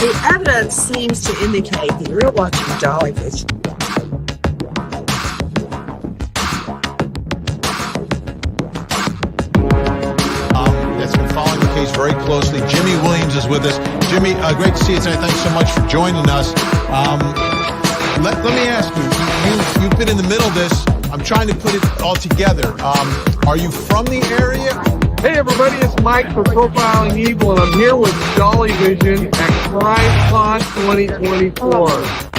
The evidence seems to indicate that you're watching dollyfish. That's been following the case very closely. Jimmy Williams is with us. Jimmy, great to see you tonight. Thanks so much for joining us. Let me ask you, you've been in the middle of this. I'm trying to put it all together. Are you from the area? Hey everybody, it's Mike from Profiling Evil, and I'm here with Dolly Vision at CrimeCon 2024.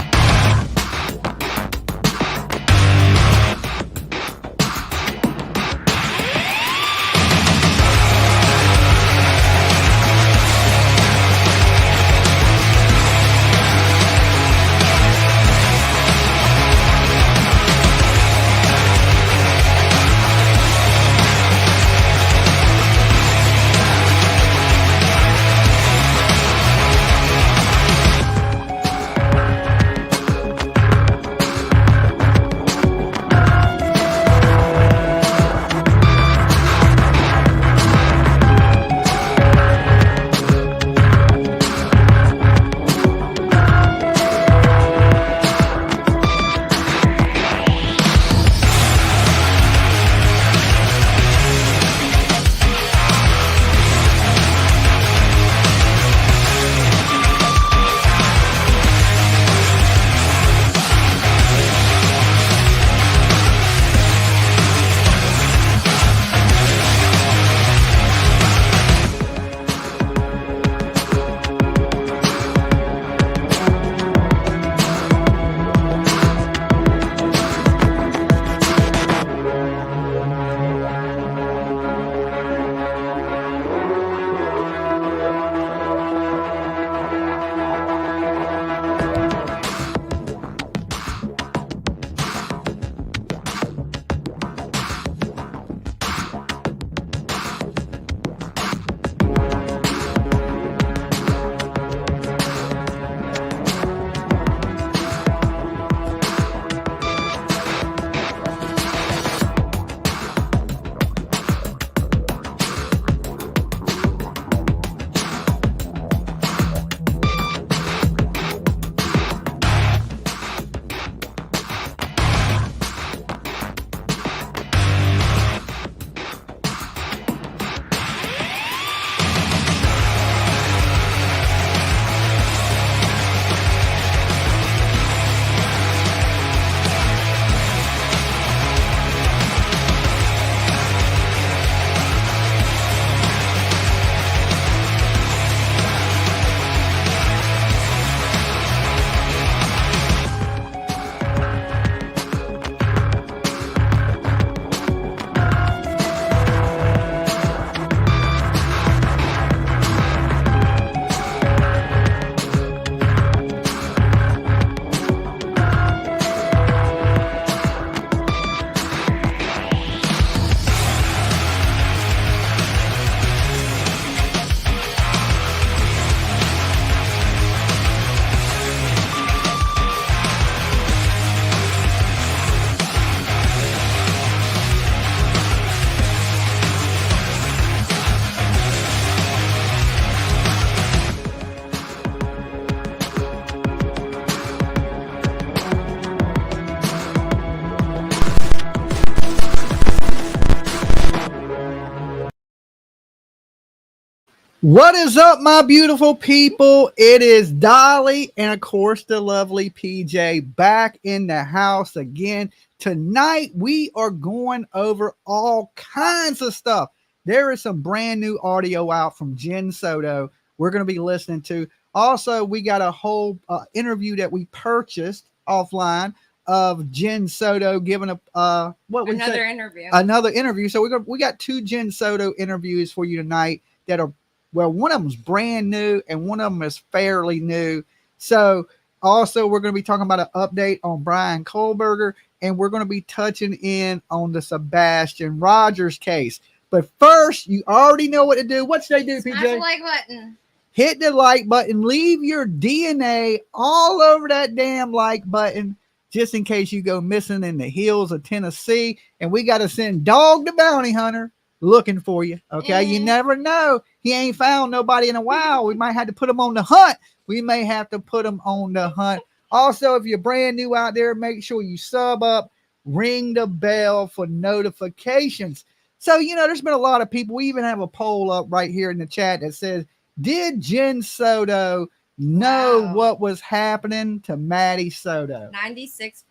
What is up, my beautiful people? It is Dolly and, of course, the lovely PJ back in the house again. Tonight, we are going over all kinds of stuff. There is some brand new audio out from Jen SoDo we're going to be listening to. Also, we got a whole interview that we purchased offline of Jen SoDo giving another interview. So we got two Jen SoDo interviews for you tonight that are, well, one of them is brand new and one of them is fairly new. So also we're going to be talking about an update on Bryan Kohberger, and we're going to be touching in on the Sebastian Rogers case. But first, you already know what to do. What should they do, PJ? Smash the like button. Hit the like button. Leave your DNA all over that damn like button, just in case you go missing in the hills of Tennessee. And we got to send Dog the Bounty Hunter looking for you. Okay. You never know. he ain't found nobody in a while. We might have to put him on the hunt. We may have to put him on the hunt. Also, if you're brand new out there, make sure you sub up, ring the bell for notifications. So, there's been a lot of people. We even have a poll up right here in the chat that says, did Jen SoDo know what was happening to Maddie Soto? 96%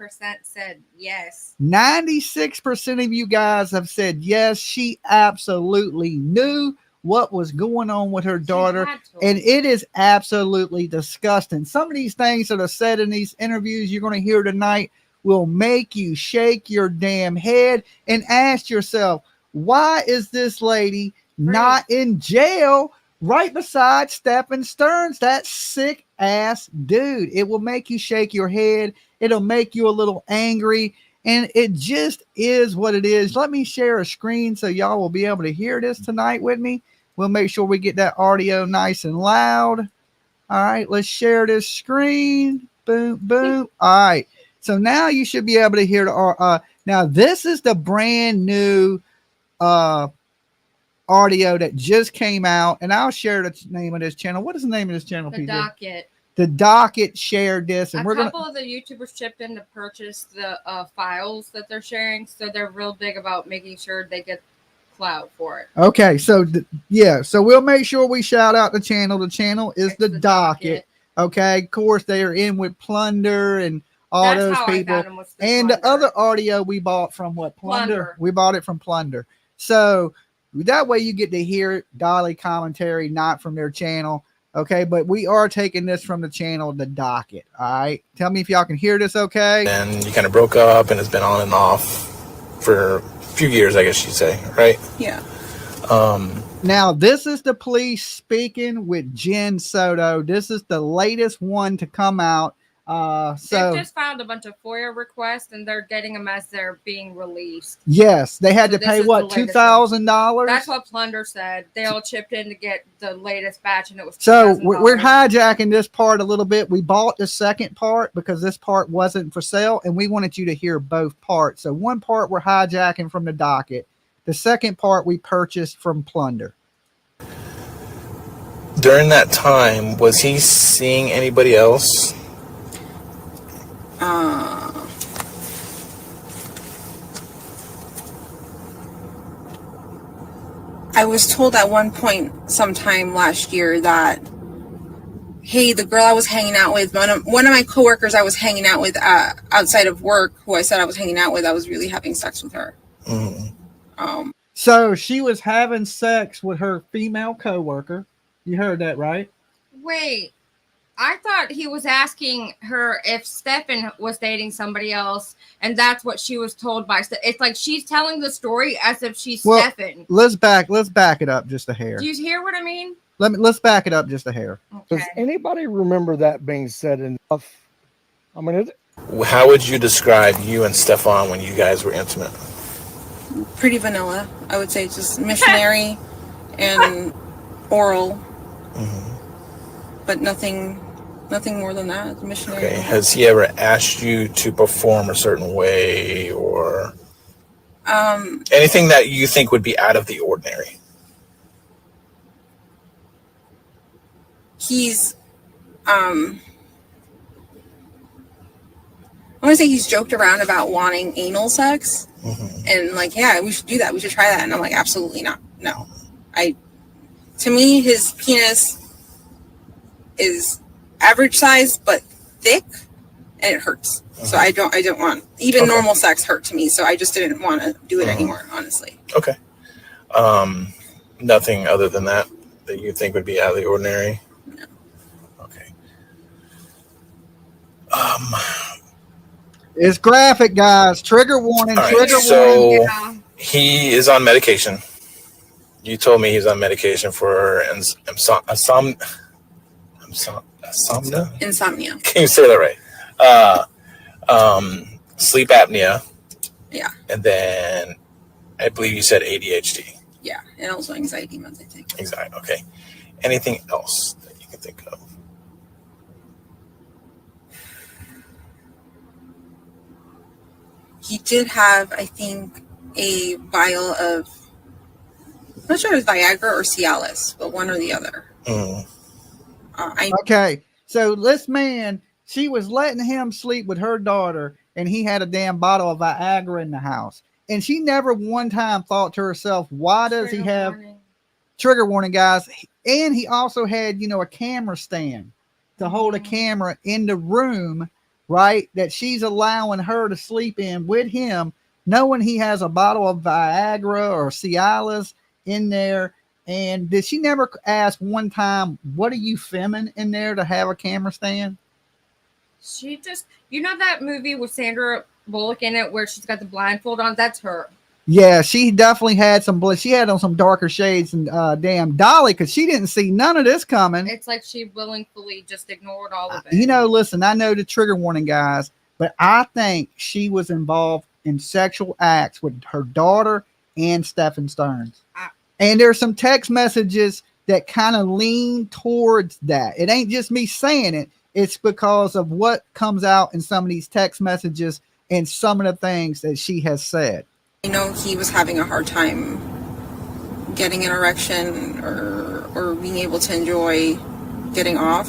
said yes. 96% of you guys have said yes. She absolutely knew what was going on with her daughter, and it is absolutely disgusting. Some of these things that are said in these interviews you're going to hear tonight will make you shake your damn head and ask yourself, why is this lady not in jail right beside Stephan Sterns, that sick ass dude? It will make you shake your head. It'll make you a little angry, and it just is what it is. Let me share a screen so y'all will be able to hear this tonight with me. We'll make sure we get that audio nice and loud. All right, let's share this screen. Boom, boom. All right. So now you should be able to hear the now this is the brand new audio that just came out, and I'll share the name of this channel. What is the name of this channel, The PJ? Docket. The Docket shared this, and a we're couple gonna of the YouTubers chipped in to purchase the files that they're sharing, so they're real big about making sure they get clout for it. Okay, so so we'll make sure we shout out the channel. The channel is the Docket. Okay, of course they are in with Plunder and all That's those how people. I found them, was the And Plunder. the other audio we bought from what? Plunder. We bought it from Plunder. So that way you get to hear Dolly commentary, not from their channel. Okay, but we are taking this from the channel, the Docket. All right, tell me if y'all can hear this. Okay. And you kind of broke up, and it's been on and off for a few years, I guess you'd say, right? Yeah. Now, this is the police speaking with Jen SoDo. This is the latest one to come out. They've just filed a bunch of FOIA requests, and they're getting them as they're being released. Yes, they had to pay what, $2,000? That's what Plunder said. They all chipped in to get the latest batch, and it was so $2,000. we're hijacking this part a little bit. We bought the second part because this part wasn't for sale, and we wanted you to hear both parts. So one part we're hijacking from the Docket. The second part we purchased from Plunder. During that time, was he seeing anybody else? I was told at one point sometime last year that, hey, the girl I was hanging out with, one of my coworkers I was hanging out with outside of work, who I said I was hanging out with, I was really having sex with her. Mm-hmm. So she was having sex with her female coworker. You heard that, right? Wait, I thought he was asking her if Stephan was dating somebody else, and that's what she was told by. It's like she's telling the story as if she's Stephan. Let's back it up just a hair. Do you hear what I mean? Let's back it up just a hair. Okay. Does anybody remember that being said enough? I mean, How would you describe you and Stephan when you guys were intimate? Pretty vanilla, I would say, just missionary and oral, but nothing more than that. Missionary. Okay. Has he ever asked you to perform a certain way, or anything that you think would be out of the ordinary? He's I want to say he's joked around about wanting anal sex, and like, yeah, we should do that. We should try that. And I'm like, absolutely not. No, to me, his penis is average size but thick, and it hurts. So I don't want even normal sex hurt to me. So I just didn't want to do it anymore, honestly. Okay. Nothing other than that you think would be out of the ordinary? No. Okay. It's graphic, guys. Trigger warning. All right, Trigger so warning. Yeah. he is on medication. You told me he's on medication for insomnia. Insomnia. Can you say that right? Sleep apnea. Yeah. And then I believe you said ADHD. Yeah, and also anxiety meds, I think. Exactly. Okay. Anything else that you can think of? He did have, I think, a vial of I'm not sure if it was Viagra or Cialis, but one or the other. Okay, so this man, she was letting him sleep with her daughter, and he had a damn bottle of Viagra in the house. And she never one time thought to herself, why does he have trigger warning, guys? And he also had, a camera stand to hold a camera in the room, right? That she's allowing her to sleep in with him, knowing he has a bottle of Viagra or Cialis in there. And did she never ask one time, what are you filming in there to have a camera stand? She just, that movie with Sandra Bullock in it where she's got the blindfold on? That's her. Yeah, she definitely had some blood. She had on some darker shades than damn Dolly, because she didn't see none of this coming. It's like she willingly just ignored all of it. Listen, I know the trigger warning, guys, but I think she was involved in sexual acts with her daughter and Stephan Sterns. And there's some text messages that kind of lean towards that. It ain't just me saying it. It's because of what comes out in some of these text messages and some of the things that she has said. I know he was having a hard time getting an erection or being able to enjoy getting off.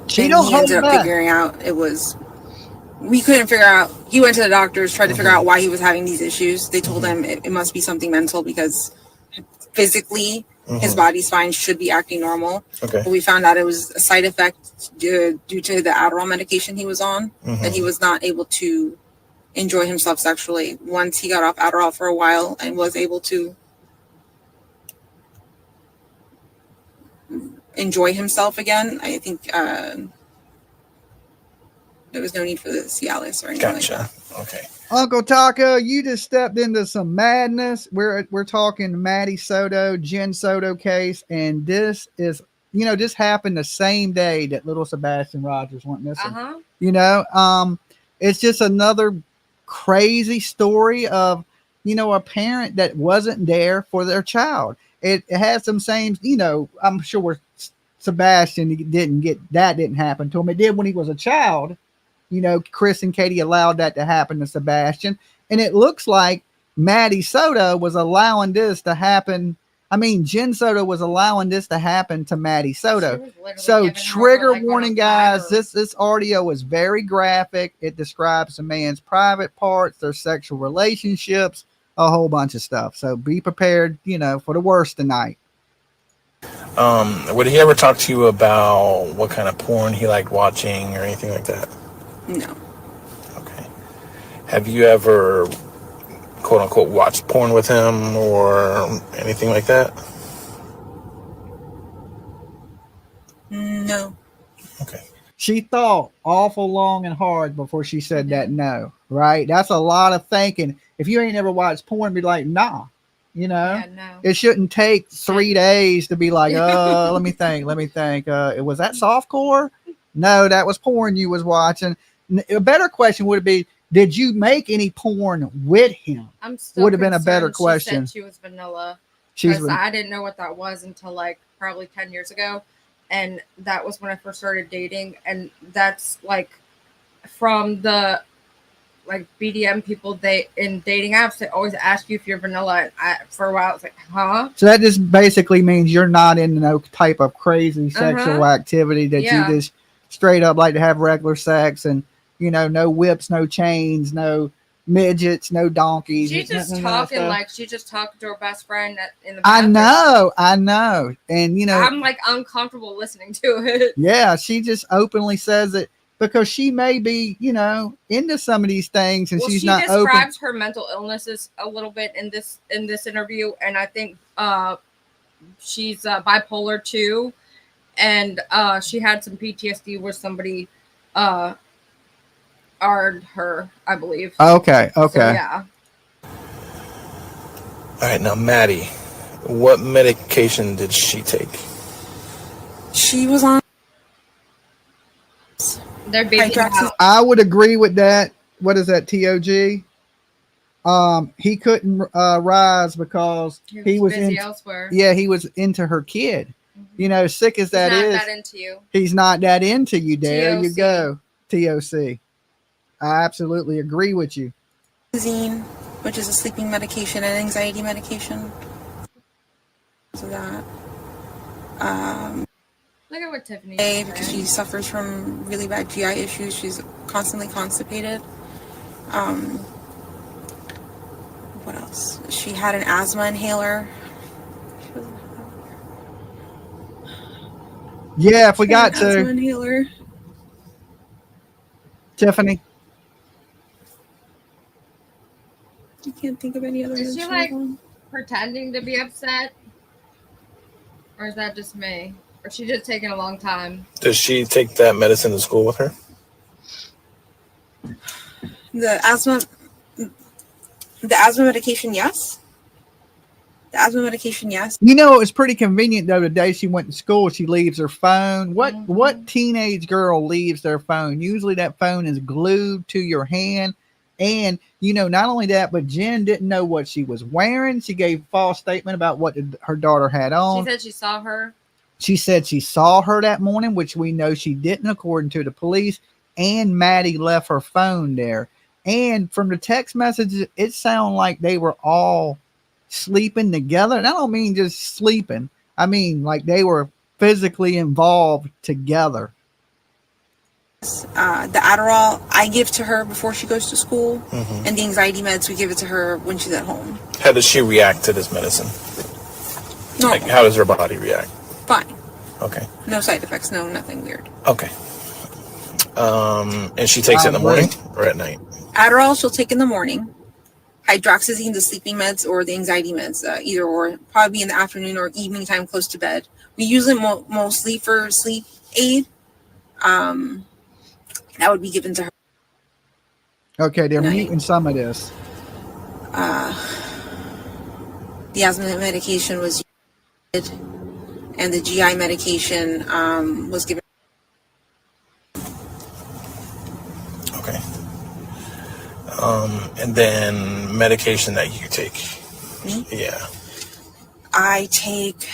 He ended up figuring out we couldn't figure out. He went to the doctors, tried to figure out why he was having these issues. They told him it must be something mental because physically his body's fine, should be acting normal. Okay. But we found out it was a side effect due to the Adderall medication he was on, that he was not able to enjoy himself sexually. Once he got off Adderall for a while and was able to enjoy himself again, I think there was no need for the Cialis or anything like that. Okay. Uncle Taco, you just stepped into some madness. We're talking Maddie Soto, Jen SoDo case, and this is, this happened the same day that little Sebastian Rogers went missing. It's just another crazy story of, a parent that wasn't there for their child. It has some same, I'm sure Sebastian didn't happen to him. It did when he was a child. Chris and Katie allowed that to happen to Sebastian. And it looks like Maddie Soto was allowing this to happen. I mean, Jen SoDo was allowing this to happen to Maddie Soto. So trigger warning, guys, this audio is very graphic. It describes a man's private parts, their sexual relationships, a whole bunch of stuff. So be prepared, for the worst tonight. Would he ever talk to you about what kind of porn he liked watching or anything like that? No. Okay. Have you ever, quote unquote, watched porn with him or anything like that? No. Okay. She thought awful long and hard before she said that no, right? That's a lot of thinking. If you ain't ever watched porn, be like, nah. No. It shouldn't take 3 days to be like, let me think. Was that softcore? No, that was porn you was watching. A better question would be, did you make any porn with him? Would have been a better question. She said she was vanilla. I didn't know what that was until probably 10 years ago. And that was when I first started dating. And that's from the BDM people, in dating apps, they always ask you if you're vanilla. And for a while, it's like, huh? So that just basically means you're not in no type of crazy sexual activity that you just straight up like to have regular sex and, no whips, no chains, no midgets, no donkeys. She's just talking she's just talking to her best friend in the bathroom. I know. And, I'm uncomfortable listening to it. Yeah, she just openly says it. Because she may be, into some of these things, and she's not open. She describes her mental illnesses a little bit in this interview, and I think she's bipolar too, and she had some PTSD where somebody R'd her, I believe. Okay. So, yeah. All right, now Maddie, what medication did she take? She was on. They're beating out. I would agree with that. What is that, TOG? He couldn't rise because he was busy elsewhere. Yeah, he was into her kid. Sick as that is. He's not that into you. He's not that into you. There you go. TOC. I absolutely agree with you. Xene, which is a sleeping medication and anxiety medication. So that. Look at what Tiffany Because she suffers from really bad GI issues. She's constantly constipated. What else? She had an asthma inhaler. Yeah, if we got to. Asthma inhaler. Tiffany. I can't think of any other. Is she like pretending to be upset? Or is that just me? Or is she just taking a long time? Does she take that medicine to school with her? The asthma medication, yes. The asthma medication, yes. You know, it was pretty convenient though. The day she went to school, she leaves her phone. What teenage girl leaves their phone? Usually that phone is glued to your hand. And, you know, not only that, but Jen didn't know what she was wearing. She gave a false statement about what her daughter had on. She said she saw her. She said she saw her that morning, which we know she didn't, according to the police. And Maddie left her phone there. And from the text messages, it sounded like they were all sleeping together. And I don't mean just sleeping. I mean, like they were physically involved together. The Adderall I give to her before she goes to school, and the anxiety meds we give it to her when she's at home. How does she react to this medicine? No. Like, how does her body react? Fine. Okay. No side effects. No, nothing weird. Okay. And she takes it in the morning or at night? Adderall she'll take in the morning. Hydroxyzine, the sleeping meds, or the anxiety meds, either or. Probably in the afternoon or evening time, close to bed. We use it mostly for sleep aid. That would be given to her. Okay, they're muting some of this. The asthma medication was used, and the GI medication was given. Okay. And then medication that you take. Me? Yeah. I take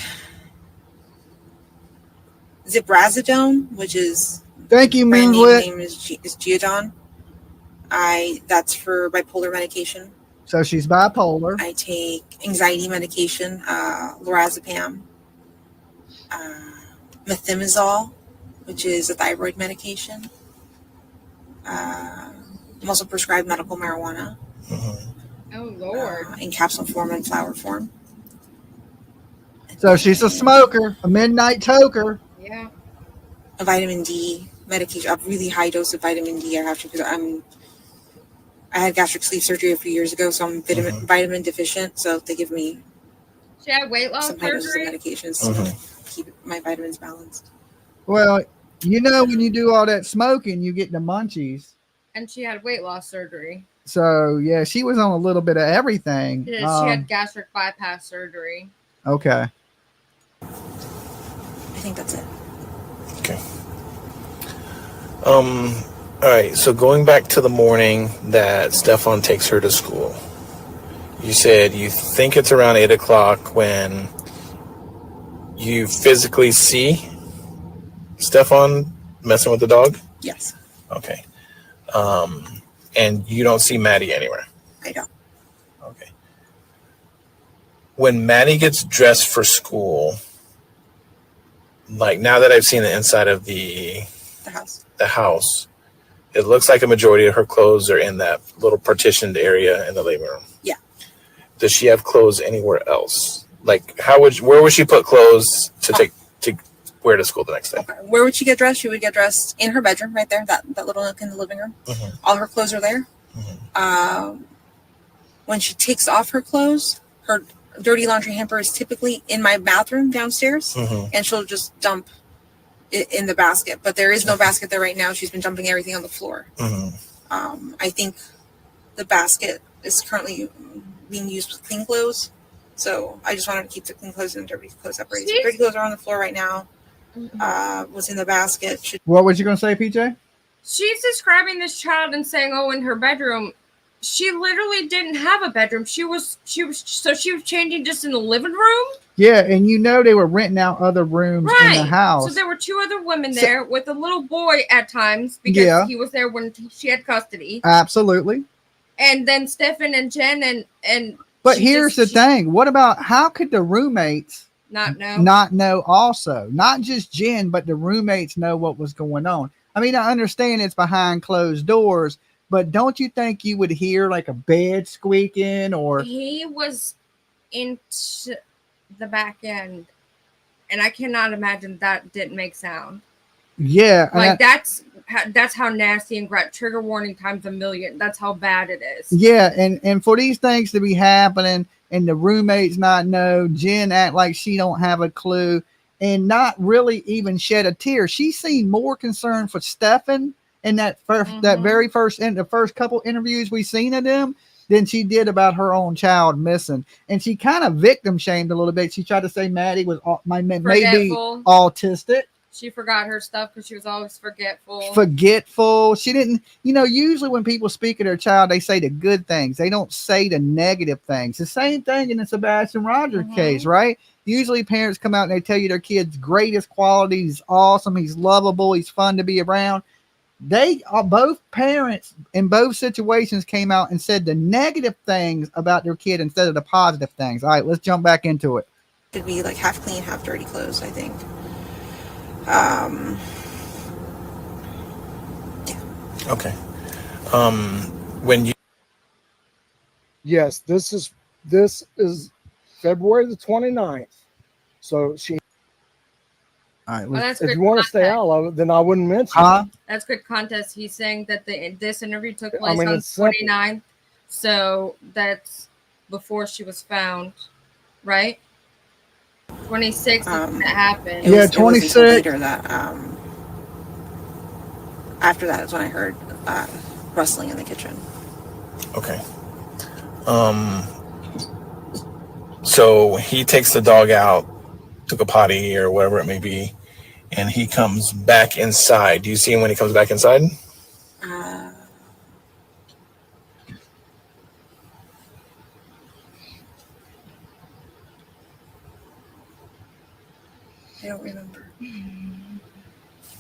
Ziprazidone, which is thank you, brand Moonlit. name is Geodon. That's for bipolar medication. So she's bipolar. I take anxiety medication, lorazepam, methimazole, which is a thyroid medication. I'm also prescribed medical marijuana. Oh Lord! In capsule form and flower form. So she's a smoker, a midnight toker. Yeah. A vitamin D medication, a really high dose of vitamin D. I have to, because I had gastric sleeve surgery a few years ago, so I'm vitamin deficient. So they give me She had weight loss some high doses of surgery. medications to keep my vitamins balanced. Well, you know, when you do all that smoking, you get the munchies. And she had weight loss surgery. So yeah, she was on a little bit of everything. She had gastric bypass surgery. Okay. I think that's it. Okay. All right. So going back to the morning that Stephan takes her to school, you said you think it's around 8 o'clock when you physically see Stephan messing with the dog? Yes. Okay. And you don't see Maddie anywhere? I don't. Okay. When Maddie gets dressed for school, like now that I've seen the inside of the house, it looks like a majority of her clothes are in that little partitioned area in the living room. Yeah. Does she have clothes anywhere else? Like, where would she put clothes to wear to school the next day? Okay. Where would she get dressed? She would get dressed in her bedroom, right there, that little nook in the living room. All her clothes are there. When she takes off her clothes, her dirty laundry hamper is typically in my bathroom downstairs, and she'll just dump it in the basket. But there is no basket there right now. She's been dumping everything on the floor. I think the basket is currently being used with clean clothes. So I just wanted to keep the clean clothes and dirty clothes separated. So dirty clothes are on the floor right now. What's in the basket. What was you going to say, PJ? She's describing this child and saying, "Oh, in her bedroom." She literally didn't have a bedroom. She was changing just in the living room. Yeah, and you know they were renting out other rooms in the house. So there were two other women there with a little boy at times because he was there when she had custody. Absolutely. And then Stephan and Jenn and But here's the thing. What about how could the roommates not know? Not know also. Not just Jen, but the roommates know what was going on. I mean, I understand it's behind closed doors, but don't you think you would hear like a bed squeaking or he was into the back end, and I cannot imagine that didn't make sound. Yeah, like that's how nasty and trigger warning times a million. That's how bad it is. Yeah, and for these things to be happening and the roommates not know, Jen act like she don't have a clue and not really even shed a tear. She seemed more concerned for Stephan in that very first in the first couple interviews we seen of them than she did about her own child missing. And she kind of victim shamed a little bit. She tried to say Maddie was maybe autistic. She forgot her stuff because she was always forgetful. She didn't, usually when people speak of their child, they say the good things. They don't say the negative things. The same thing in the Sebastian Rogers case, right? Usually parents come out and they tell you their kid's greatest quality. He's awesome. He's lovable. He's fun to be around. They are both parents in both situations came out and said the negative things about their kid instead of the positive things. All right, let's jump back into it. Should be like half clean, half dirty clothes, I think. Yeah. Okay. When you Yes, this is February the 29th. So she all right, if you want to stay out of it, then I wouldn't mention it. That's good context. He's saying that this interview took place on the 29th. So that's before she was found, right? 26 when it happened. Yeah, 26. Later that after that is when I heard rustling in the kitchen. Okay. So he takes the dog out, took a potty or whatever it may be, and he comes back inside. Do you see him when he comes back inside? I don't remember.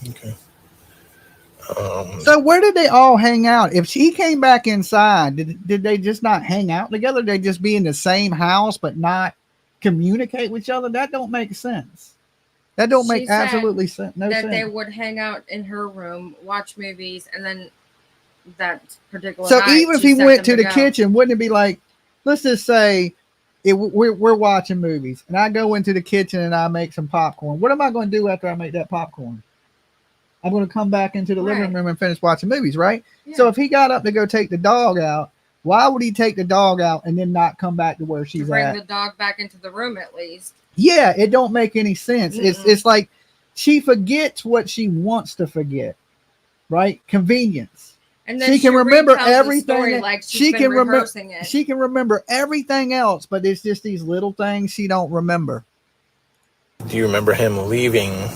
Okay. So where did they all hang out? If she came back inside, did they just not hang out together? They just be in the same house but not communicate with each other? That don't make sense. That don't make absolutely sense. No sense. They would hang out in her room, watch movies, and then that particular So night, even if he went to the kitchen, wouldn't it be like, let's just say we're watching movies and I go into the kitchen and I make some popcorn. What am I going to do after I make that popcorn? I'm going to come back into the living room and finish watching movies, right? Yeah. So if he got up to go take the dog out, why would he take the dog out and then not come back to where she's bring at? The dog back into the room at least. Yeah, it don't make any sense. It's like she forgets what she wants to forget, right? Convenience. And then she can remember everything. Like she can remember everything else, but it's just these little things she don't remember. Do you remember him leaving,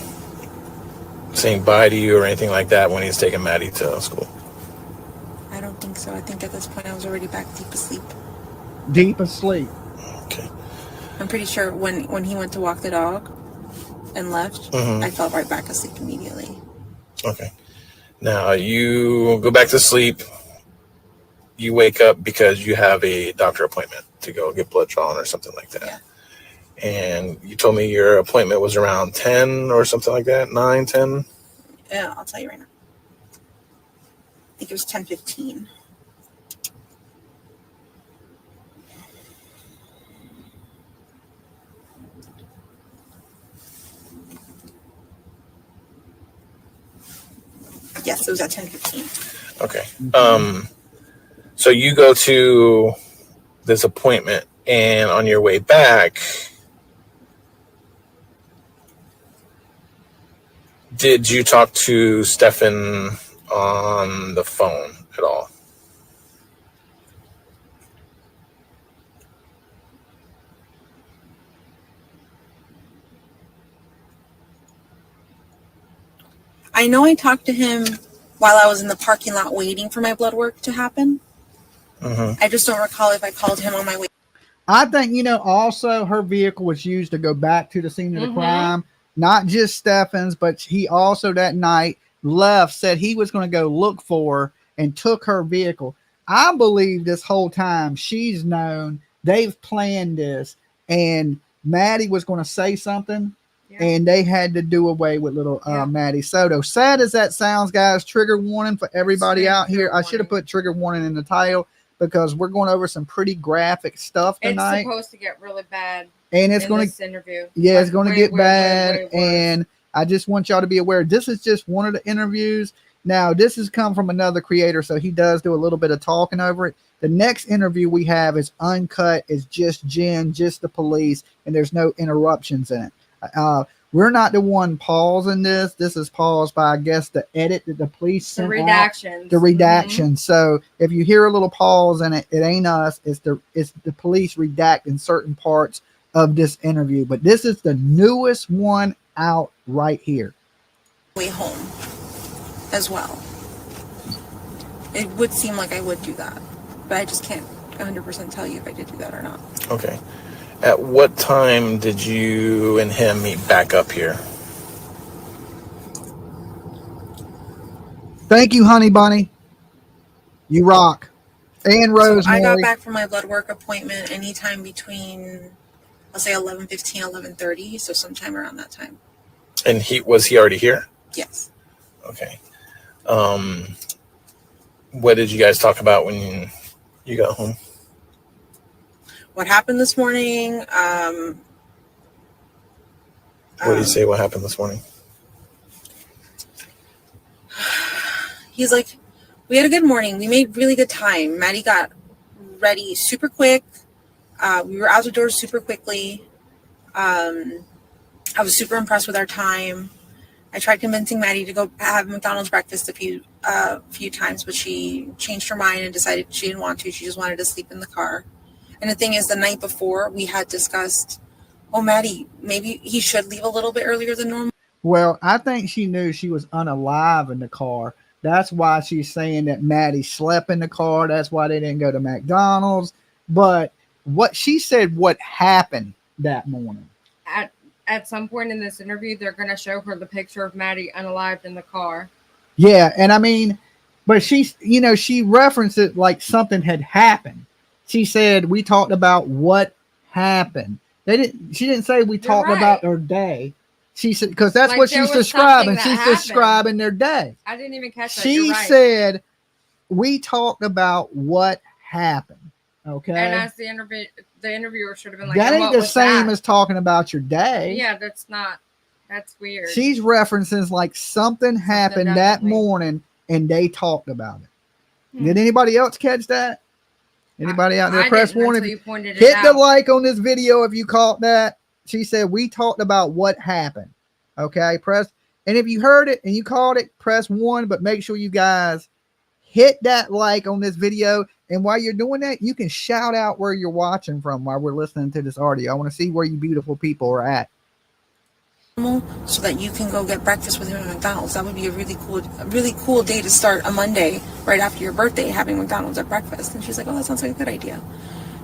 saying bye to you or anything like that when he's taking Maddie to school? I don't think so. I think at this point I was already back deep asleep. Deep asleep. Okay. I'm pretty sure when he went to walk the dog and left, I fell right back asleep immediately. Okay. Now you go back to sleep. You wake up because you have a doctor appointment to go get blood drawn or something like that. Yeah. And you told me your appointment was around 10 or something like that, 9, 10? Yeah, I'll tell you right now. I think it was 10:15. Yes, it was at 10:15. Okay. So you go to this appointment, and on your way back, did you talk to Stephan on the phone at all? I know I talked to him while I was in the parking lot waiting for my blood work to happen. I just don't recall if I called him on my way. I think, also her vehicle was used to go back to the scene of the crime. Not just Stephan's, but he also that night said he was going to go look for her and took her vehicle. I believe this whole time she's known, they've planned this, and Maddie was going to say something, and they had to do away with little Maddie Soto. Sad as that sounds, guys, trigger warning for everybody out here. I should have put trigger warning in the title because we're going over some pretty graphic stuff tonight. It's supposed to get really bad. And it's going to interview. Yeah, like, it's going to get bad. And I just want y'all to be aware. This is just one of the interviews. Now, this has come from another creator, so he does do a little bit of talking over it. The next interview we have is uncut. It's just Jen, just the police, and there's no interruptions in it. We're not the one pausing this. This is paused by, I guess, the edit that the police sent the redactions. Out. The redactions. So if you hear a little pause in it, it ain't us. It's the police redacting certain parts of this interview. But this is the newest one out right here. Way home as well. It would seem like I would do that, but I just can't 100% tell you if I did do that or not. Okay. At what time did you and him meet back up here? Thank you, honey bunny. You rock. And Rosemary. So I got back from my blood work appointment anytime between, I'll say 11:15, 11:30, so sometime around that time. And was he already here? Yes. Okay. What did you guys talk about when you got home? What happened this morning? What did he say? What happened this morning? He's like, we had a good morning. We made really good time. Maddie got ready super quick. We were out the door super quickly. I was super impressed with our time. I tried convincing Maddie to go have McDonald's breakfast a few times, but she changed her mind and decided she didn't want to. She just wanted to sleep in the car. And the thing is, the night before, we had discussed, Maddie, maybe he should leave a little bit earlier than normal. Well, I think she knew she was unalive in the car. That's why she's saying that Maddie slept in the car. That's why they didn't go to McDonald's. But what she said, what happened that morning. At some point in this interview, they're going to show her the picture of Maddie unalived in the car. Yeah, and I mean, but she referenced it like something had happened. She said, we talked about what happened. She didn't say we talked about their day. She said, because that's like what she's describing. She's describing their day. I didn't even catch that. She said, we talked about what happened. Okay. And as the interviewer should have been like, that ain't the same as talking about your day. Yeah, that's weird. She's referencing like something happened that morning and they talked about it. Did anybody else catch that? Anybody out there? Press one. Hit the like on this video if you caught that. She said, we talked about what happened. Okay, press. And if you heard it and you caught it, press 1. But make sure you guys hit that like on this video. And while you're doing that, you can shout out where you're watching from while we're listening to this audio. I want to see where you beautiful people are at. So that you can go get breakfast with him at McDonald's. That would be a really cool day to start a Monday right after your birthday, having McDonald's at breakfast. And she's like, that sounds like a good idea.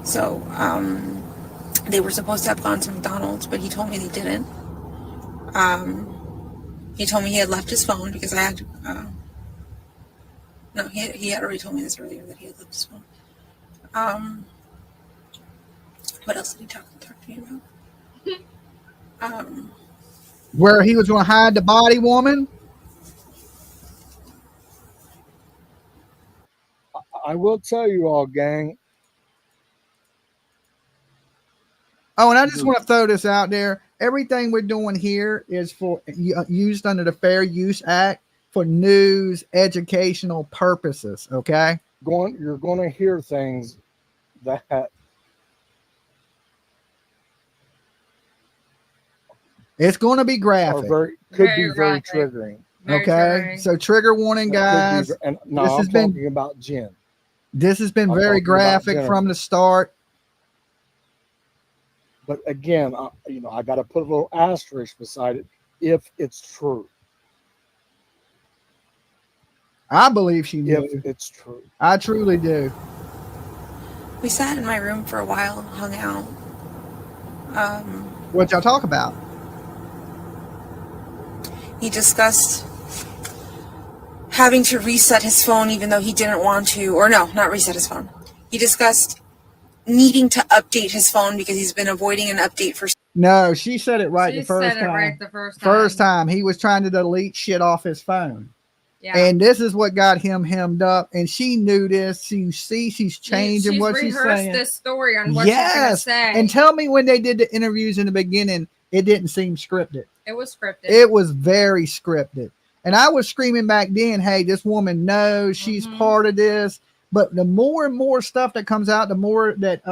So they were supposed to have gone to McDonald's, but he told me they didn't. He told me he had left his phone because I had no, he had already told me this earlier that he had left his phone. What else did he talk to me about? Where he was going to hide the body, woman. I will tell you all, gang. Oh, and I just want to throw this out there. Everything we're doing here is for used under the Fair Use Act for news, educational purposes. Okay. You're going to hear things that it's going to be graphic. Could be very triggering. Okay. So trigger warning, guys. And no, I'm talking about Jen. This has been very graphic from the start. But again, I got to put a little asterisk beside it if it's true. I believe she knew. If it's true. I truly do. We sat in my room for a while, hung out. What y'all talk about? He discussed having to reset his phone even though he didn't want to, or no, not reset his phone. He discussed needing to update his phone because he's been avoiding an update for. No, she said it right She the first said it time. right the first time. First time he was trying to delete shit off his phone. Yeah. And this is what got him hemmed up. And she knew this. She's changing what she's saying. This story on what she's gonna say. And tell me when they did the interviews in the beginning, it didn't seem scripted. It was scripted. It was very scripted. And I was screaming back then, hey, this woman knows she's part of this. But the more and more stuff that comes out, the more that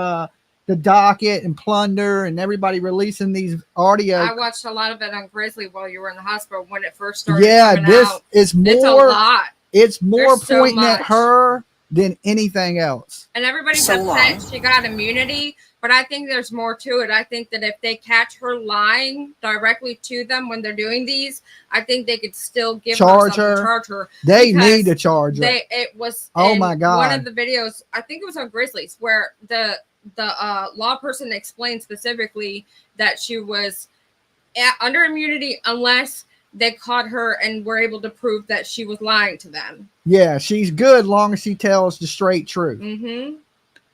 the docket and plunder and everybody releasing these audio. I watched a lot of it on Grizzly while you were in the hospital when it first started. Yeah, this out. is more. It's a lot. It's more There's so pointing at much. her than anything else. And everybody's So upset long. she got immunity, but I think there's more to it. I think that if they catch her lying directly to them when they're doing these, I think they could still give Charge her something, her. charge her. They because need to charge her. It was Oh in my God. one of the videos, I think it was on Grizzlies, where the law person explained specifically that she was under immunity unless they caught her and were able to prove that she was lying to them. Yeah, she's good long as she tells the straight truth. Mm-hmm.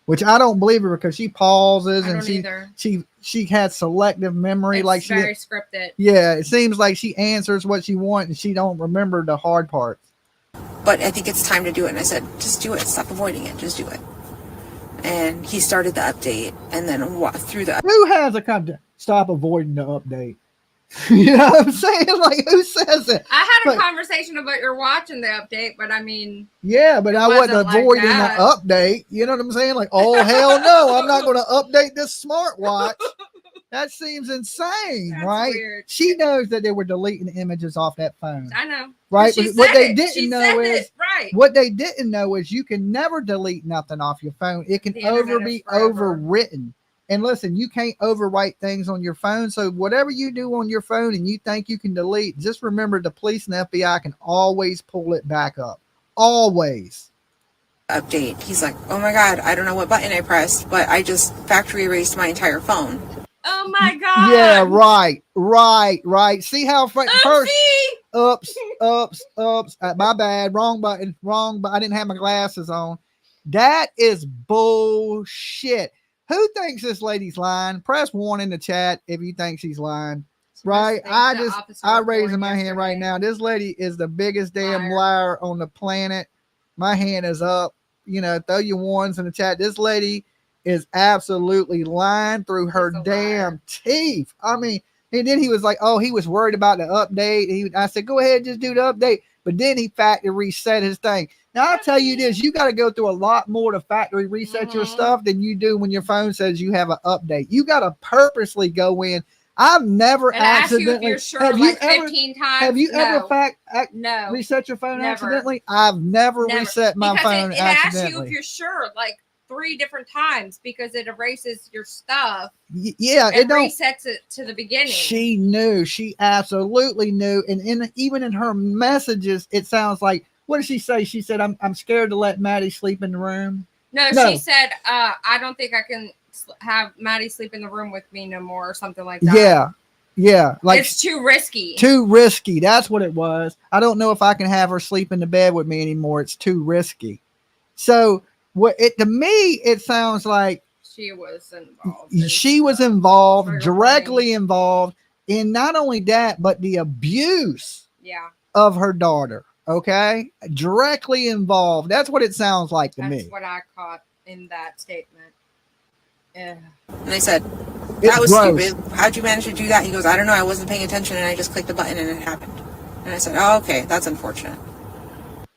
Which I don't believe her because she pauses I and don't either. she has selective memory. It's like she very scripted. Yeah, it seems like she answers what she wants and she don't remember the hard parts. But I think it's time to do it. And I said, just do it. Stop avoiding it. Just do it. And he started the update, and then through the. Who has a concept? Stop avoiding the update. You know what I'm saying? Like, who says it? I had a conversation about you're watching the update, but I mean, yeah, but I wasn't wasn't like avoiding that. the update. You know what I'm saying? Like, oh hell no, I'm not going to update this smartwatch. That seems insane, That's right? weird. She knows that they were deleting images off that phone, I know. right? She But what said they it. didn't She know said is it. Right. what they didn't know is you can never delete nothing off your phone. It can The internet be is forever. overwritten. And listen, you can't overwrite things on your phone. So whatever you do on your phone and you think you can delete, just remember the police and the FBI can always pull it back up. Always. Update. He's like, oh my God, I don't know what button I pressed, but I just factory erased my entire phone. Oh my God. Yeah, right. See how first oops. My bad. Wrong button. But I didn't have my glasses on. That is bullshit. Who thinks this lady's lying? Press 1 in the chat if you think she's lying. Right? I raising my hand right now. This lady is the biggest damn liar on the planet. My hand is up. You know, throw your ones in the chat. This lady is absolutely lying through her damn teeth. I mean, and then he was like, oh, he was worried about the update. I said, go ahead, just do the update. But then he factory reset his thing. Now, I'll tell you this, you got to go through a lot more to factory reset your stuff than you do when your phone says you have an update. You got to purposely go in. I've never and accidentally. Ask you if you're sure, have like you ever, 15 times. Have you ever no. reset your phone Never. accidentally? I've never reset my because phone it asks accidentally. you if you're sure, like 3 different times because it erases your stuff. Yeah, it resets it to the beginning. She knew. She absolutely knew. And even in her messages, it sounds like, what did she say? She said, I'm scared to let Maddie sleep in the room. No, she said, I don't think I can have Maddie sleep in the room with me no more or something like that. Yeah. Like, it's too risky. Too risky. That's what it was. I don't know if I can have her sleep in the bed with me anymore. It's too risky. So to me, it sounds like she was involved. She was involved, directly involved in not only that, but the abuse of her daughter. Okay. Directly involved. That's what it sounds like to me. That's what I caught in that statement. Yeah. And I said, that was stupid. How'd you manage to do that? He goes, I don't know. I wasn't paying attention and I just clicked the button and it happened. And I said, oh, okay. That's unfortunate.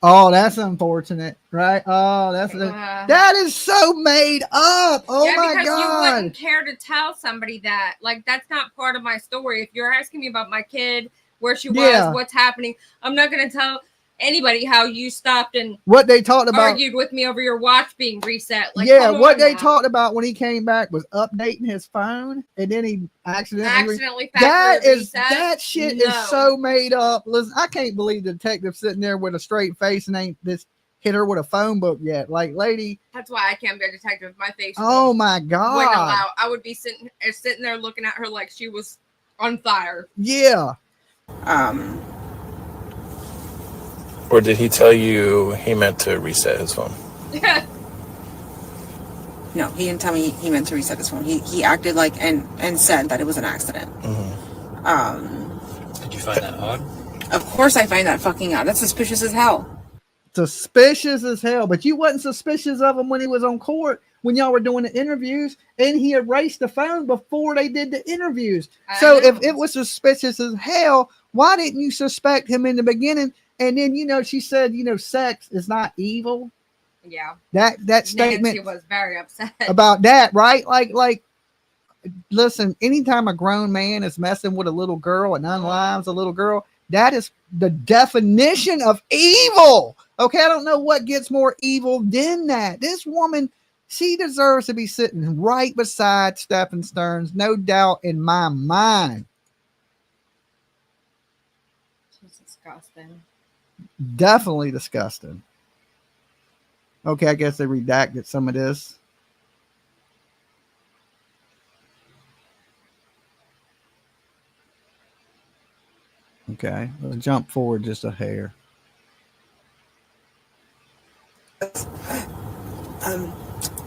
Oh, that's unfortunate, right? Oh, that is so made up. Oh my God. You wouldn't care to tell somebody that. Like, that's not part of my story. If you're asking me about my kid, where she was, what's happening, I'm not going to tell anybody how you stopped and what they talked about, argued with me over your watch being reset. Like, what they talked about when he came back was updating his phone, and then he accidentally that shit is so made up. Listen, I can't believe the detective sitting there with a straight face and ain't this hit her with a phone book yet. Like, lady, that's why I can't be a detective. My face. Oh my God! Wouldn't allow. I would be sitting there looking at her like she was on fire. Yeah. Or did he tell you he meant to reset his phone? No, he didn't tell me he meant to reset his phone. He acted like and said that it was an accident. Did you find that odd? Of course I find that fucking odd. That's suspicious as hell. Suspicious as hell. But you wasn't suspicious of him when he was on court, when y'all were doing the interviews, and he erased the phone before they did the interviews. So if it was suspicious as hell, why didn't you suspect him in the beginning? And then, she said, sex is not evil. Yeah. That statement. Nancy was very upset about that, right? Like, listen, anytime a grown man is messing with a little girl and unlives a little girl, that is the definition of evil. Okay, I don't know what gets more evil than that. This woman, she deserves to be sitting right beside Stephan Sterns, no doubt in my mind. She's disgusting. Definitely disgusting. Okay, I guess they redacted some of this. Okay, we'll jump forward just a hair.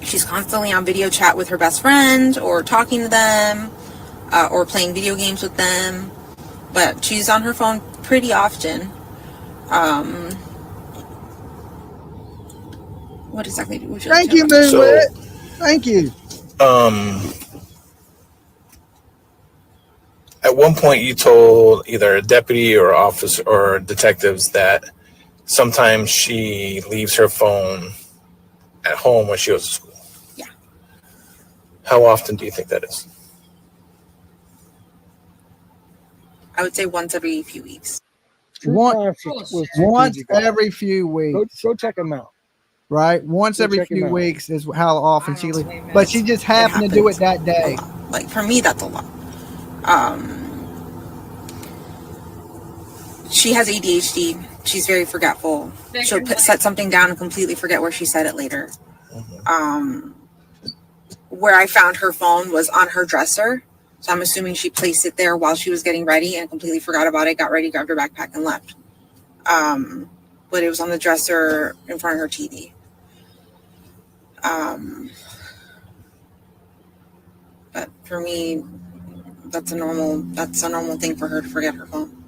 She's constantly on video chat with her best friend or talking to them or playing video games with them. But she's on her phone pretty often. What exactly do we do? Thank you, Moonlit. Thank you. At one point, you told either a deputy or officer or detectives that sometimes she leaves her phone at home when she goes to school. Yeah. How often do you think that is? I would say once every few weeks. Once every few weeks. Go check them out. Right? Once every few weeks is how often she leaves. But she just happened to do it that day. Like, for me, that's a lot. She has ADHD. She's very forgetful. She'll set something down and completely forget where she said it later. Where I found her phone was on her dresser. So I'm assuming she placed it there while she was getting ready and completely forgot about it, got ready, grabbed her backpack, and left. But it was on the dresser in front of her TV. But for me, that's a normal thing for her to forget her phone.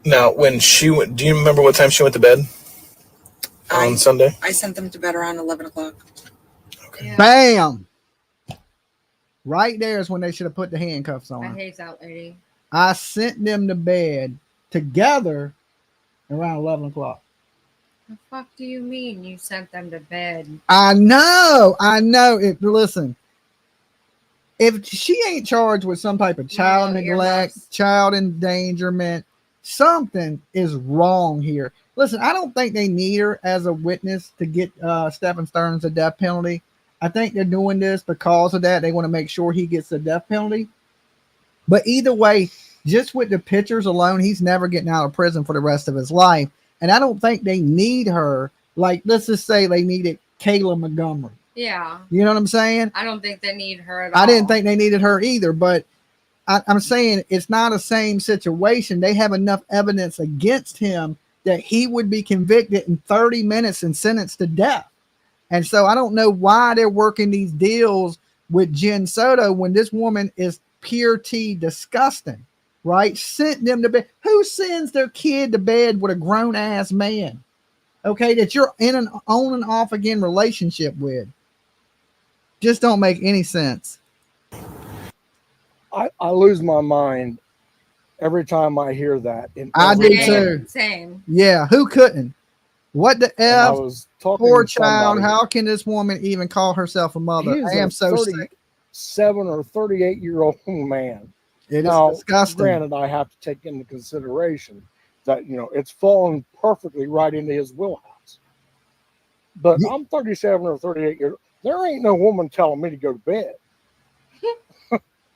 Now, when she went, do you remember what time she went to bed on Sunday? I sent them to bed around 11 o'clock. Okay. Yeah. Bam! Right there is when they should have put the handcuffs on I her. hate that lady. I sent them to bed together around 11 o'clock. The fuck do you mean you sent them to bed? I know. Listen, if she ain't charged with some type of child neglect, child endangerment, something is wrong here. Listen, I don't think they need her as a witness to get Stephan Sterns a death penalty. I think they're doing this because of that. They want to make sure he gets the death penalty. But either way, just with the pictures alone, he's never getting out of prison for the rest of his life. And I don't think they need her. Like, let's just say they needed Kayla Montgomery. Yeah. You know what I'm saying? I don't think they need her at all. I didn't think they needed her either, but I'm saying it's not the same situation. They have enough evidence against him that he would be convicted in 30 minutes and sentenced to death. And so I don't know why they're working these deals with Jen SoDo when this woman is pure T disgusting, right? Sent them to bed. Who sends their kid to bed with a grown ass man? Okay, that you're in an on and off again relationship with. Just don't make any sense. I lose my mind every time I hear that. I do too. Same. Yeah, who couldn't? What the F? I was talking Poor to child. somebody. How can this woman even call herself a mother? He is I am a so sick. 37 or 38-year-old man. It is Now, disgusting. granted, I have to take into consideration that, it's fallen perfectly right into his wheelhouse. But I'm 37 or 38 years old. There ain't no woman telling me to go to bed.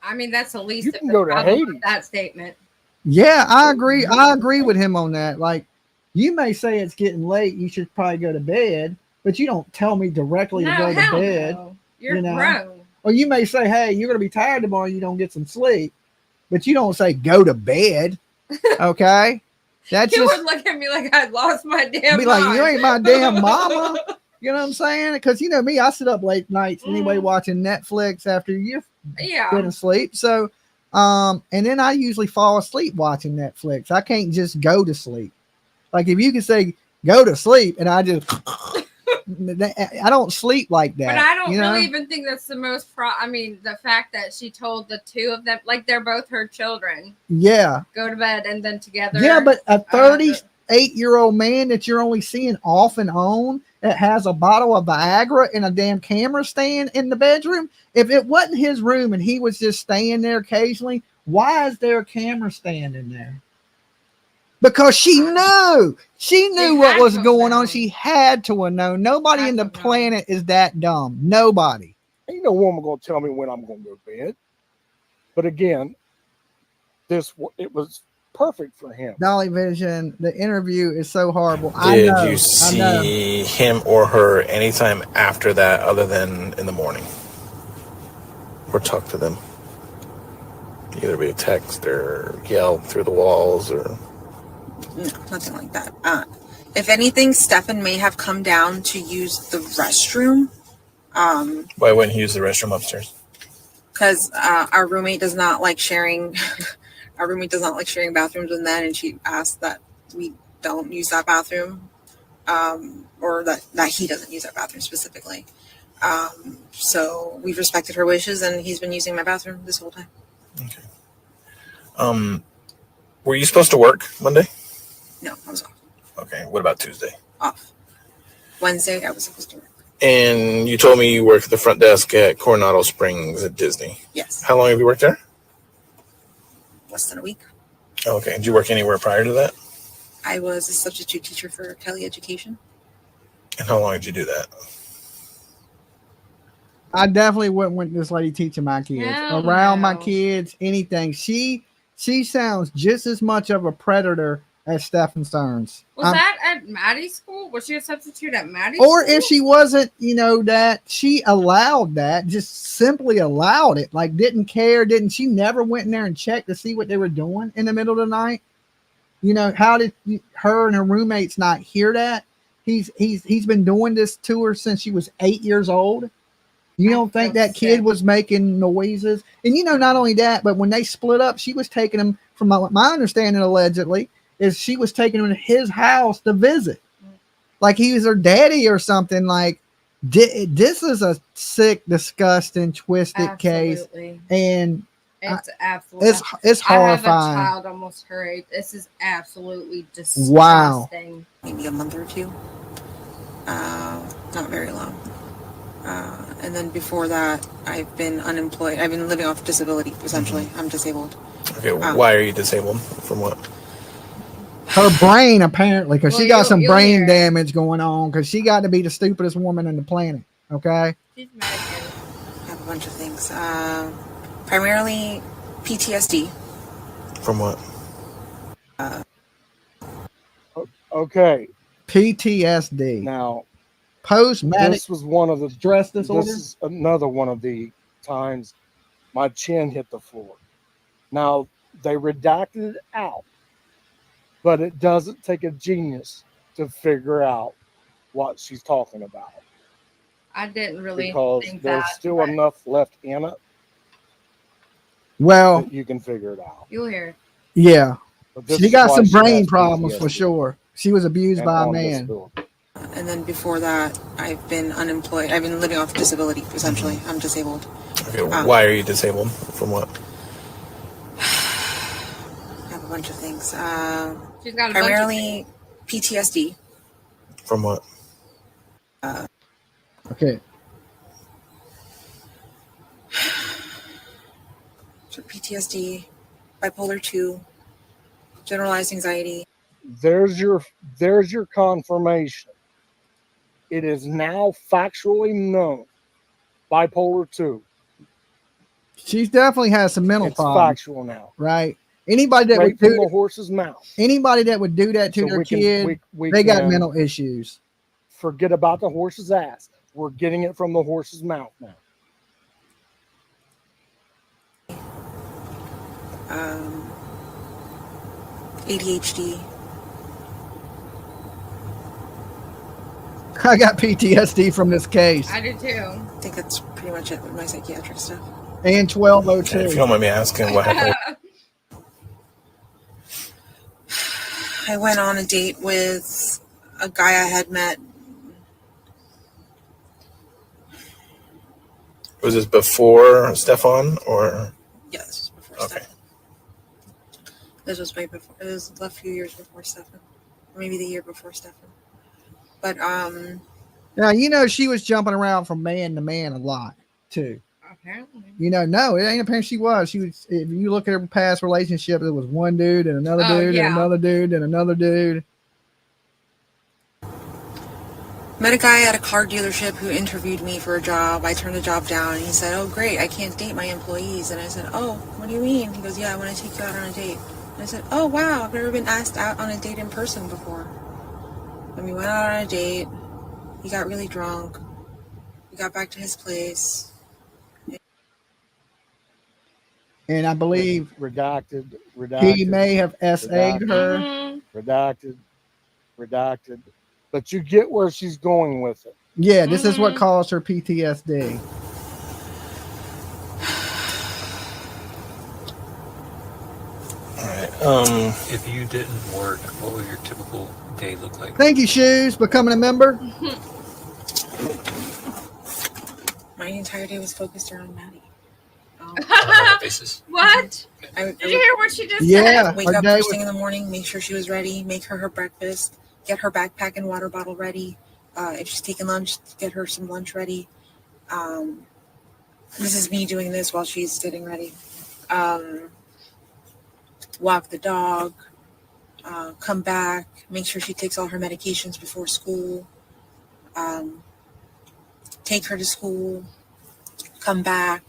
I mean, that's the least You of can the go to problem Hades. with that statement. Yeah, I agree. I agree with him on that. Like, you may say it's getting late, you should probably go to bed, but you don't tell me directly to go to bed. No. You're grown. Or you may say, hey, you're going to be tired tomorrow, you don't get some sleep, but you don't say go to bed. Okay, that's You just would look at me like I'd lost my damn be like, mind. you ain't my damn mama. You know what I'm saying? Because you know me, I sit up late nights anyway watching Netflix after you've been asleep. So, and then I usually fall asleep watching Netflix. I can't just go to sleep. Like if you can say go to sleep, and I just I don't sleep like that. But I don't really even think that's the most. I mean, the fact that she told the two of them, like they're both her children. Yeah. Go to bed and then together. Yeah, but a 38-year-old man that you're only seeing off and on that has a bottle of Viagra and a damn camera stand in the bedroom. If it wasn't his room and he was just staying there occasionally, why is there a camera stand in there? Because she knew what was going on. She had to have known. Nobody in the planet is that dumb. Nobody. Ain't no woman gonna tell me when I'm gonna go to bed. But again, it was perfect for him. Dolly Vision, the interview is so horrible. Did you see him or her anytime after that other than in the morning? Or talk to them? Either via text or yell through the walls or... No, nothing like that. If anything, Stephan may have come down to use the restroom. Why wouldn't he use the restroom upstairs? Because our roommate does not like sharing. Our roommate does not like sharing bathrooms with men, and she asked that we don't use that bathroom, or that he doesn't use that bathroom specifically. So we've respected her wishes, and he's been using my bathroom this whole time. Okay. Were you supposed to work Monday? No, I was off. Okay. What about Tuesday? Off. Wednesday, I was supposed to work. And you told me you work at the front desk at Coronado Springs at Disney. Yes. How long have you worked there? Less than a week. Okay. Did you work anywhere prior to that? I was a substitute teacher for Kelly Education. And how long did you do that? I definitely wouldn't want this lady teaching my kids. Around my kids, anything. She sounds just as much of a predator as Stephan Sterns. Was that at Maddie's school? Was she a substitute at Maddie's or school? If she wasn't, that she allowed that, just simply allowed it, like didn't care, she never went in there and checked to see what they were doing in the middle of the night. How did her and her roommates not hear that? He's been doing this to her since she was 8 years old. You don't think that kid was making noises? And not only that, but when they split up, she was taking him, from my understanding, allegedly, is she was taking him to his house to visit. Like he was her daddy or something. Like, this is a sick, disgusting, twisted case. And it's absolutely, it's horrifying. I have a child almost her age. This is absolutely disgusting. Wow. Maybe a month or two. Not very long. And then before that, I've been unemployed. I've been living off disability, essentially. I'm disabled. Okay, why are you disabled? From what? Her brain, apparently, because she got some brain damage going on, because she got to be the stupidest woman on the planet, okay? She's medicated. I have a bunch of things. Primarily PTSD. From what? Okay. PTSD. Now, post-traumatic this was one of the stress disorder. This is another one of the times my chin hit the floor. Now, they redacted it out, but it doesn't take a genius to figure out what she's talking about. I didn't really because think there's that, still enough left in it. Well, that you can figure it out. You'll hear it. Yeah, she got some brain has problems PTSD. for sure. She was abused And by a on man. disability. And then before that, I've been unemployed. I've been living off disability, essentially. I'm disabled. Okay, why are you disabled? From what? I have a bunch of things. She's got a primarily PTSD. From what? Okay. So PTSD, bipolar 2, generalized anxiety. There's your confirmation. It is now factually known. Bipolar 2. She definitely has some mental It's problems. factual now. Right. Anybody that Straight would from do the horse's mouth. anybody that would do that to their kid, they got mental issues. Forget about the horse's ass. We're getting it from the horse's mouth now. ADHD. I got PTSD from this case. I do too. I think that's pretty much it with my psychiatric stuff. And Okay, 1202. if you don't mind me asking, what happened? I went on a date with a guy I had met. Was this before Stephan or? Yeah, this was before Okay. Stephan. This was way before. It was a few years before Stephan, or maybe the year before Stephan. But Now, you know, she was jumping around from man to man a lot, too. Apparently. You know, no, it ain't apparent she was. She was, if you look at her past relationship, it was one dude and another dude yeah. and another dude and another dude. met a guy at a car dealership who interviewed me for a job. I turned the job down, and he said, "Oh, great, I can't date my employees." And I said, "Oh, what do you mean?" He goes, "Yeah, I want to take you out on a date." And I said, "Oh, wow, I've never been asked out on a date in person before." And we went out on a date. He got really drunk. We got back to his place. And I believe redacted. he may have SA'd her. Mm-hmm. Redacted. But you get where she's going with it. Yeah, this is what caused her PTSD. All right. If you didn't work, what would your typical day look like? Thank you, Shoes, becoming a member. My entire day was focused around Maddie. On a basis. What? I Did you hear what she just Yeah. said? wake her up day first was- thing in the morning, make sure she was ready, make her breakfast, get her backpack and water bottle ready. If she's taking lunch, get her some lunch ready. This is me doing this while she's getting ready. Walk the dog, come back, make sure she takes all her medications before school, take her to school, come back.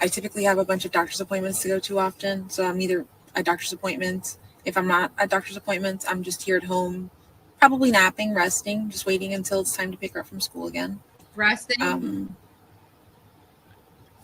I typically have a bunch of doctor's appointments to go to often, so I'm either at doctor's appointments. If I'm not at doctor's appointments, I'm just here at home, probably napping, resting, just waiting until it's time to pick her up from school again. Resting.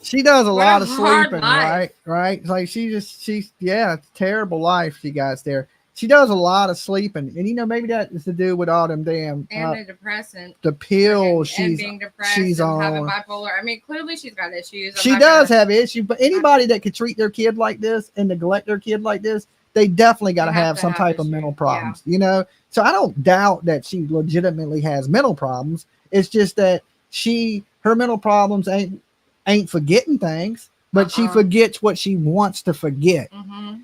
She does a What lot a of hard sleeping, life. right? Like it's a terrible life she got there. She does a lot of sleeping, and maybe that is to do with all them damn Antidepressant. the pills and being depressed she's and having on. bipolar. I mean, clearly she's got issues. I'm She not does gonna- have issues, but anybody that could treat their kid like this and neglect their kid like this, they definitely got to They have have to some have type of issues, mental problems, So I don't doubt that she legitimately has mental problems. It's just that her mental problems ain't forgetting things, but she forgets what she wants to forget. Mhm.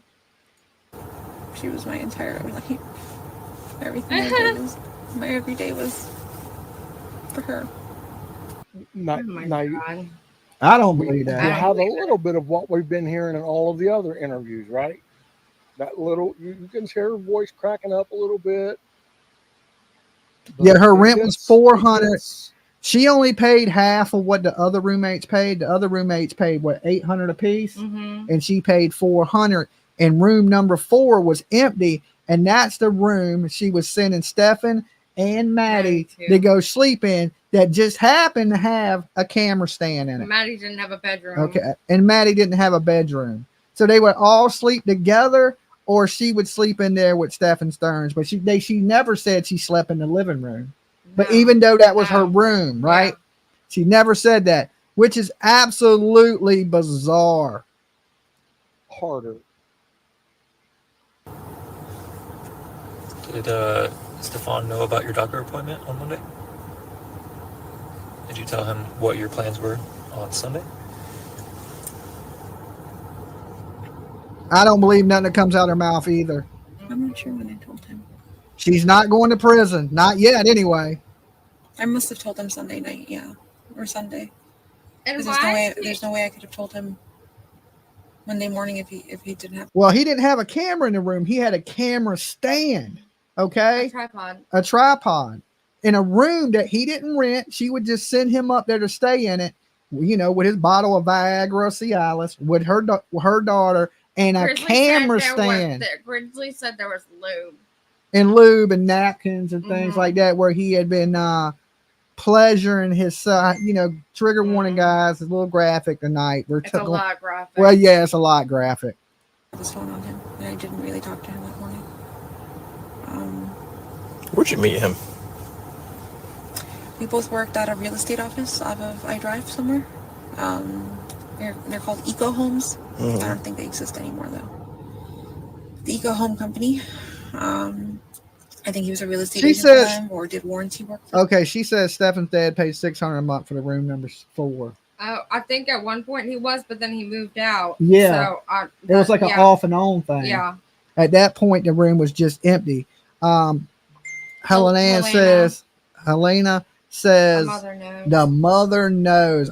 She was my entire life. Everything I did was, my everyday was for her. Now, Oh my now God. I don't believe you that. have a little bit of what we've been hearing in all of the other interviews, right? That little, you can hear her voice cracking up a little bit. Yeah, her It rent was gets- $400. it gets- She only paid half of what the other roommates paid. The other roommates paid $800 a piece, and she paid $400. And room number 4 was empty, and that's the room she was sending Stephan and Maddie to go sleep in. That just happened to have a camera stand in it. Maddie didn't have a bedroom. Okay, and Maddie didn't have a bedroom, so they would all sleep together, or she would sleep in there with Stephan Sterns. But she never said she slept in the living room. But even though that was her room, right? Yeah. She never said that, which is absolutely bizarre. harder. Did Stephan know about your doctor appointment on Monday? Did you tell him what your plans were on Sunday? I don't believe nothing that comes out of her mouth either. I'm not sure when I told him. She's not going to prison. Not yet, anyway. I must have told him Sunday night, yeah, or Sunday. And 'Cause why? there's no way I could have told him Monday morning if he didn't have. Well, he didn't have a camera in the room. He had a camera stand, okay? A tripod. A tripod in a room that he didn't rent. She would just send him up there to stay in it, with his bottle of Viagra or Cialis, with her daughter, and a camera stand. Grizzly said there was lube. And lube and napkins and things like that, where he had been pleasuring his trigger warning, guys. It's a little graphic tonight. It's a lot graphic. Well, yeah, it's a lot graphic. This phone on him, and I didn't really talk to him that morning. Where'd you meet him? We both worked at a real estate office off of iDrive somewhere. They're called Eco Homes. I don't think they exist anymore though. The Eco Home Company. I think he was a real estate agent for them, or did warranty work for them. Okay, she says Stephan's dad pays $600 a month for the room number 4. I think at one point he was, but then he moved out. Yeah. So it was like an off and on thing. Yeah. At that point, the room was just empty. Helena says, the mother knows.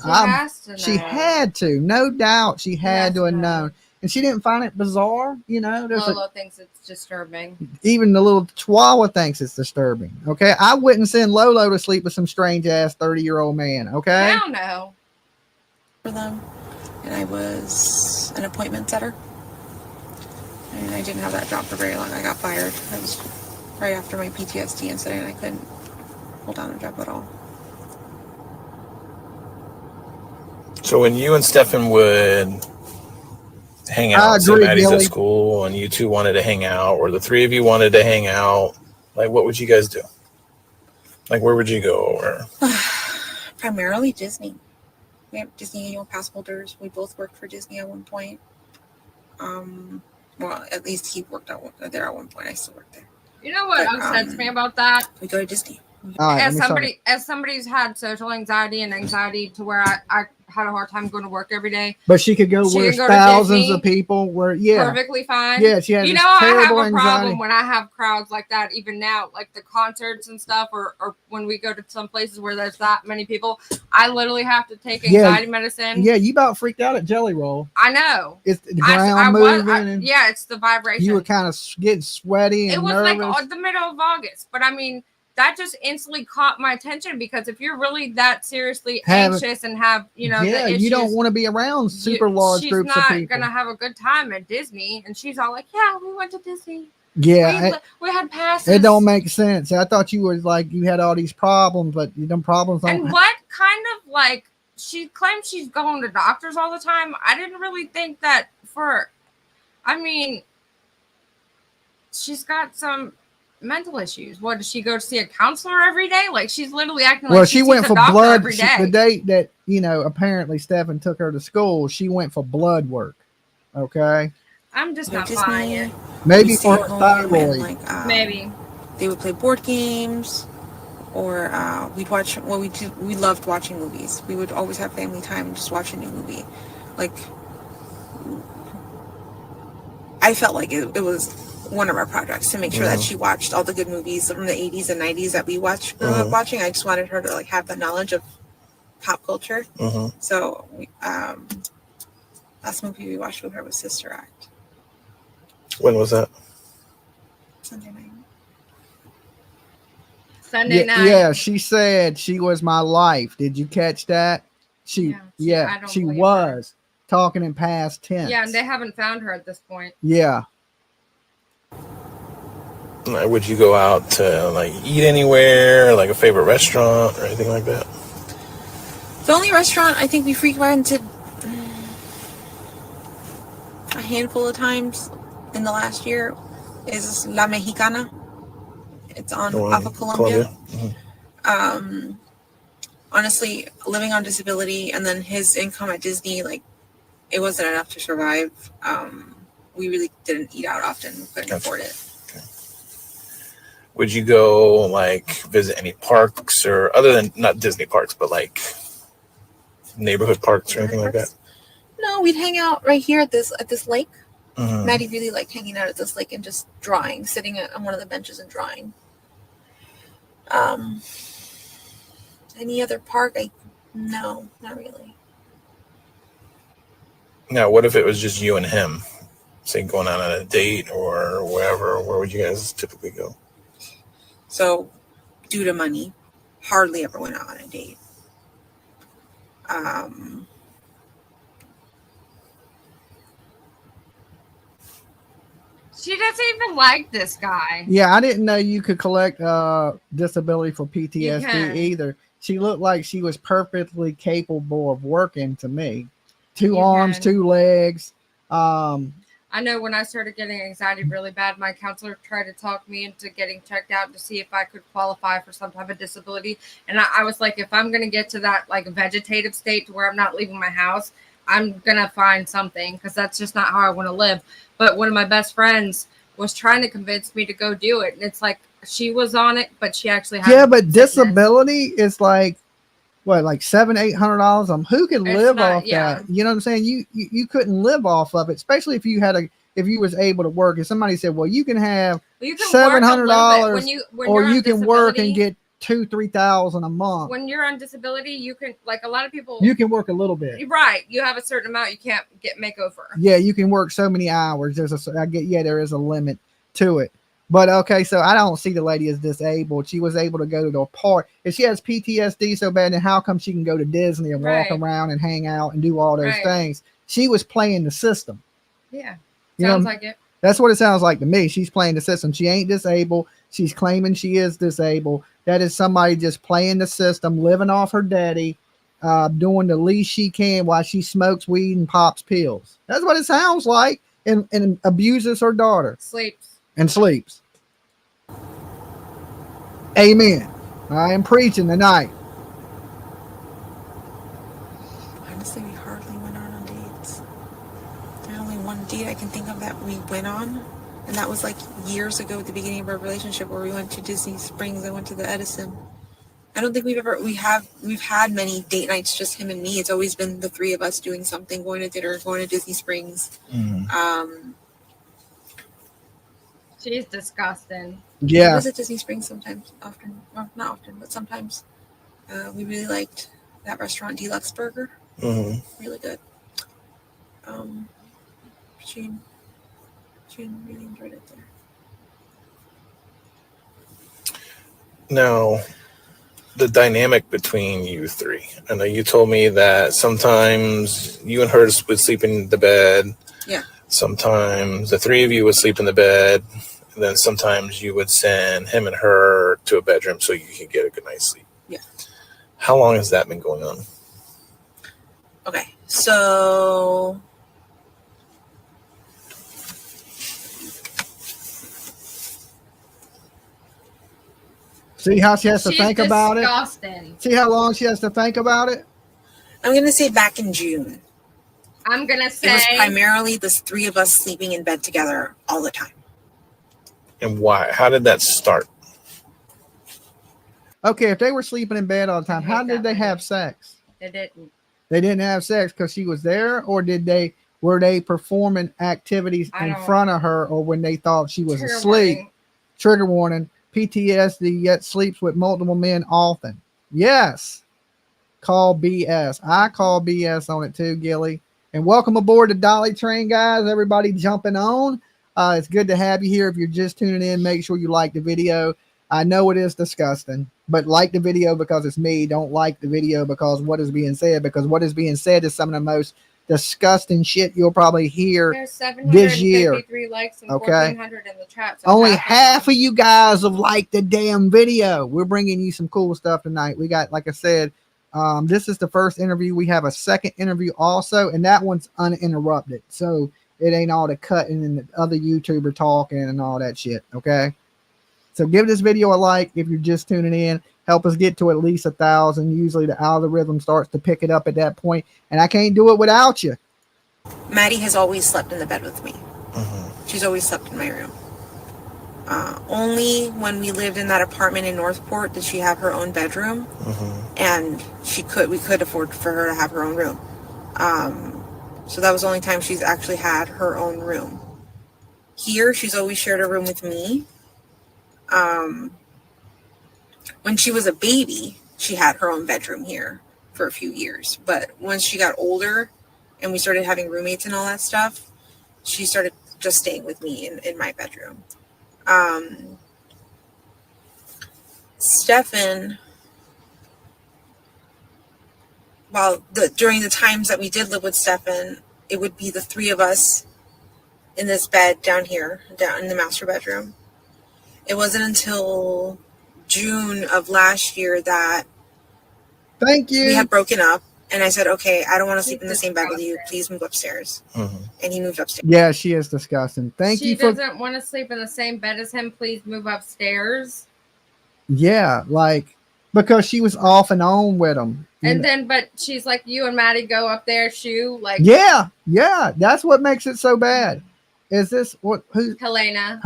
She had to, no doubt. She had to have known. And she didn't find it bizarre, you know. Lolo thinks it's disturbing. Even the little chihuahua thinks it's disturbing. Okay, I wouldn't send Lolo to sleep with some strange ass 30-year-old man. Okay, hell no. For them, and I was an appointment setter, and I didn't have that job for very long. I got fired. That was right after my PTSD incident. I couldn't hold down a job at all. So when you and Stephan would hang out, so Maddie's at school and you two wanted to hang out, or the three of you wanted to hang out, like what would you guys do? Like where would you go? Or primarily Disney. We have Disney annual pass holders. We both worked for Disney at one point. Well, at least he worked out there at one point. I still work there. You know what upsets me about that? We go to Disney. As somebody who's had social anxiety and anxiety to where I had a hard time going to work every day. But she could go where thousands of people were. Yeah, perfectly fine. Yeah, she has. You know, I have a problem when I have crowds like that. Even now, like the concerts and stuff, or when we go to some places where there's that many people, I literally have to take anxiety medicine. Yeah, you about freaked out at Jelly Roll. I know. It's the ground moving. Yeah, it's the vibration. You were kind of getting sweaty and nervous. It was like the middle of August, but I mean. That just instantly caught my attention because if you're really that seriously anxious and have, you know, the issues, you don't want to be around super large groups of people. She's not gonna have a good time at Disney, and she's all like, "Yeah, we went to Disney. Yeah, we had passes." It don't make sense. I thought you were like you had all these problems, but them problems don't. And what kind of like she claims she's going to doctors all the time. I didn't really think that I mean, she's got some mental issues. What, does she go to see a counselor every day? Like she's literally acting like she went for blood every day. The date that, you know, apparently Stephan took her to school, she went for blood work. Okay. I'm just not buying it. Maybe for her thyroid. Like, maybe they would play board games, or we'd watch. Well, we loved watching movies. We would always have family time and just watch a new movie. Like I felt like it was one of our projects to make sure that she watched all the good movies from the 80s and 90s that we grew up watching. I just wanted her to like have the knowledge of pop culture. So last movie we watched with her was Sister Act. When was that? Sunday night. Sunday night. Yeah, she said she was my life. Did you catch that? She was talking in past tense. Yeah, and they haven't found her at this point. Yeah. Would you go out to like eat anywhere, like a favorite restaurant or anything like that? The only restaurant I think we frequented a handful of times in the last year is La Mexicana. It's on off of Columbia. Honestly, living on disability and then his income at Disney, like it wasn't enough to survive. We really didn't eat out often. We couldn't afford it. Would you go like visit any parks or other than not Disney parks, but like neighborhood parks or anything like that? No, we'd hang out right here at this lake. Maddie really liked hanging out at this lake and just drawing, sitting on one of the benches and drawing. Any other park? No, not really. Now, what if it was just you and him? Say going out on a date or wherever. Where would you guys typically go? So, due to money, hardly ever went out on a date. She doesn't even like this guy. Yeah, I didn't know you could collect disability for PTSD either. She looked like she was perfectly capable of working to me. Two arms, two legs. I I know when I started getting anxiety really bad, my counselor tried to talk me into getting checked out to see if I could qualify for some type of disability. And I was like, if I'm going to get to that like vegetative state to where I'm not leaving my house, I'm going to find something, because that's just not how I want to live. But one of my best friends was trying to convince me to go do it. And it's like, she was on it, but she actually had but sickness. Disability is like, what, like $700-800? Who can live off that? You know what I'm saying? You couldn't live off of it, especially if you was able to work. If somebody said, well, you can have $700, or you can work and get $2,000-3,000 a month. When you're on disability, you can, like a lot of people, you can work a little bit. Right. You have a certain amount you can't make over. Yeah, you can work so many hours. There is a limit to it. But okay, so I don't see the lady as disabled. She was able to go to the park. If she has PTSD so bad, then how come she can go to Disney and walk around and hang out and do all those things? She was playing the system. Yeah. Sounds like it. That's what it sounds like to me. She's playing the system. She ain't disabled. She's claiming she is disabled. That is somebody just playing the system, living off her daddy, doing the least she can while she smokes weed and pops pills. That's what it sounds like, and abuses her daughter. Sleeps. Amen. I am preaching tonight. Honestly, we hardly went on dates. There's only one date I can think of that we went on, and that was like years ago at the beginning of our relationship, where we went to Disney Springs. I went to the Edison. I don't think we've had many date nights, just him and me. It's always been the three of us doing something, going to dinner, going to Disney Springs. She's disgusting. Yeah. I was at Disney Springs sometimes, often. Well, not often, but sometimes. We really liked that restaurant, Deluxe Burger. Really good. She really enjoyed it there. Now, the dynamic between you three. I know you told me that sometimes you and her would sleep in the bed. Yeah. Sometimes the three of you would sleep in the bed. And then sometimes you would send him and her to a bedroom so you could get a good night's sleep. Yeah. How long has that been going on? Okay, so see how she has to think about it? See how long she has to think about it? I'm going to say back in June. I'm going to say it was primarily the three of us sleeping in bed together all the time. And why? How did that start? Okay, if they were sleeping in bed all the time, how did they have sex? They didn't. They didn't have sex because she was there, or were they performing activities in front of her, or when they thought she was asleep? Warning. Trigger warning. PTSD, yet sleeps with multiple men often. Yes. Call BS. I call BS on it too, Gilly. And welcome aboard the Dolly Train, guys. Everybody jumping on. It's good to have you here. If you're just tuning in, make sure you like the video. I know it is disgusting, but like the video because it's me. Don't like the video because what is being said, because what is being said is some of the most disgusting shit you'll probably hear this year. Likes and 1,400 in the chat. So only half of you guys have liked the damn video. We're bringing you some cool stuff tonight. We got, like I said, this is the first interview. We have a second interview also, and that one's uninterrupted. So it ain't all the cutting and the other YouTuber talking and all that shit. Okay. So give this video a like if you're just tuning in. Help us get to at least 1,000. Usually the algorithm starts to pick it up at that point, and I can't do it without you. Maddie has always slept in the bed with me. She's always slept in my room. Only when we lived in that apartment in Northport did she have her own bedroom, and we could afford for her to have her own room. So that was the only time she's actually had her own room. Here, she's always shared a room with me. When she was a baby, she had her own bedroom here for a few years. But once she got older and we started having roommates and all that stuff, she started just staying with me in my bedroom. Stephan, during the times that we did live with Stephan, it would be the three of us in this bed down here, down in the master bedroom. It wasn't until June of last year that we had broken up, And I said, okay, I don't want to sleep in the same bed with you. Please move upstairs. And he moved upstairs. Yeah, she is disgusting. She doesn't want to sleep in the same bed as him. Please move upstairs. Yeah, like, because she was off and on with him. And then, but she's like, you and Maddie go up there, shoo. Like, yeah, that's what makes it so bad. Is this who's Helena?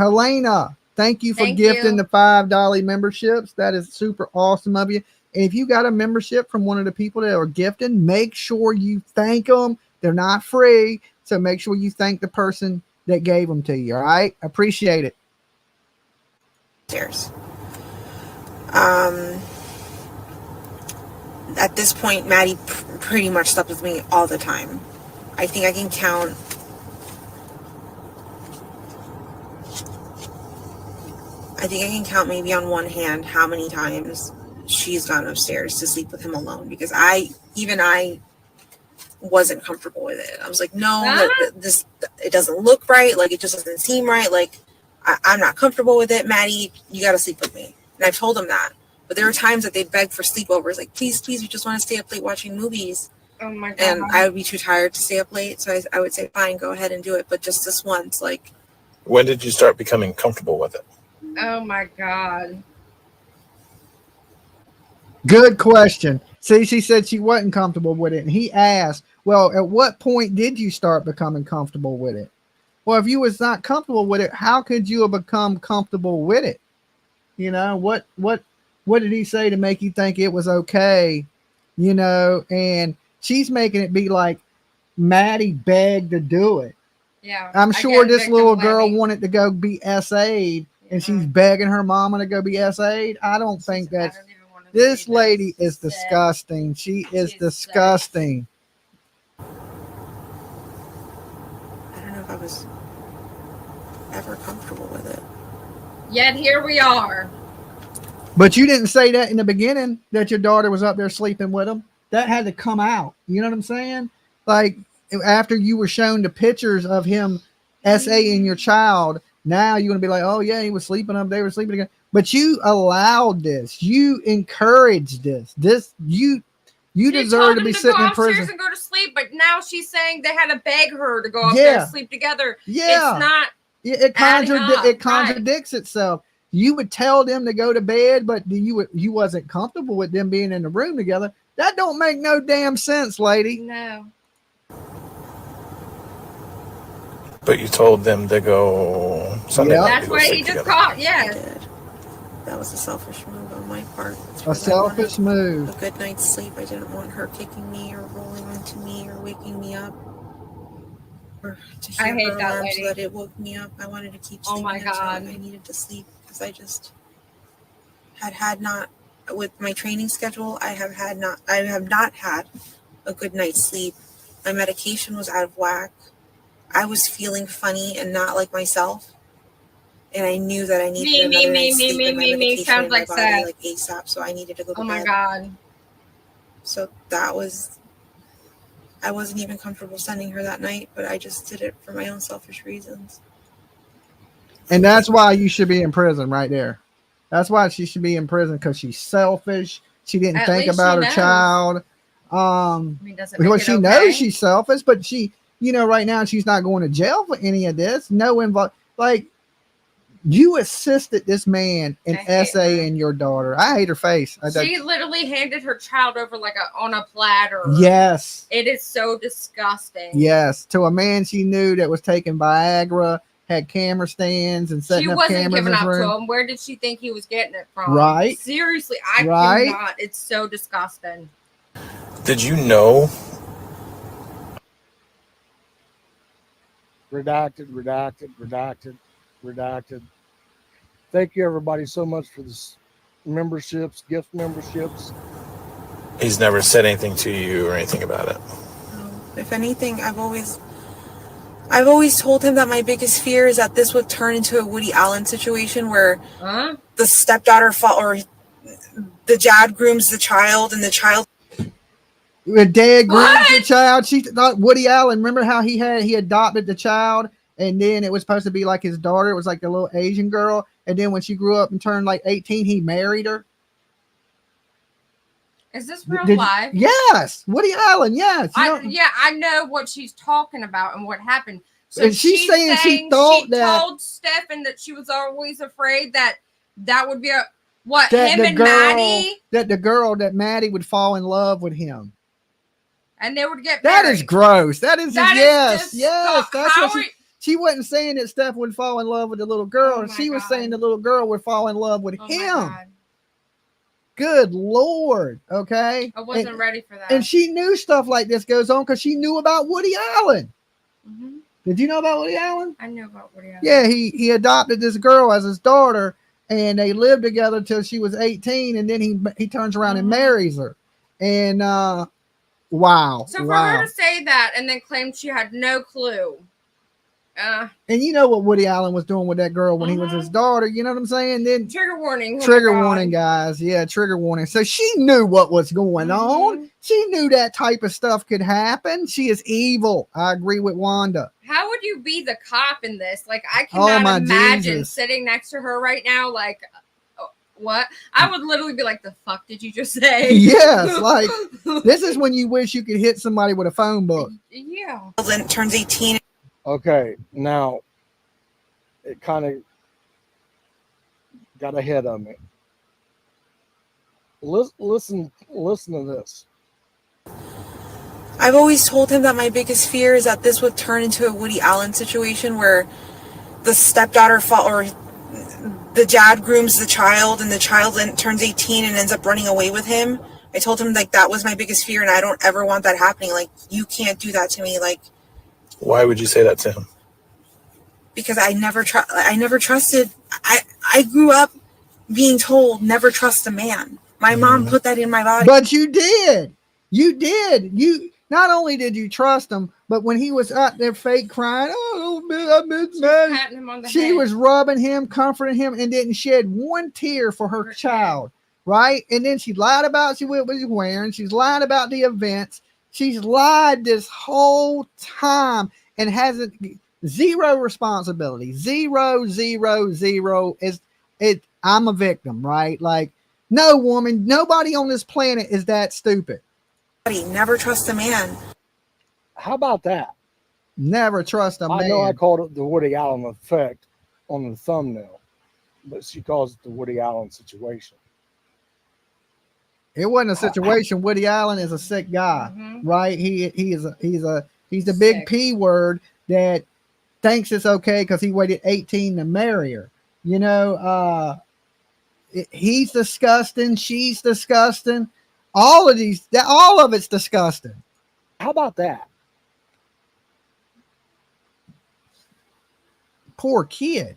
Thank you for gifting the $5 memberships. That is super awesome of you. And if you got a membership from one of the people that are gifting, make sure you thank them. They're not free, so make sure you thank the person that gave them to you. All right, appreciate it. Stairs. At this point, Maddie pretty much slept with me all the time. I think I can count. Maybe on one hand how many times she's gone upstairs to sleep with him alone, because I wasn't comfortable with it. I was like, no, it doesn't look right. Like, it just doesn't seem right. Like, I'm not comfortable with it. Maddie, you got to sleep with me. And I've told him that. But there were times that they'd beg for sleepovers. Like, please, we just want to stay up late watching movies. Oh my God. And I would be too tired to stay up late. So I would say, fine, go ahead and do it. But just this once, like. When did you start becoming comfortable with it? Oh my God. Good question. See, she said she wasn't comfortable with it. And he asked, well, at what point did you start becoming comfortable with it? Well, if you was not comfortable with it, how could you have become comfortable with it? You know, what did he say to make you think it was okay? You know, and she's making it be like Maddie begged to do it. Yeah. I'm sure this little girl wanted to go be SA'd, and she's begging her mama to go be SA'd. I don't think that's. This lady is disgusting. She is disgusting. I don't know if I was ever comfortable with it. Yet here we are. But you didn't say that in the beginning, that your daughter was up there sleeping with him. That had to come out. You know what I'm saying? Like, after you were shown the pictures of him SAing your child, now you're going to be like, oh, yeah, he was sleeping up. They were sleeping together. But you allowed this. You encouraged this. You deserve to be sitting in prison. And go to sleep, but now she's saying they had to beg her to go up there and sleep together. Yeah. It's not. It contradicts itself. You would tell them to go to bed, but you wasn't comfortable with them being in the room together. That don't make no damn sense, lady. No. But you told them to go Sunday night. That's why he just caught. Yeah. I did. That was a selfish move on my part. A selfish move. A good night's sleep. I didn't want her kicking me or rolling onto me or waking me up. Or to hear her alarm so that it woke me up. I wanted to keep sleeping. Oh my God. I needed to sleep because I just had not, with my training schedule, I have not had a good night's sleep. My medication was out of whack. I was feeling funny and not like myself. And I knew that I needed another night's sleep and my medication sounds in my like body Seth. like ASAP. So I needed to go to bed. Oh my God. So that was, I wasn't even comfortable sending her that night, but I just did it for my own selfish reasons. And that's why you should be in prison right there. That's why she should be in prison, because she's selfish. She didn't think about her child. Well, she knows she's selfish, but she, right now she's not going to jail for any of this. No involved. Like, you assisted this man in SAing your daughter. I hate her face. She literally handed her child over on a platter. Yes. It is so disgusting. Yes. To a man she knew that was taking Viagra, had camera stands and setting up cameras. She wasn't giving up to him. Where did she think he was getting it from? Right. Seriously, I cannot. It's so disgusting. Did you know? Redacted. Thank you, everybody, so much for this memberships, gift memberships. He's never said anything to you or anything about it. If anything, I've always told him that my biggest fear is that this would turn into a Woody Allen situation where the stepdaughter or the dad grooms the child and the child. The dad grooms the child. She thought Woody Allen. Remember how he adopted the child, and then it was supposed to be like his daughter. It was like the little Asian girl, and then when she grew up and turned like 18, he married her. Is this real life? Yes, Woody Allen. Yes, I know what she's talking about and what happened. So and she's saying she thought that told Stephan that she was always afraid that would be Maddie, that the girl that Maddie would fall in love with him, and they would get married. That is gross. Yes. That's what she wasn't saying that Steph would fall in love with the little girl. She was saying the little girl would fall in love with him. Good Lord. Okay. I wasn't ready for that. And she knew stuff like this goes on because she knew about Woody Allen. Mm-hmm. Did you know about Woody Allen? I knew about Woody Allen. Yeah, he adopted this girl as his daughter, and they lived together till she was 18, and then he turns around and marries her. And wow. So for her to say that and then claim she had no clue. And you know what Woody Allen was doing with that girl when he was his daughter, you know what I'm saying? Then trigger warning. Trigger warning, guys. Yeah, trigger warning. So she knew what was going on. She knew that type of stuff could happen. She is evil. I agree with Wanda. How would you be the cop in this? Like, I cannot imagine sitting next to her right now. Like, what? I would literally be like, the fuck did you just say? Yes, like, this is when you wish you could hit somebody with a phone book. Yeah. Then turns 18. Okay, now it kind of got ahead of me. Listen to this. I've always told him that my biggest fear is that this would turn into a Woody Allen situation where the stepdaughter or the dad grooms the child and the child then turns 18 and ends up running away with him. I told him like that was my biggest fear and I don't ever want that happening. Like, you can't do that to me. Like, why would you say that to him? Because I never trusted. I grew up being told never trust a man. My mom put that in my body. But you did. You not only did you trust him, but when he was out there fake crying, I miss Maddie, she was rubbing him, comforting him, and didn't shed one tear for her child, right? And then she lied about what she was wearing. She's lied about the events. She's lied this whole time and hasn't zero responsibility. Zero is it. I'm a victim, right? Like, no woman, nobody on this planet is that stupid. Never trust a man. How about that? Never trust a man. I know I called it the Woody Allen effect on the thumbnail, but she calls it the Woody Allen situation. It wasn't a situation. Woody Allen is a sick guy, right? He's the big P word that thinks it's okay because he waited 18 to marry her. You know, he's disgusting. She's disgusting. All of it's disgusting. How about that? Poor kid.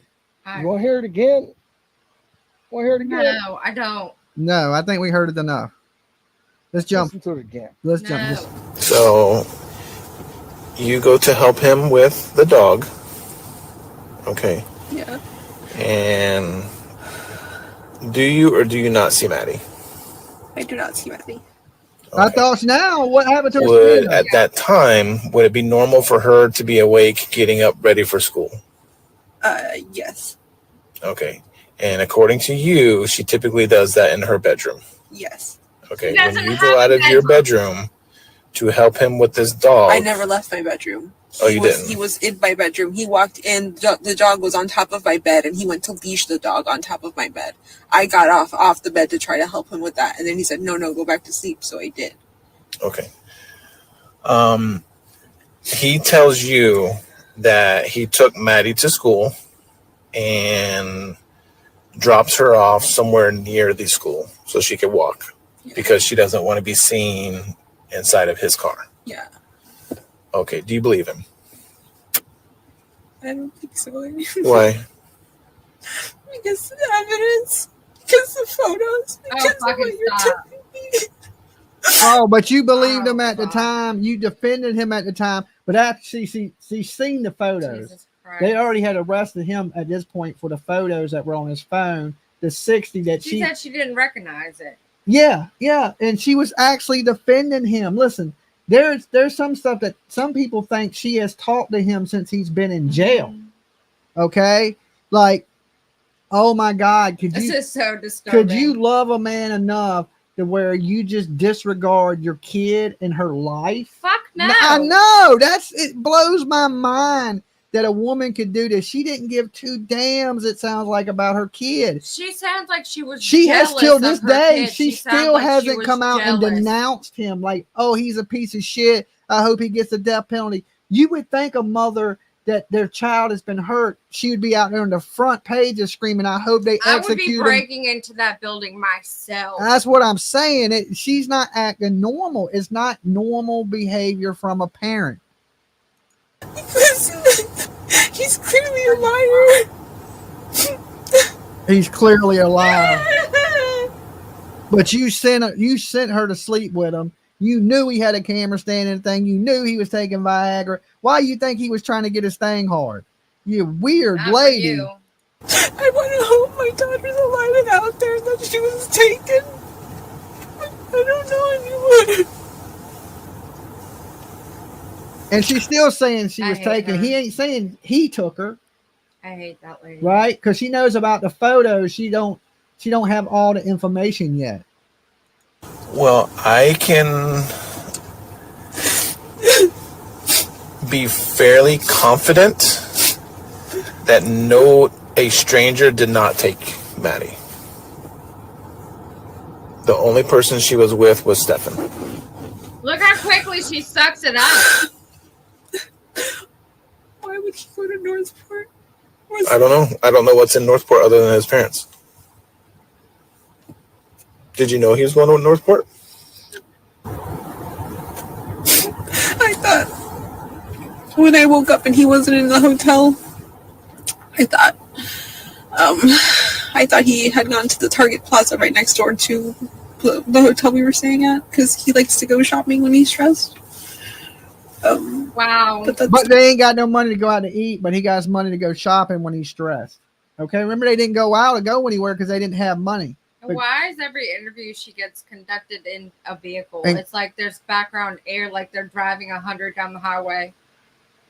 You want to hear it again? No, I don't. No, I think we heard it enough. Let's jump. Listen to it again. Let's jump. So you go to help him with the dog. Okay. Yeah. And do you or do you not see Maddie? I do not see Maddie. Okay. I thought now, what happened to her? At that time, would it be normal for her to be awake, getting up, ready for school? Yes. Okay. And according to you, she typically does that in her bedroom. Yes. Okay. When you go out of your bedroom to help him with this dog. I never left my bedroom. Didn't? He was in my bedroom. He walked in. The dog was on top of my bed, and he went to leash the dog on top of my bed. I got off the bed to try to help him with that, and then he said, "No, go back to sleep." So I did. Okay. He tells you that he took Maddie to school and drops her off somewhere near the school so she could walk because she doesn't want to be seen inside of his car. Yeah. Okay. Do you believe him? I don't think so. Why? Because the evidence, because the photos, because of what you're telling me. Oh, but you believed him at the time. You defended him at the time. But after she's seen the photos, they already had arrested him at this point for the photos that were on his phone. The 60 that she said she didn't recognize it. Yeah, and she was actually defending him. Listen, there's some stuff that some people think she has taught to him since he's been in jail. Okay, like, oh my God, This is so disturbing. Could you love a man enough to where you just disregard your kid and her life? Fuck no. I know. It blows my mind that a woman could do this. She didn't give two damns, it sounds like, about her kid. She sounds like she was She has till this day, kid. she still hasn't come out and denounced him like, oh, he's a piece of shit. I hope he gets the death penalty. You would think a mother that their child has been hurt, she would be out there on the front pages screaming, I hope they execute him. I would be breaking into that building myself. That's what I'm saying. She's not acting normal. It's not normal behavior from a parent. He's clearly a liar. He's clearly a liar. But you sent her to sleep with him. You knew he had a camera stand and thing. You knew he was taking Viagra. Why do you think he was trying to get his thing hard? You weird lady. I want to hope my daughter's alive and out there and that she was taken. I don't know anymore. And she's still saying she was taken. Her. He ain't saying he took her. I hate that lady. Right? Because she knows about the photos. She don't have all the information yet. Well, I can be fairly confident that a stranger did not take Maddie. The only person she was with was Stephan. Look how quickly she sucks it up. Why would he go to Northport? I don't know. I don't know what's in Northport other than his parents. Did you know he was going to Northport? I thought when I woke up and he wasn't in the hotel, I thought he had gone to the Target Plaza right next door to the hotel we were staying at because he likes to go shopping when he's stressed. Wow. But they ain't got no money to go out to eat, but he got money to go shopping when he's stressed. Okay, remember they didn't go out or go anywhere because they didn't have money. But why is every interview she gets conducted in a vehicle? It's like there's background air, like they're driving 100 down the highway.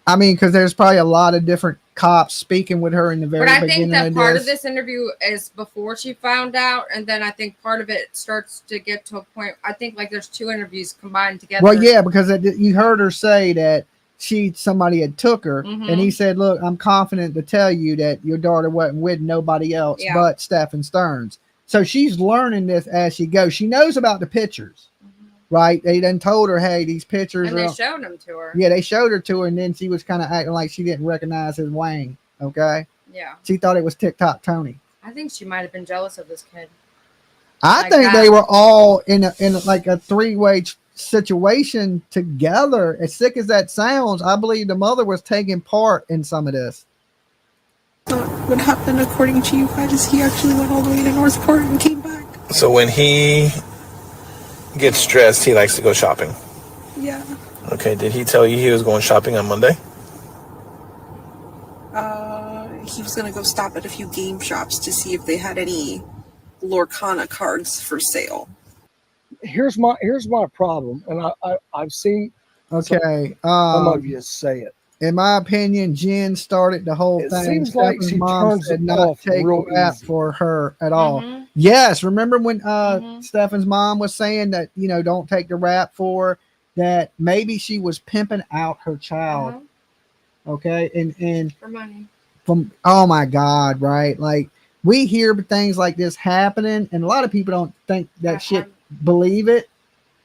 I mean, because there's probably a lot of different cops speaking with her in the very beginning. But I think that part of this interview is before she found out, and then I think part of it starts to get to a point. I think like there's two interviews combined together. Well, yeah, because you heard her say that somebody had took her, and he said, "Look, I'm confident to tell you that your daughter wasn't with nobody else but Stephan Sterns." So she's learning this as she goes. She knows about the pictures, right? They then told her, hey, these pictures and they showed them to her. Yeah, they showed her to her, and then she was kind of acting like she didn't recognize his wang, okay? Yeah. She thought it was TikTok Tony. I think she might have been jealous of this kid. I think they were all in like a three-way situation together. As sick as that sounds, I believe the mother was taking part in some of this. What happened according to you guys? He actually went all the way to Northport and came back. So when he gets stressed, he likes to go shopping. Yeah. Okay, did he tell you he was going shopping on Monday? He was going to go stop at a few game shops to see if they had any Lorcana cards for sale. Here's my problem, and I've seen some of you say it. In my opinion, Jen started the whole thing. Seems like she turns it not take real rap easy for her at all. Yes, remember when Stephan's mom was saying that don't take the rap for her, that maybe she was pimping out her child. Okay, and for money. Oh my God, right? Like we hear things like this happening, and a lot of people don't think that shit, believe it.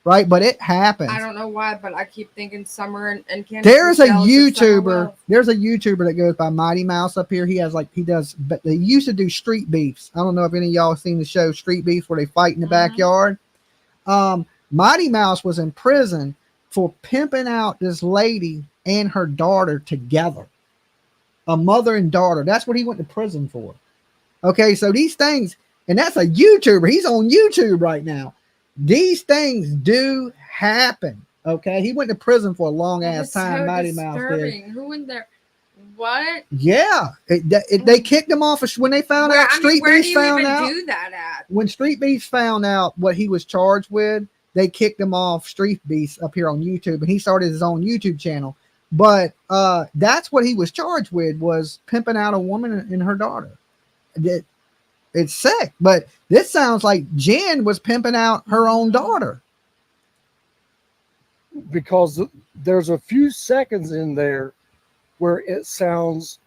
Right, but it happens. I don't know why, but I keep thinking Summer and Candace. There's a YouTuber. There's a YouTuber that goes by Mighty Mouse up here. He does. But they used to do street beefs. I don't know if any of y'all have seen the show Street Beefs where they fight in the backyard. Mighty Mouse was in prison for pimping out this lady and her daughter together, a mother and daughter. That's what he went to prison for. Okay, so these things, and that's a YouTuber. He's on YouTube right now. These things do happen. Okay, he went to prison for a long ass time. Mighty Mouse did. Who in there? What? Yeah, they kicked him off when they found out. Street Beefs found out. Do that at? When Street Beefs found out what he was charged with, they kicked him off Street Beefs up here on YouTube, and he started his own YouTube channel. But that's what he was charged with, was pimping out a woman and her daughter. It's sick. But this sounds like Jen was pimping out her own daughter. Because there's a few seconds in there where it sounds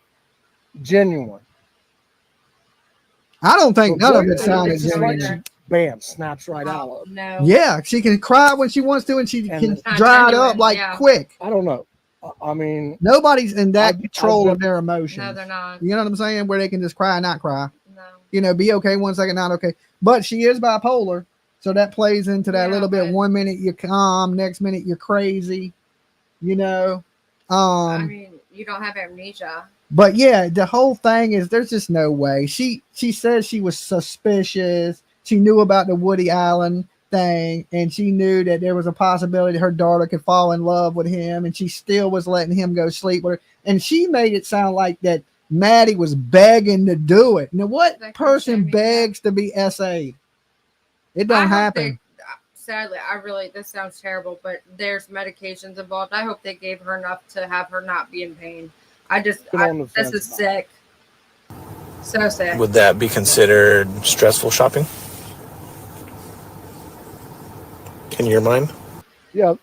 genuine. I don't think none of it sounded it's just genuine. like she, bam, snaps right out of it. No. Yeah, she can cry when she wants to, and she can It's not dry it genuine, up like yeah. quick. I don't know. I mean, Nobody's in that control I of their emotions. No, they're not. You know what I'm saying? Where they can just cry and not cry. No. You know, be okay 1 second, not okay. But she is bipolar, so that plays into that Yeah, little bit. but- 1 minute you're calm, next minute you're crazy. You know. I mean, you don't have amnesia. But yeah, the whole thing is there's just no way. She says she was suspicious. She knew about the Woody Allen thing, and she knew that there was a possibility her daughter could fall in love with him, and she still was letting him go sleep with her. And she made it sound like that Maddie was begging to do it. Now, what person begs to be SA'd? It don't happen. Sadly, this sounds terrible, but there's medications involved. I hope they gave her enough to have her not be in pain. This is sick. So sick. Would that be considered stressful shopping? In your mind? Yeah,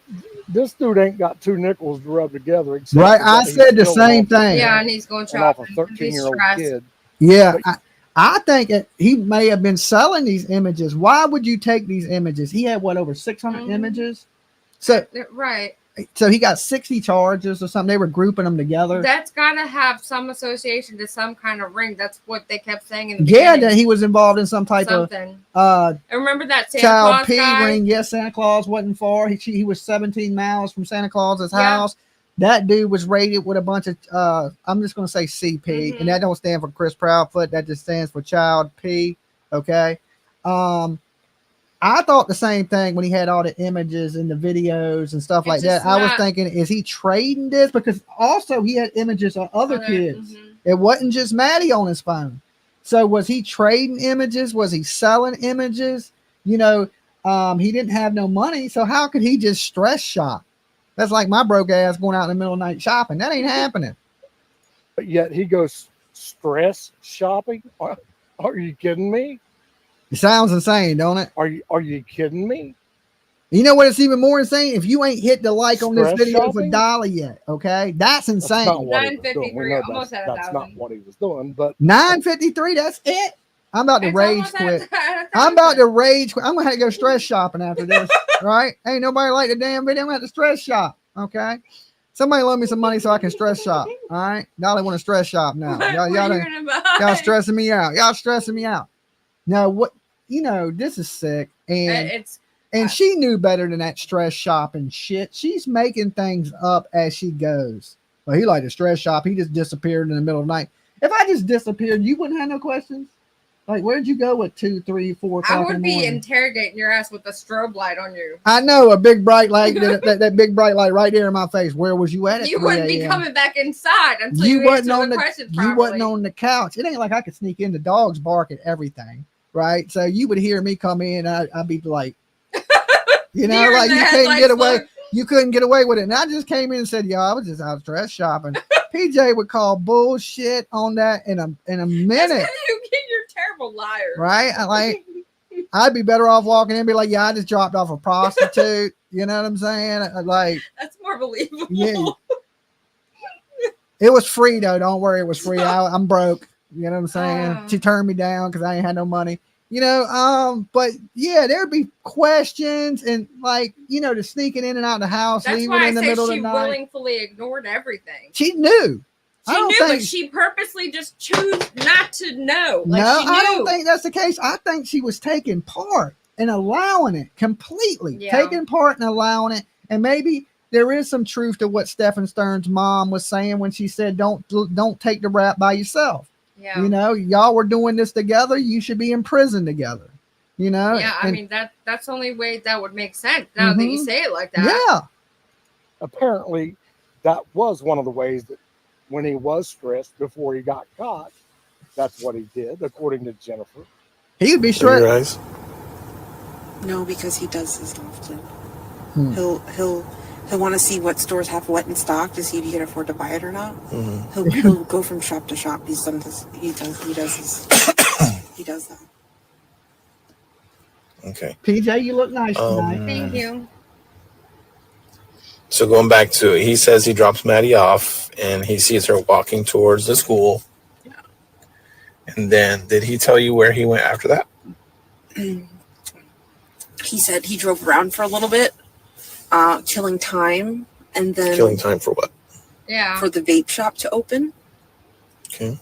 this dude ain't got 2 nickels to rub together. Right, I said the same thing. Yeah, and he's going off a shopping. 13-year-old kid. Yeah, I think he may have been selling these images. Why would you take these images? He had over 600 images. So right. So he got 60 charges or something. They were grouping them together. That's gotta have some association to some kind of ring. That's what they kept saying in the Yeah, beginning. that he was involved in some type Something. of I remember that Santa child Claus P guy? ring. Yes, Santa Claus wasn't far. He was 17 miles from Santa Claus's Yeah. house. That dude was rated with a bunch of I'm just gonna say CP, and that don't stand for Chris Proudfoot. That just stands for Child P. Okay. I thought the same thing when he had all the images and the videos and stuff like that. I was thinking, is he trading this? Because also he had images of other kids. It wasn't just Maddie on his phone. So was he trading images? Was he selling images? You know, he didn't have no money. So how could he just stress shop? That's like my broke ass going out in the middle of the night shopping. That ain't happening. But yet he goes stress shopping? Are you kidding me? It sounds insane, don't it? Are you kidding me? You know what? It's even more insane. If you ain't hit the like on this Stress video shopping? for Dolly yet, okay? That's insane. That's not what he was doing. We know almost at that's not 1,000. what he was doing. But 953. That's it. I'm about to It's rage almost at quit. 1,000. I'm about to rage quit. I'm gonna have to go stress shopping after this. Right? Ain't nobody like the damn video. I'm gonna have to stress shop. Okay. Somebody loan me some money so I can stress shop. All right. Dolly want to stress shop now. Y'all stressing me out. Y'all stressing me out. Now what? You know, this is sick. And she knew better than that stress shopping shit. She's making things up as she goes. Well, he liked to stress shop. He just disappeared in the middle of the night. If I just disappeared, you wouldn't have no questions. Like, where'd you go at 2, 3, 4 o'clock? I in would the be morning? interrogating your ass with a strobe light on you. I know, a big bright light, that big bright light right there in my face. Where was you at? You wouldn't be coming back inside until you wasn't answer on the questions you properly. wasn't on the couch. It ain't like I could sneak in. The dogs bark at everything, right? So you would hear me come in. I'd be like, you know, like you couldn't get away. You couldn't get away with it. And I just came in and said, "Yo, I was just out dress shopping." PJ would call bullshit on that in a minute. You're a terrible liar, right? I'd be better off walking in and be like, "Yeah, I just dropped off a prostitute." You know what I'm saying? Like, that's more believable. Yeah. It was free though. Don't worry, it was free. I'm broke. You know what I'm saying? She turned me down because I ain't had no money. You know, but yeah, there'd be questions and like, you know, the sneaking in and out of the house, That's leaving why I in the say middle of the she night. willingly ignored everything. She knew. She knew, but she purposely just chose not to know. Like, no, she knew. I don't think that's the case. I think she was taking part and allowing it completely. Yeah. Taking part and allowing it. And maybe there is some truth to what Stephan Sterns' mom was saying when she said, don't take the rap by yourself. Yeah. You know, y'all were doing this together. You should be in prison together. You know? Yeah, I mean, that's the only way that would make sense now that you say it like that. Yeah. Apparently, that was one of the ways that when he was stressed before he got caught, that's what he did, according to Jennifer. He'd be stressed. No, because he does this often. He'll want to see what stores have what in stock to see if he can afford to buy it or not. He'll go from shop to shop. He does this. he does that. Okay. PJ, you look nice tonight. Thank you. So going back to it, he says he drops Maddie off and he sees her walking towards the school. Yeah. And then did he tell you where he went after that? He said he drove around for a little bit, killing time, and then Killing time for what? Yeah. for the vape shop to open. Okay.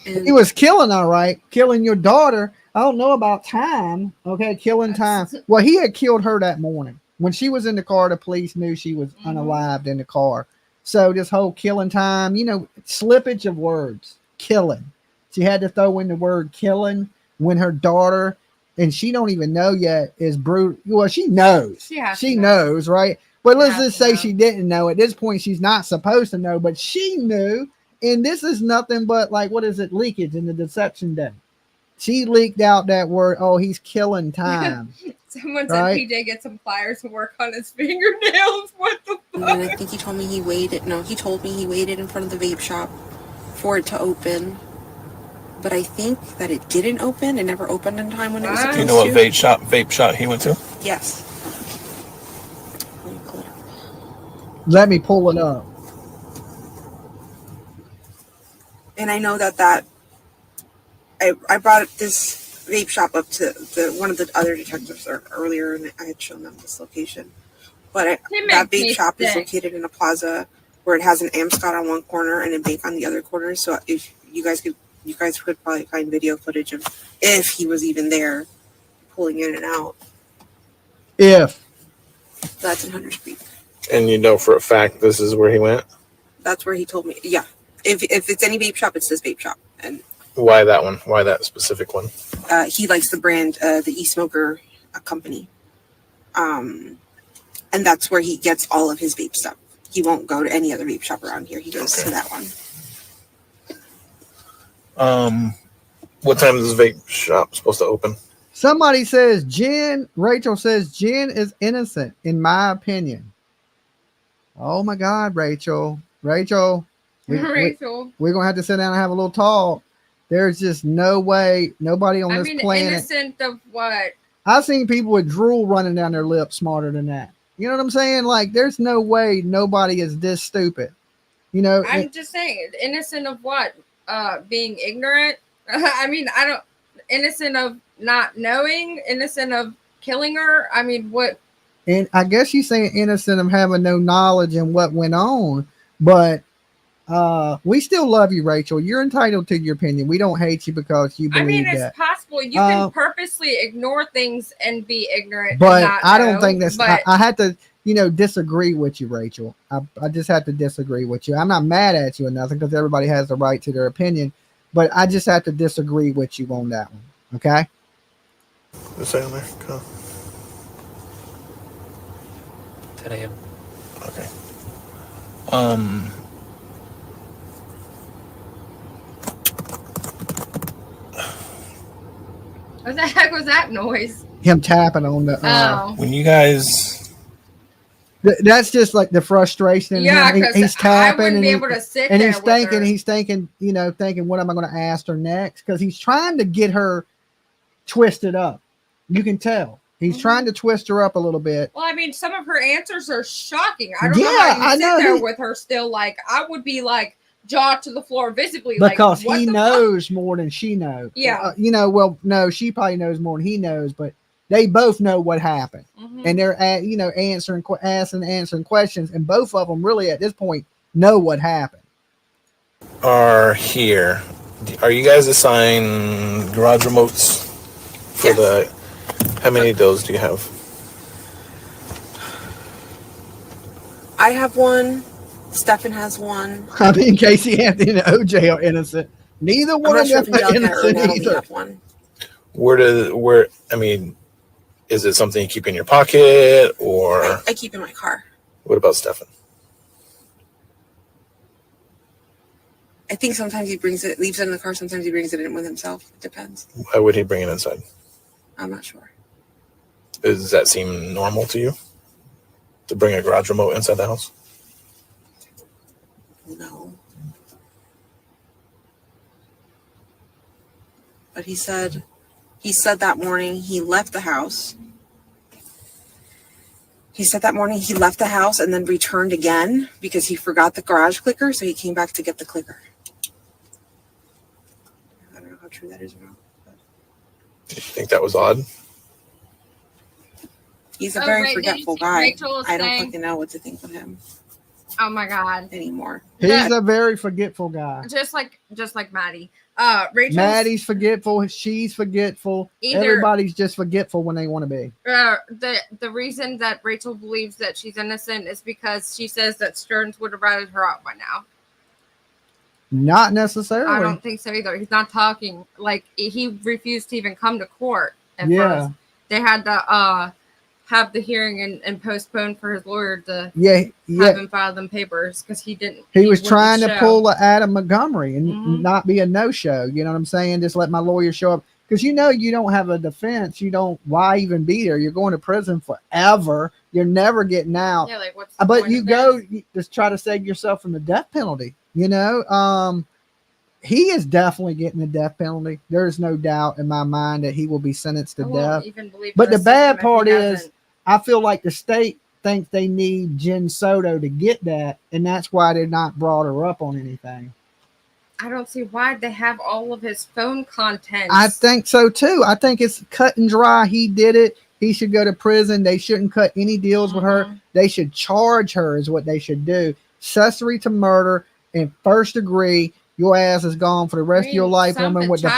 And He was killing, all right, killing your daughter. I don't know about time. Okay, killing time. Well, he had killed her that morning. When she was in the car, the police knew she was unalived in the car. So this whole killing time, slippage of words, killing. She had to throw in the word killing when her daughter, and she don't even know yet, is brutal. Well, she knows. She knows, right? But let's just say she didn't know. At this point, she's not supposed to know, but she knew. And this is nothing but leakage in the Deception Day. She leaked out that word. Oh, he's killing time. Someone right? said PJ get some pliers to work on his fingernails. What the And fuck? then I think he told me he waited. No, he told me he waited in front of the vape shop for it to open. But I think that it didn't open. It never opened in time when it was supposed Do you know what to. vape shop he went to? Yes. Let me pull it up. And I know that I brought this vape shop up to one of the other detectives earlier, and I had shown them this location. But that vape shop is located in a plaza where it has an Amscot on one corner and a bank on the other corner. So if you guys could probably find video footage of if he was even there, pulling in and out. If that's in Hunter's Creek. And you know for a fact this is where he went? That's where he told me. Yeah. If it's any vape shop, it's this vape shop. And why that one? Why that specific one? He likes the brand, the e-smoker company. And that's where he gets all of his vape stuff. He won't go to any other vape shop around here. He goes to that one. What time is this vape shop supposed to open? Somebody says Rachel says Jen is innocent, in my opinion. Oh my God, Rachel. We're going to have to sit down and have a little talk. There's just no way nobody on this planet. Innocent of what? I've seen people with drool running down their lips smarter than that. You know what I'm saying? Like, there's no way nobody is this stupid. I'm just saying, innocent of what? Being ignorant? Innocent of not knowing? Innocent of killing her? I mean, what? And I guess you're saying innocent of having no knowledge in what went on, but we still love you, Rachel. You're entitled to your opinion. We don't hate you because you believe that. It's possible you can purposely ignore things and be ignorant. But and not I don't know, think that's. But I had to, disagree with you, Rachel. I just have to disagree with you. I'm not mad at you or nothing because everybody has the right to their opinion, but I just have to disagree with you on that one. Okay. What's that on there? Go. 10 a.m. Okay. what the heck was that noise? Him tapping on the. When you guys. That's just like the frustration. Yeah, because he's tapping I wouldn't and be able to sit and there he's thinking, thinking, what am I going to ask her next? Because he's trying to get her twisted up. You can tell he's trying to twist her up a little bit. Well, I mean, some of her answers are shocking. I don't know how you sit there with her still. Like, I would be like jaw to the floor visibly. Because like, he knows more than she knows. Yeah. No, she probably knows more than he knows, but they both know what happened. And they're answering questions, and both of them really at this point know what happened. Are here. Are you guys assigned garage remotes for the? How many of those do you have? I have one. Stephan has one. I mean, Casey Anthony and OJ are innocent. Neither one of them are innocent either. One. Is it something you keep in your pocket or? I keep in my car. What about Stephan? I think sometimes he leaves it in the car. Sometimes he brings it in with himself. It depends. Why would he bring it inside? I'm not sure. Does that seem normal to you? To bring a garage remote inside the house? No. But he said that morning he left the house. He said that morning he left the house and then returned again because he forgot the garage clicker, so he came back to get the clicker. I don't know how true that is or not. Do you think that was odd? He's a very forgetful guy. I don't saying, fucking know what to think of him. Oh my god. Anymore. He's a very forgetful guy. Just like Maddie. Maddie's forgetful. She's forgetful. Everybody's just forgetful when they want to be. The reason that Rachel believes that she's innocent is because she says that Sterns would have ratted her out by now. Not necessarily. I don't think so either. He's not talking. Like, he refused to even come to court at first. They had to have the hearing and postpone for his lawyer to have him file them papers because he didn't. He was trying to pull a Adam Montgomery and not be a no-show. You know what I'm saying? Just let my lawyer show up. Because you don't have a defense. Why even be there? You're going to prison forever. You're never getting out. Yeah, like what's but you go just try to save yourself from the death penalty. He is definitely getting the death penalty. There's no doubt in my mind that he will be sentenced to death. But the bad part is, I feel like the state thinks they need Jen SoDo to get that, and that's why they're not brought her up on anything. I don't see why they have all of his phone content. I think so too. I think it's cut and dry. He did it. He should go to prison. They shouldn't cut any deals with her. They should charge her is what they should do. Accessory to murder in first degree. Your ass is gone for the rest of your life, woman, with no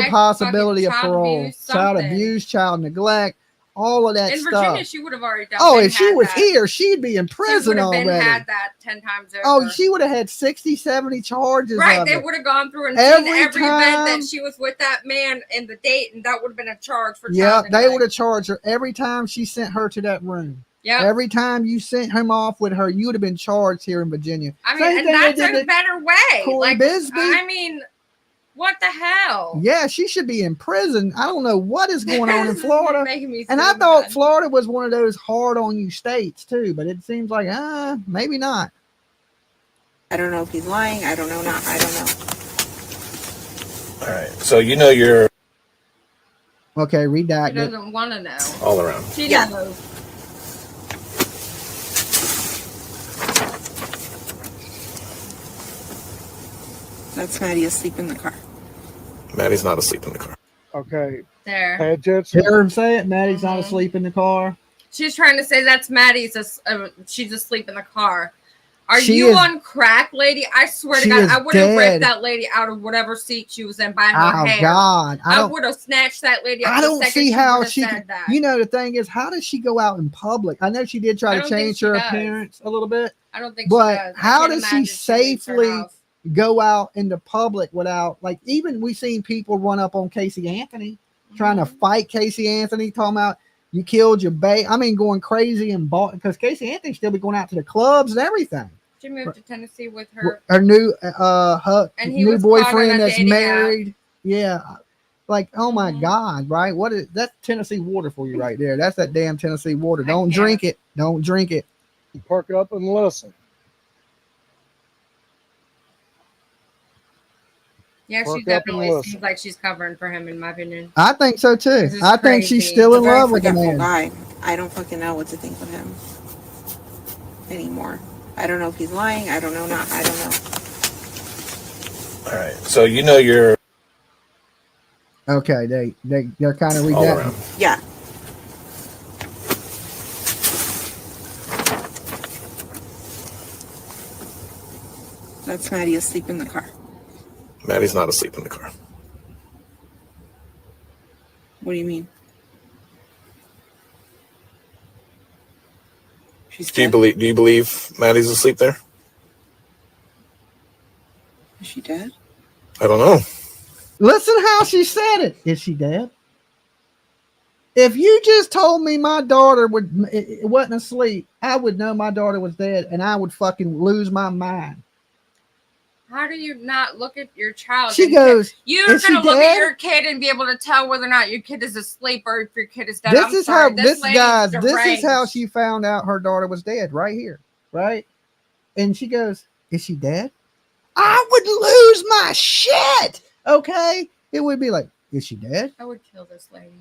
possibility of parole. Child abuse, child neglect, all of that in stuff. In Virginia, she would have already done. Oh, if she was here, she'd be in prison already. Had that 10 times over. Oh, she would have had 60, 70 charges. Right, they would have gone through and seen every event that she was with that man in the date, and that would have been a charge for. Yeah, they would have charged her every time she sent her to that room. Yeah. Every time you sent him off with her, you would have been charged here in Virginia. I mean, and that's a better way. Like Bisbee. I mean, what the hell? Yeah, she should be in prison. I don't know what is going on in Florida. And I thought Florida was one of those hard on you states too, but it seems like maybe not. I don't know if he's lying. I don't know. I don't know. All right. So you're okay. Redacted. She doesn't want to know. All around. She doesn't know. That's Maddie asleep in the car. Maddie's not asleep in the car. Okay. There. Pay attention. Hear him say it? Maddie's not asleep in the car. She's trying to say that's Maddie's. She's asleep in the car. Are you on crack, lady? I swear to God, I would have ripped that lady out of whatever seat she was in by her hair. Oh, God. I would have snatched that lady up. I don't see how she can. The thing is, how does she go out in public? I know she did try to change her appearance a little bit. I don't think but she does. How does she safely go out into public without, like, even we seen people run up on Casey Anthony trying to fight Casey Anthony, talking about you killed your babe. I mean, going crazy and bought, because Casey Anthony still be going out to the clubs and everything. She moved to Tennessee with her new new boyfriend that's married. App. Yeah. Like, oh my God, right? What is that's Tennessee water for you right there? That's that damn Tennessee water. Don't drink it. Don't drink it. Perk up and listen. Yeah, she definitely seems like she's covering for him, in my opinion. I think so too. I think she's still in love with the man. Guy. I don't fucking know what to think of him anymore. I don't know if he's lying. I don't know. I don't know. All right. So you're okay. They're kind of redacted. Yeah. That's Maddie asleep in the car. Maddie's not asleep in the car. What do you mean? Do you believe Maddie's asleep there? Is she dead? I don't know. Listen how she said it. Is she dead? If you just told me my daughter wasn't asleep, I would know my daughter was dead, and I would fucking lose my mind. How do you not look at your child? She goes, you're going to look at your kid and be able to tell whether or not your kid is asleep or if your kid is dead. This is how she found out her daughter was dead, right here, right? And she goes, is she dead? I would lose my shit. Okay. It would be like, Is she dead? I would kill this lady.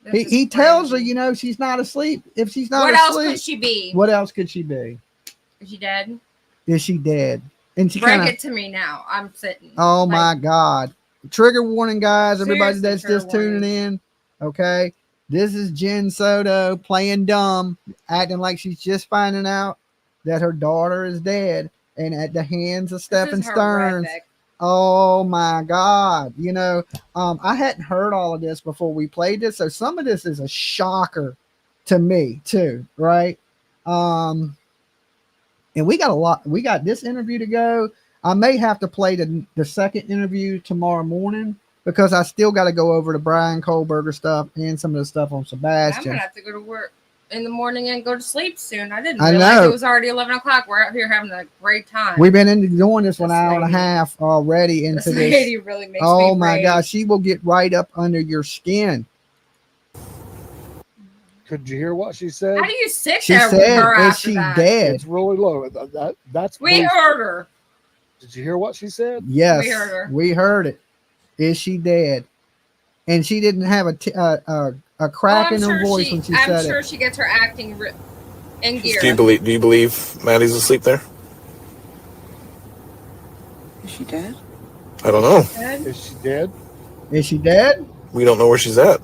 This He is tells her, crazy. you know, she's not asleep. If she's not What asleep, else could she be? what else could she be? Is she dead? Is she dead? And she Break kind of, it to me now. I'm sitting. oh Like, my God. Trigger warning, guys. Everybody Seriously, that's trigger just tuning warning. in. Okay. This is Jen SoDo playing dumb, acting like she's just finding out that her daughter is dead and at the hands of Stephan This is Sterns. horrific. Oh my God. You know, I hadn't heard all of this before we played this. So some of this is a shocker to me too. Right. And we got this interview to go. I may have to play the second interview tomorrow morning because I still got to go over the Bryan Kohberger stuff and some of the stuff on I'm Sebastian. gonna have to go to work in the morning and go to sleep soon. I didn't I realize know. it was already 11 o'clock. We're out here having a great time. We've been doing this for an This hour and a lady- half already into This this. lady really makes Oh me my rage. gosh, she will get right up under your skin. Could you hear what she said? How do you sit She there with said, her "Is after she that? dead?" It's really low. That's We both- heard her. Did you hear what she said? Yes, We heard her. we heard it. Is she dead? And she didn't have a crack in her voice when she I'm said sure it. she gets her acting in gear. Do you believe Maddie's asleep there? Is she dead? I don't know. Good. Is she dead? Is she dead? We don't know where she's at.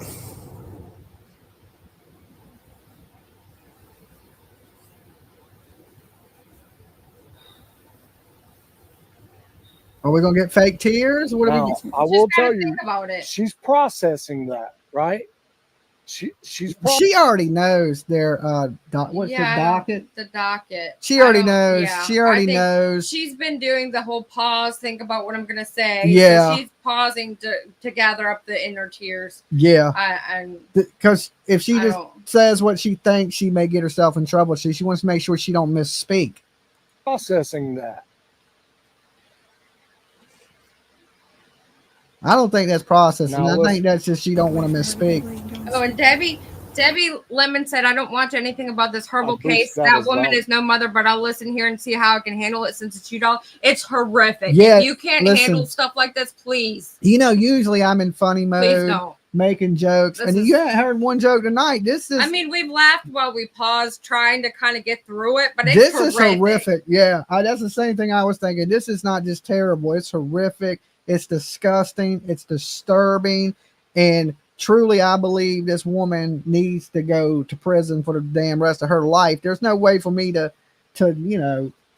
Are we gonna get fake tears? What are Now, we? I will Just gotta tell you, think about it. she's processing that, right? She's She already knows their what's Yeah, the docket? The docket. She already I don't- knows. yeah, She I already think knows. She's been doing the whole pause, think about what I'm gonna say. Yeah. So she's pausing to gather up the inner tears. Yeah, And because if she I just don't- says what she thinks, she may get herself in trouble. She wants to make sure she don't misspeak. processing that. I don't think that's processing. Now I let's- think that's just she don't want to misspeak. oh, and Debbie Lemon said, I don't watch anything about this horrible I believe case. that That is woman valid. is no mother, but I'll listen here and see how I can handle it since it's you, doll. It's horrific. Yeah, If you can't listen. handle stuff like this, please. You know, usually I'm in funny Please mode, don't. making jokes, This and is- you haven't heard one joke tonight. This is I mean, we've laughed while we paused trying to kind of get through it, but it's this horrific. is horrific. Yeah, that's the same thing I was thinking. This is not just terrible; it's horrific. It's disgusting. It's disturbing, and truly, I believe this woman needs to go to prison for the damn rest of her life. There's no way for me to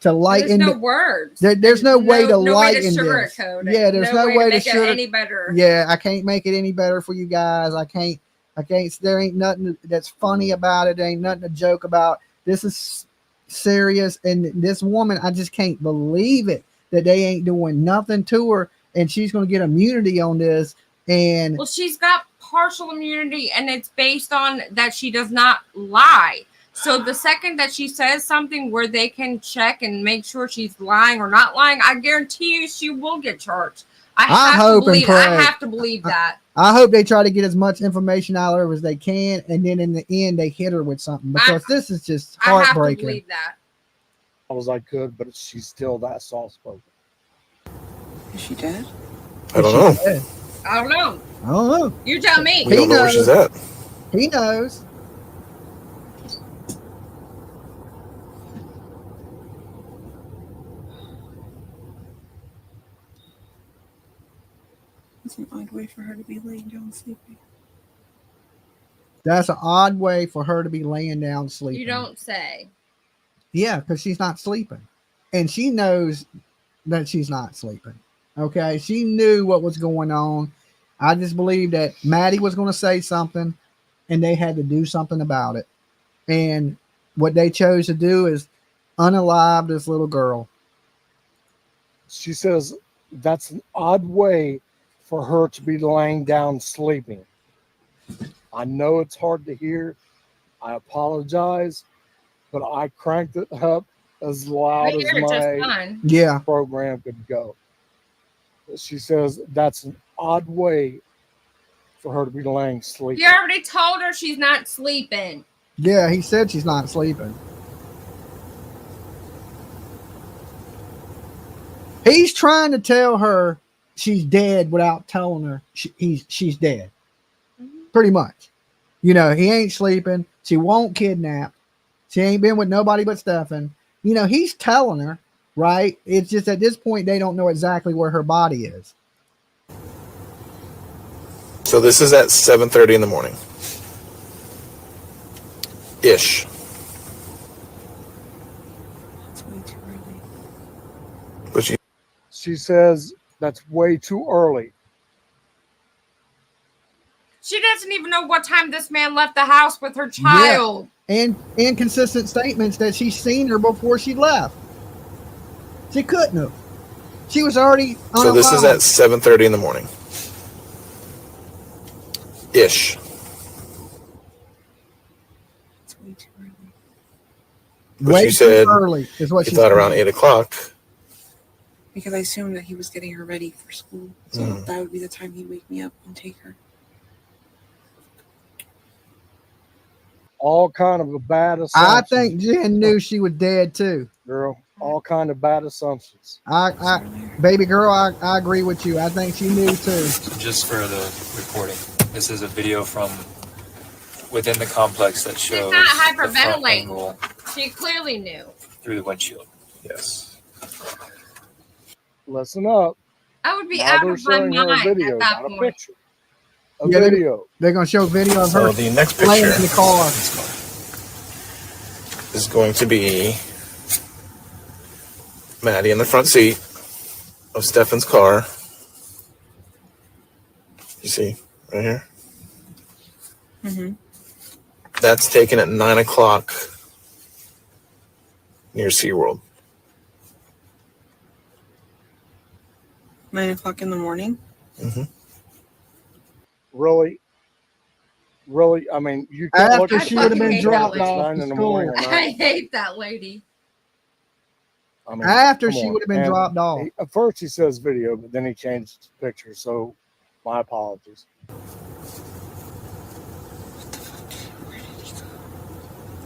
lighten. There's no words. There's no way to no way lighten to this. sugarcoat it. Yeah, there's no way to make it sugar. any better. Yeah, I can't make it any better for you guys. I can't. There ain't nothing that's funny about it. There ain't nothing to joke about. This is serious, and this woman, I just can't believe it that they ain't doing nothing to her, and she's going to get immunity on this. And Well, she's got partial immunity, and it's based on that she does not lie. So the second that she says something where they can check and make sure she's lying or not lying, I guarantee you she will get charged. I hope and pray. I have to believe that. I hope they try to get as much information out of her as they can, and then in the end they hit her with something, because this is just I have to heartbreaking. believe that. As I could, but she's still that soft spoken. Is she dead? I don't know. I don't know. I don't know. You tell me. We don't know where she's at. He knows. It's an odd way for her to be laying down sleeping. That's an odd way for her to be laying down sleeping. You don't say. Yeah, because she's not sleeping. And she knows that she's not sleeping. Okay. She knew what was going on. I just believe that Maddie was going to say something and they had to do something about it. And what they chose to do is unalive this little girl. She says that's an odd way for her to be laying down sleeping. I know it's hard to hear. I apologize, but I cranked it up as loud But as you're just my fine. Yeah. program could go. She says that's an odd way for her to be laying sleeping. You already told her she's not sleeping. Yeah. He said she's not sleeping. He's trying to tell her she's dead without telling her she's dead. Pretty much. You know, he ain't sleeping. She won't kidnap. She ain't been with nobody but Stephan. You know, he's telling her, right? It's just at this point they don't know exactly where her body is. So this is at 7:30 in the morning. Ish. But she says that's way too early. She doesn't even know what time this man left the house with her child. Yeah. And inconsistent statements that she's seen her before she left. She couldn't have. She was already on So this is at 7:30 in the morning. Ish. It's way too early. But way you said too early is what you she thought said. around 8 o'clock. Because I assumed that he was getting her ready for school. So that would be the time he'd wake me up and take her. All kind of a bad assumptions. I think Jen knew she was dead too. Girl, all kind of bad assumptions. Baby girl, I agree with you. I think she knew too. Just for the recording, this is a video from within the complex that shows not the front hyperventilating. angle She clearly knew. through the windshield. Yes. Listen up. I would be Now out they're of my showing her a mind video, at that not a point. picture. A Yeah, video. They're going to show video of So her the next laying picture in the car. is going to be Maddie in the front seat of Stephan's car. You see right here? Mm-hmm. That's taken at 9 o'clock near SeaWorld. 9 o'clock in the morning. Mm-hmm. Really? Really? I mean, you can't look After at she would have been hate dropped that off 9 to in the school. morning or I 9. hate that lady. I mean, After come she on. would have been And dropped off. At first he says video, but then he changed the picture. So my apologies.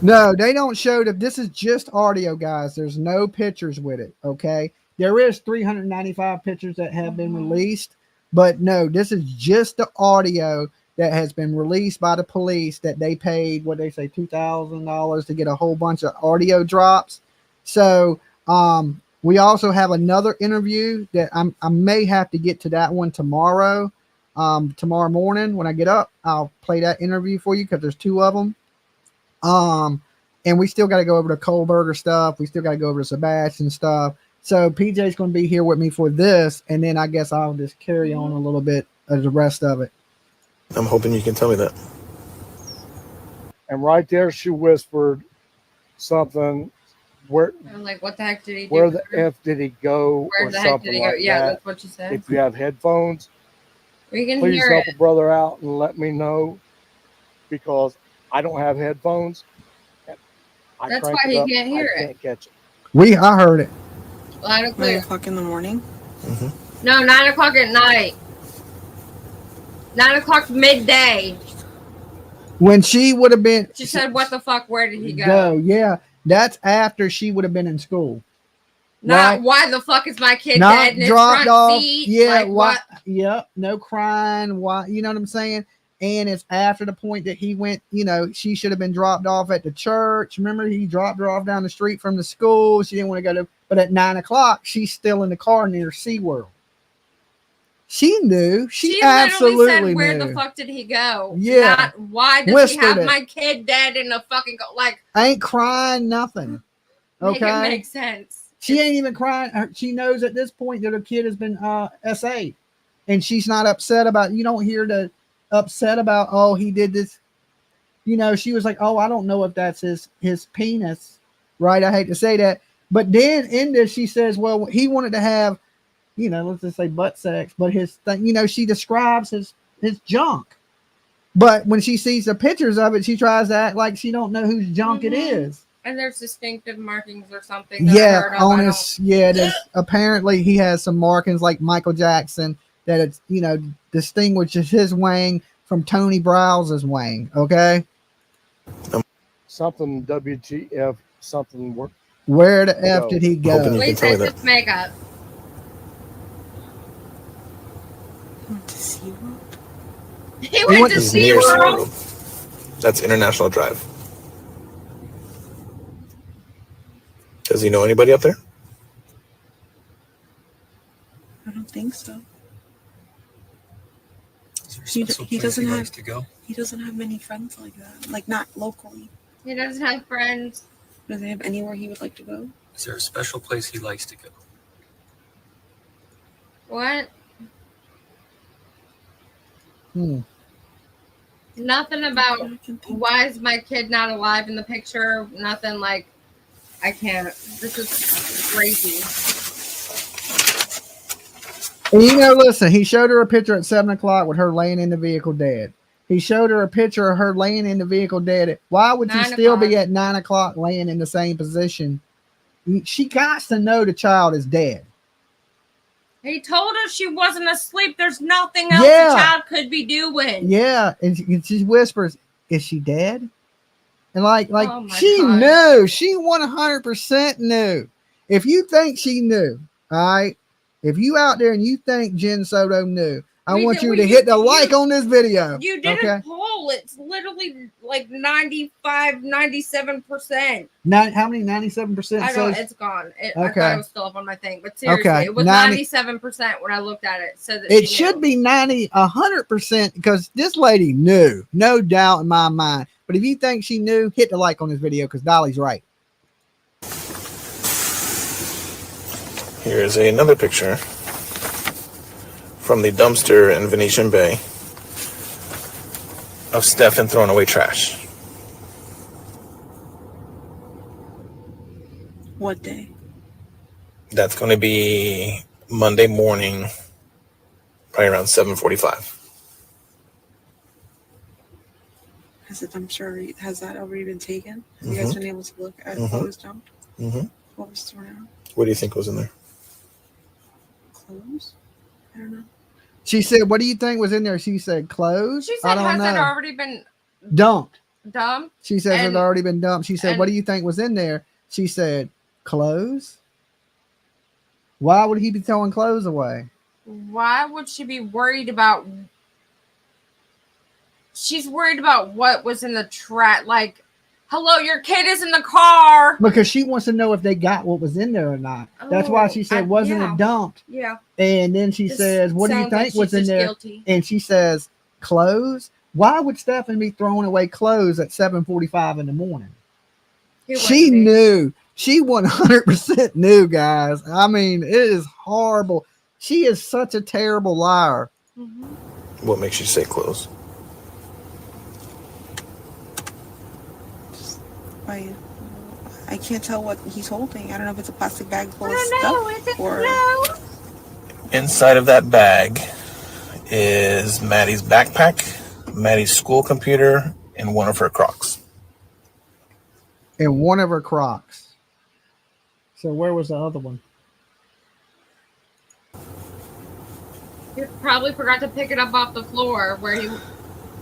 No, they don't show that. This is just audio, guys. There's no pictures with it. Okay. There is 395 pictures that have been released, but no, this is just the audio that has been released by the police that they paid, what they say, $2,000 to get a whole bunch of audio drops. So we also have another interview that I may have to get to that one tomorrow. Tomorrow morning when I get up, I'll play that interview for you because there's two of them. And we still got to go over the Colberger stuff. We still got to go over the Sebastian stuff. So PJ's going to be here with me for this, and then I guess I'll just carry on a little bit of the rest of it. I'm hoping you can tell me that. And right there, she whispered something. Where? I'm like, what the heck did he do? Where the F did he go? Where or the heck something did he go? like Yeah, that. that's what she said. If you have headphones, We can please hear help it. a brother out and let me know because I don't have headphones. That's why he can't hear it. I can't catch it. I heard it. Loud and 9 clear. o'clock in the morning. Mm-hmm. No, 9 o'clock at night. 9 o'clock midday. When she would have been, She said, what the fuck? Where did he go? Yeah, that's after she would have been in school. Not Right. why the fuck is my kid Not dead in his dropped front off. seat? Yeah, Like, why? what? Yep, no crying. Why? You know what I'm saying? And it's after the point that he went. You know, she should have been dropped off at the church. Remember, he dropped her off down the street from the school. She didn't want to go to. But at 9 o'clock, she's still in the car near SeaWorld. She knew. She absolutely literally said, where knew. the fuck did he go? Yeah. Not, why does Whispered he have it. my kid dead in a fucking like? Ain't crying nothing. Make it Okay. make sense. She ain't even crying. She knows at this point that her kid has been SA'd. And she's not upset about, you don't hear the upset about, oh, he did this. You know, she was like, oh, I don't know if that's his penis. Right? I hate to say that. But then in this, she says, well, he wanted to have, you know, let's just say butt sex. But his thing, you know, she describes his junk. But when she sees the pictures of it, she tries to act like she don't know whose junk it is. And there's distinctive markings or something. That I Yeah, heard of. on his there's apparently he has some markings like Michael Jackson that it's, you know, distinguishes his wang from Tony Browse's wang. Okay, Something WTF, something work. where the F did he Hoping go? you can Please tell me take that. this makeup. Went to SeaWorld? He went to He's near SeaWorld. SeaWorld. That's International Drive. Does he know anybody up there? I don't think so. He doesn't have to go. He doesn't have many friends like that. Like, not locally. He doesn't have friends. Does he have anywhere he would like to go? Is there a special place he likes to go? What? Nothing about why is my kid not alive in the picture. Nothing like, I can't. This is crazy. And listen, he showed her a picture at 7 o'clock with her laying in the vehicle dead. He showed her a picture of her laying in the vehicle dead. Why would she still be at 9 o'clock laying in the same position? She got to know the child is dead. He told her she wasn't asleep. There's nothing else the child could be doing. Yeah, and she whispers, "Is she dead?" And Oh she God. knew. She 100% knew. If you think she knew, all right. If you out there and you think Jen SoDo knew, I want you to hit the like on this video. You did a poll. It's literally like 95, 97%. How many? 97%? I don't. It's gone. I thought it was still up on my thing, but seriously, it was 97% when I looked at it. So that it should be 100% because this lady knew, no doubt in my mind. But if you think she knew, hit the like on this video because Dolly's right. Here's another picture from the dumpster in Venetian Bay of Stephan throwing away trash. What day? That's going to be Monday morning, probably around 7:45. Has that already been taken? Have you guys been able to look at what was dumped? What was thrown out? What do you think was in there? Clothes? I don't know. She said, "What do you think was in there?" She said, "Clothes." She said, "Has it already been dumped?" Dumped. She says it already been dumped. She said, "What do you think was in there?" She said, "Clothes." Why would he be throwing clothes away? Why would she be worried about? She's worried about what was in the trash. Like, hello, your kid is in the car. Because she wants to know if they got what was in there or not. That's why she said, "Wasn't it dumped?" Yeah. And then she says, "What do you think was in there?" Guilty. And she says, "Clothes." Why would Stephan be throwing away clothes at 7:45 in the morning? She knew. She 100% knew, guys. I mean, it is horrible. She is such a terrible liar. What makes you say clothes? I can't tell what he's holding. I don't know if it's a plastic bag full of stuff or... Inside of that bag is Maddie's backpack, Maddie's school computer, and one of her Crocs. And one of her Crocs. So where was the other one? He probably forgot to pick it up off the floor where he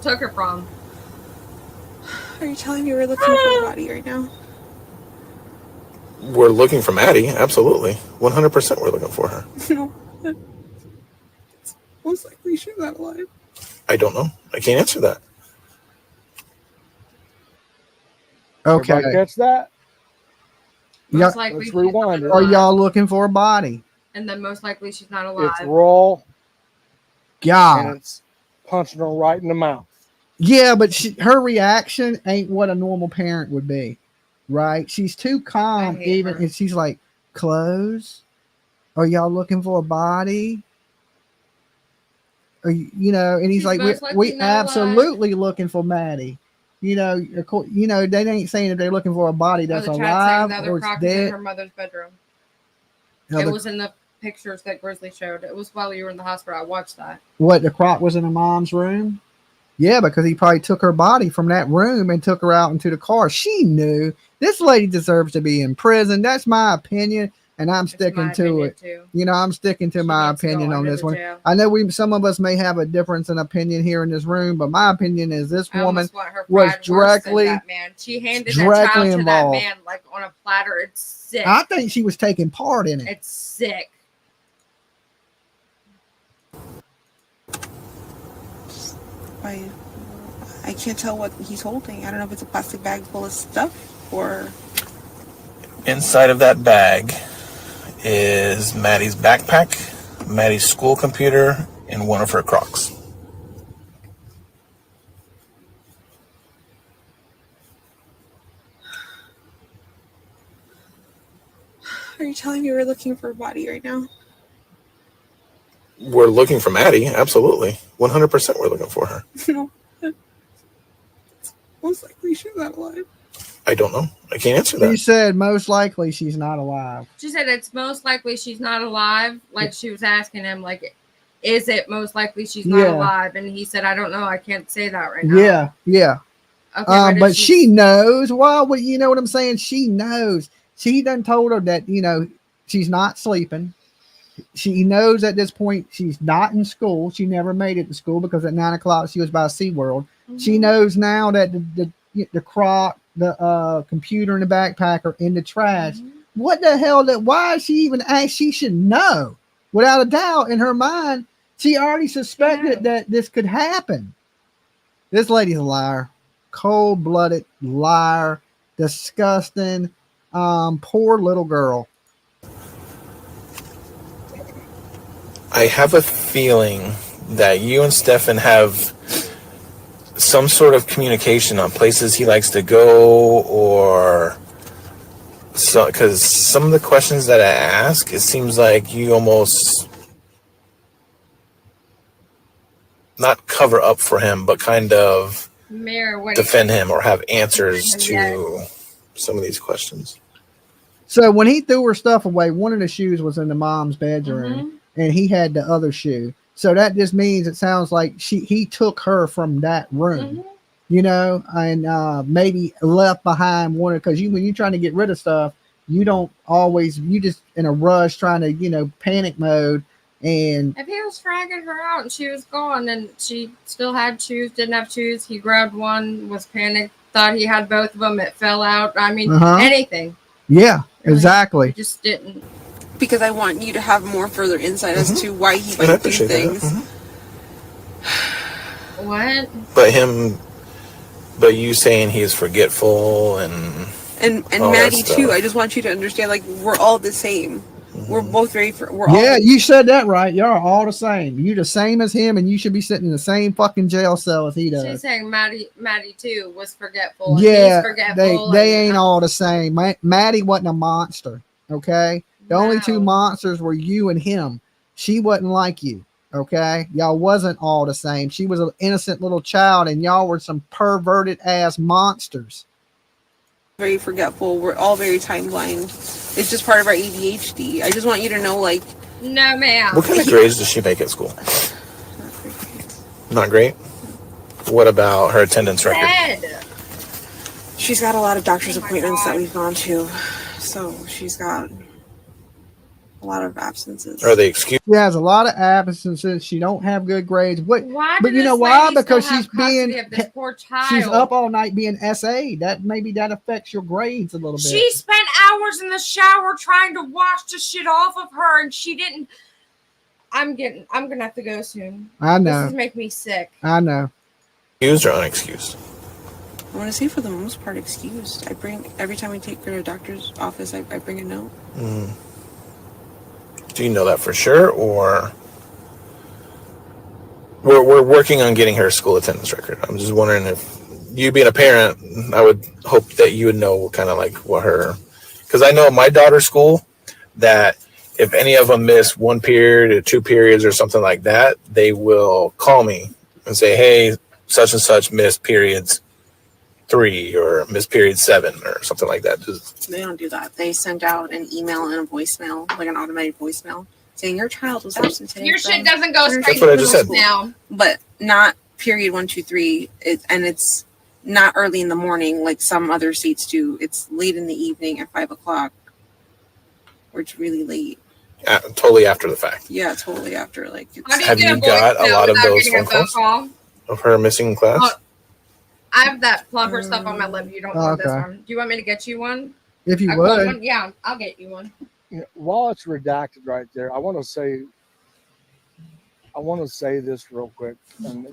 took her from. Are you telling me we're looking for a body right now? We're looking for Maddie, absolutely. 100% we're looking for her. No. Most likely she's not alive. I don't know. I can't answer that. Okay. Everybody catch that? Most likely Let's rewind it. Are y'all looking for a body? And then most likely she's not alive. It's raw. God. And it's punching her right in the mouth. Yeah, but her reaction ain't what a normal parent would be, right? She's too calm, even if she's like, "Clothes? Are y'all looking for a body?" Or, and he's like, "We absolutely looking for Maddie." They ain't saying if they're looking for a body that's alive or it's dead. In her mother's bedroom. It was in the pictures that Grizzly showed. It was while you were in the hospital. I watched that. What, the Croc was in her mom's room? Yeah, because he probably took her body from that room and took her out into the car. She knew. This lady deserves to be in prison. That's my opinion, and I'm sticking to it. Too. I'm sticking to my opinion on this one. I know some of us may have a difference in opinion here in this room, but my opinion is this woman was directly that man. She handed that child to that man like on a platter. It's sick. I think she was taking part in it. It's sick. I can't tell what he's holding. I don't know if it's a plastic bag full of stuff or... Inside of that bag is Maddie's backpack, Maddie's school computer, and one of her Crocs. Are you telling me we're looking for a body right now? We're looking for Maddie, absolutely. 100% we're looking for her. No. Most likely she's not alive. I don't know. I can't answer She that. said most likely she's not alive. She said it's most likely she's not alive. Like she was asking him, like, is it most likely she's not alive? And he said, I don't know. I can't say that right now. Yeah. Okay, but she knows. Why would you know what I'm saying? She knows. She done told her that, you know, she's not sleeping. She knows at this point she's not in school. She never made it to school because at 9 o'clock she was by SeaWorld. Mm-hmm. She knows now that the Croc, the computer and the backpack are in the trash. Mm-hmm. What the hell? Why is she even asked? She should know. Without a doubt, in her mind, she already suspected that this could happen. This lady's a liar. Cold-blooded liar. Disgusting. Poor little girl. I have a feeling that you and Stephan have some sort of communication on places he likes to go, or so, because some of the questions that I ask, it seems like you almost not cover up for him, but kind of defend him or have answers to some of these questions. So when he threw her stuff away, one of the shoes was in the mom's bedroom, and he had the other shoe. So that just means it sounds like he took her from that room, you know, and maybe left behind one, because when you're trying to get rid of stuff, you don't always, you just in a rush trying to, you know, panic mode. And if he was dragging her out and she was gone and she still had shoes, didn't have shoes, he grabbed one, was panicked, thought he had both of them, it fell out. I mean, anything. Yeah, exactly. He just didn't. Because I want you to have more further insight as to why he might do things. What? But you saying he is forgetful and Maddie too. I just want you to understand, like, we're all the same. We're both you said that right. Y'all are all the same. You're the same as him, and you should be sitting in the same fucking jail cell as he does. She's saying Maddie too was forgetful. Yeah, he's forgetful. They ain't all the same. Maddie wasn't a monster. Okay, the only two monsters were you and him. She wasn't like you. Okay, y'all wasn't all the same. She was an innocent little child, and y'all were some perverted ass monsters. Very forgetful. We're all very time blind. It's just part of our ADHD. I just want you to know, like, no, ma'am. What kind of grades does she make at school? Not great. What about her attendance record? She's got a lot of doctor's appointments that we've gone to, so she's got a lot of absences. Are they excused? She has a lot of absences. She don't have good grades. Why? But you know why? Because she's this poor child. She's up all night being SA. That maybe that affects your grades a little bit. She spent hours in the shower trying to wash the shit off of her, and she didn't. I'm gonna have to go soon. I know. This is making me sick. I know. Excused or unexcused? I want to say for the most part excused. Every time we take her to a doctor's office, I bring a note. Do you know that for sure, or we're working on getting her school attendance record? I'm just wondering if you being a parent, I would hope that you would know kind of like what her, because I know my daughter's school that if any of them miss one period or 2 periods or something like that, they will call me and say, hey, such and such missed periods 3 or missed period 7 or something like that. They don't do that. They send out an email and a voicemail, like an automated voicemail, saying your child was absent today. Your shit doesn't go straight to the voicemail now. But not period 1, 2, 3. And it's not early in the morning like some other states do. It's late in the evening at 5 o'clock, or it's really late. Totally after the fact. Yeah, totally after. Like, have you got a lot of those phone calls of her missing class? I have that plumber stuff on my lip. You don't want this one. Do you want me to get you one? If you would. Yeah, I'll get you one. While it's redacted right there, I want to say this real quick. And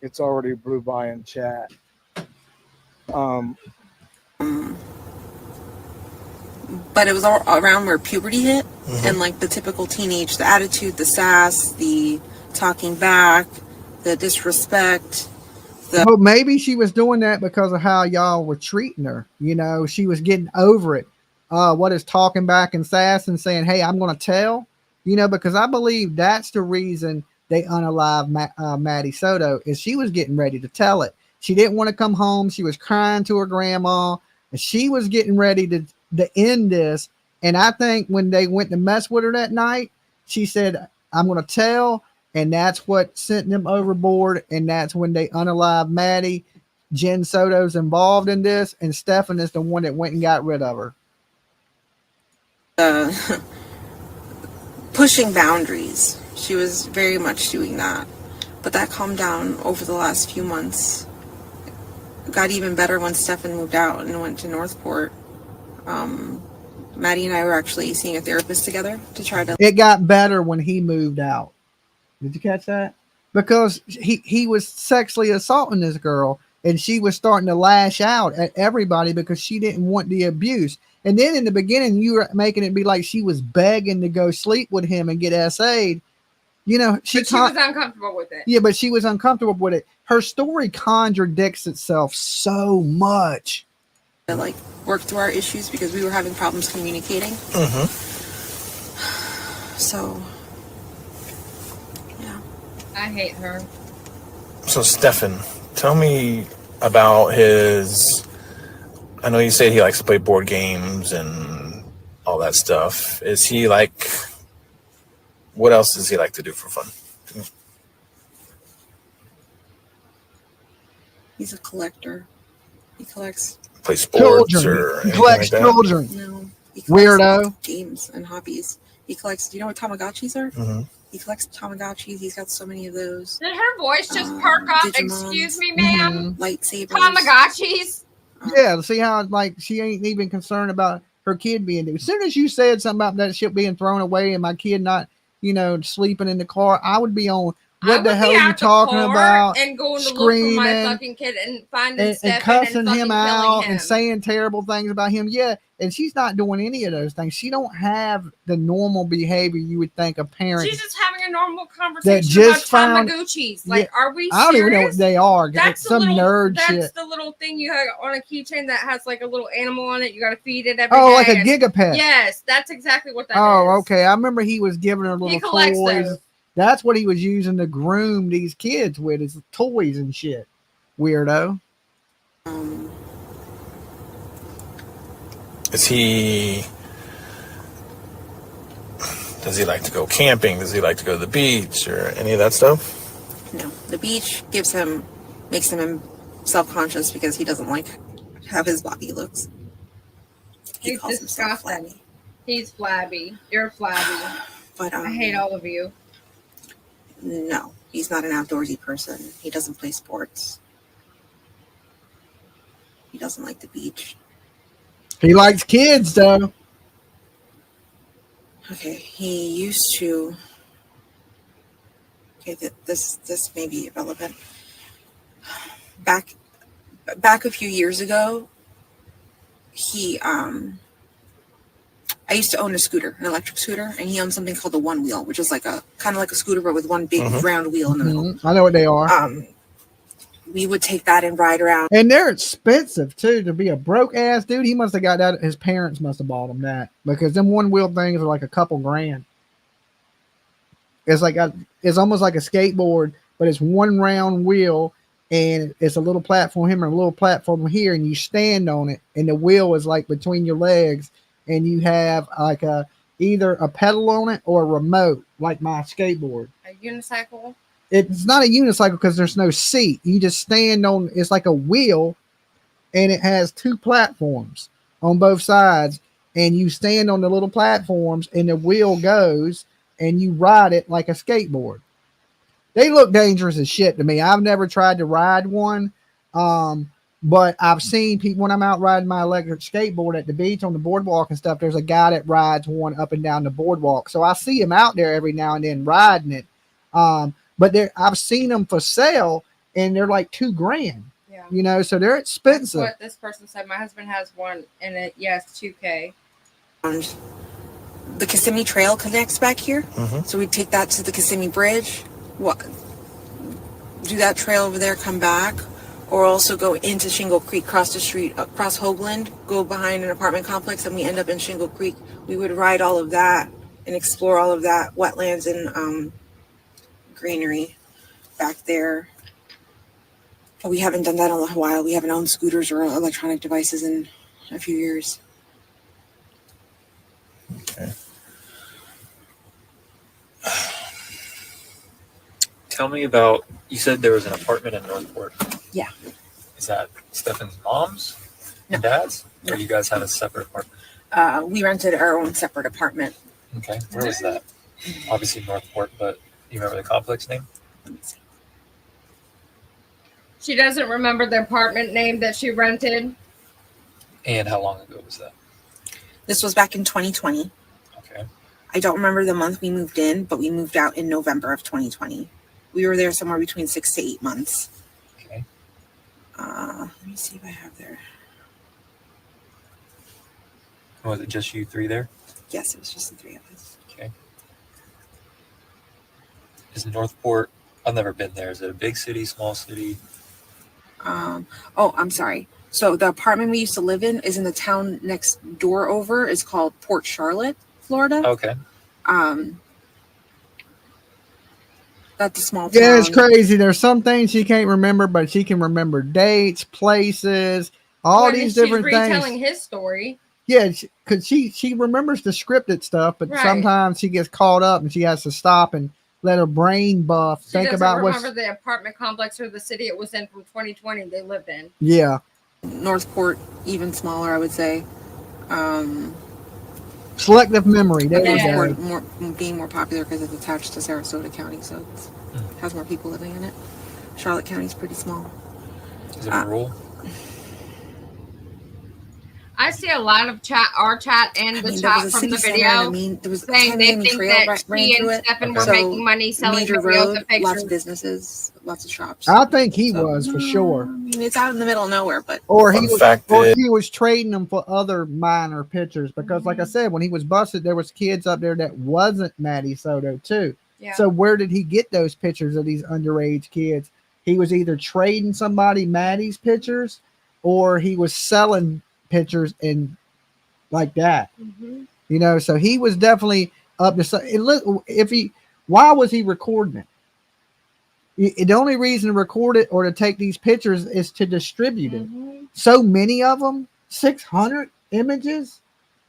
it's already blew by in chat. But it was all around where puberty hit, and like the typical teenage, the attitude, the sass, the talking back, the disrespect. Well, maybe she was doing that because of how y'all were treating her. You know, she was getting over it. What is talking back and sass and saying, "Hey, I'm going to tell." You know, because I believe that's the reason they unalived Maddie Soto, is she was getting ready to tell it. She didn't want to come home. She was crying to her grandma, and she was getting ready to end this. And I think when they went to mess with her that night, she said, "I'm going to tell." And that's what sent them overboard. And that's when they unalived Maddie. Jen SoDo's involved in this, and Stephan is the one that went and got rid of her. Pushing boundaries. She was very much doing that. But that calmed down over the last few months. It got even better when Stephan moved out and went to Northport. Maddie and I were actually seeing a therapist together to try to... It got better when he moved out. Did you catch that? Because he was sexually assaulting this girl, and she was starting to lash out at everybody because she didn't want the abuse. And then in the beginning, you were making it be like she was begging to go sleep with him and get SA'd. You know, she was uncomfortable with it. Yeah, but she was uncomfortable with it. Her story contradicts itself so much. To like work through our issues because we were having problems communicating. So, yeah. I hate her. So Stephan, tell me about his... I know you said he likes to play board games and all that stuff. Is he like... What else does he like to do for fun? He's a collector. He collects... Play sports or he collects like children. No. He Weirdo. Games and hobbies. He collects... Do you know what Tamagotchis are? He collects Tamagotchis. He's got so many of those. Did her voice just perk up? Digimons. Excuse me, ma'am. Lightsabers. Tamagotchis. Yeah, see how like she ain't even concerned about her kid being there. As soon as you said something about that shit being thrown away and my kid not, you know, sleeping in the car, I would be on what the hell are you talking about? And going to screaming, look for my fucking kid and finding and Stephan cussing and him out him. and saying terrible things about him. Yeah, and she's not doing any of those things. She don't have the normal behavior you would think a parent. She's just having a normal conversation just about Tamagotchis. Like, are we serious? I don't even know what they are. That's some nerd shit. That's the little thing you have on a keychain that has like a little animal on it. You got to feed it every day. Oh, like a gigapet. Yes, that's exactly what that is. Oh, okay. I remember he was giving her little toys. Those. That's what he was using to groom these kids with, is toys and shit. Weirdo. Does he like to go camping? Does he like to go to the beach or any of that stuff? No. The beach makes him self-conscious because he doesn't like how his body looks. He's disgusting. He's flabby. You're flabby. But I hate all of you. No, he's not an outdoorsy person. He doesn't play sports. He doesn't like the beach. He likes kids, though. Okay, he used to... Okay, this may be irrelevant. Back a few years ago, I used to own a scooter, an electric scooter, and he owned something called the One Wheel, which is like a kind of like a scooter, but with one big round wheel in the middle. I know what they are. We would take that and ride around. And they're expensive too. To be a broke ass dude, he must have got that. His parents must have bought him that, because them one wheel things are like a couple grand. It's like it's almost like a skateboard, but it's one round wheel, and it's a little platform here and a little platform here, and you stand on it, and the wheel is like between your legs. And you have like either a pedal on it or a remote, like my skateboard. A unicycle? It's not a unicycle because there's no seat. You just stand on, it's like a wheel, and it has two platforms on both sides. And you stand on the little platforms, and the wheel goes, and you ride it like a skateboard. They look dangerous as shit to me. I've never tried to ride one. But I've seen people when I'm out riding my electric skateboard at the beach on the boardwalk and stuff. There's a guy that rides one up and down the boardwalk. So I see him out there every now and then riding it. But I've seen them for sale, and they're like $2,000. Yeah. You know, so they're expensive. That's what this person said. My husband has one, and it's $2,000. The Kissimmee Trail connects back here, so we take that to the Kissimmee Bridge. Do that trail over there, come back, or also go into Shingle Creek, cross the street, across Hoagland, go behind an apartment complex, and we end up in Shingle Creek. We would ride all of that and explore all of that wetlands and greenery back there. But we haven't done that in a while. We haven't owned scooters or electronic devices in a few years. Okay. Tell me about, you said there was an apartment in Northport. Yeah. Is that Stephan's mom's and dad's? Or you guys have a separate apartment? We rented our own separate apartment. Okay. Where was that? Obviously Northport, but do you remember the complex name? Let me see. She doesn't remember the apartment name that she rented. And how long ago was that? This was back in 2020. Okay. I don't remember the month we moved in, but we moved out in November of 2020. We were there somewhere between 6 to 8 months. Okay. Let me see if I have there. Was it just you three there? Yes, it was just the three of us. Okay. Is Northport, I've never been there. Is it a big city, small city? Oh, I'm sorry. So the apartment we used to live in is in the town next door over. It's called Port Charlotte, Florida. Okay. That's a small town. Yeah, it's crazy. There's some things she can't remember, but she can remember dates, places, all these different she's things. retelling his story. Yeah, because she remembers the scripted stuff, but Right. sometimes she gets caught up and she has to stop and let her brain buff. She Think doesn't about remember the apartment complex or the city it was in from 2020 they lived in. Yeah. Northport, even smaller, I would say. Selective memory. There you go. Northport being more popular because it's attached to Sarasota County, so it has more people living in it. Charlotte County is pretty small. Is it rural? I see a lot of our chat and the chat from the video saying they think that he and Stephan were making money selling road, pictures. lots of businesses, lots of shops. I think he was for sure. I mean, it's out in the middle of nowhere, but Or he was trading them for other minor pictures because, like I said, when he was busted, there was kids up there that wasn't Maddie Soto too. Yeah. So where did he get those pictures of these underage kids? He was either trading somebody Maddie's pictures, or he was selling pictures and like that. You know, so he was definitely up to. Why was he recording it? The only reason to record it or to take these pictures is to distribute it. So many of them, 600 images.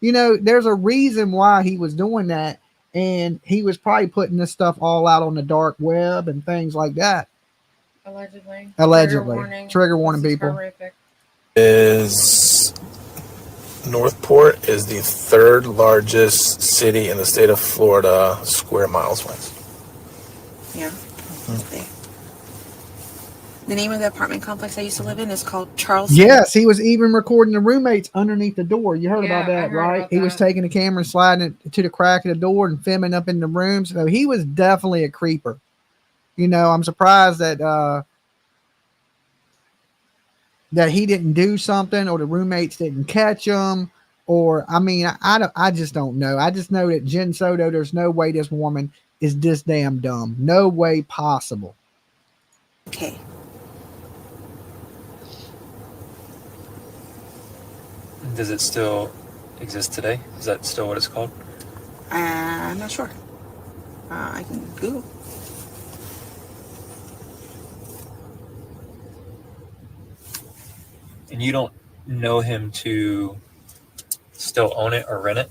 You know, there's a reason why he was doing that, and he was probably putting this stuff all out on the dark web and things like that. Allegedly. Trigger warning people. Horrific. Is Northport is the third largest city in the state of Florida, square miles wise. Yeah. The name of the apartment complex I used to live in is called Charles. Yes, he was even recording the roommates underneath the door. You heard about that, right? About he was taking the camera and sliding it to the crack of the door and filming up in the rooms. So he was definitely a creeper. You know, I'm surprised that that he didn't do something, or the roommates didn't catch him, or I just don't know. I just know that Jen SoDo, there's no way this woman is this damn dumb. No way possible. Okay. Does it still exist today? Is that still what it's called? I'm not sure. I can Google. And you don't know him to still own it or rent it?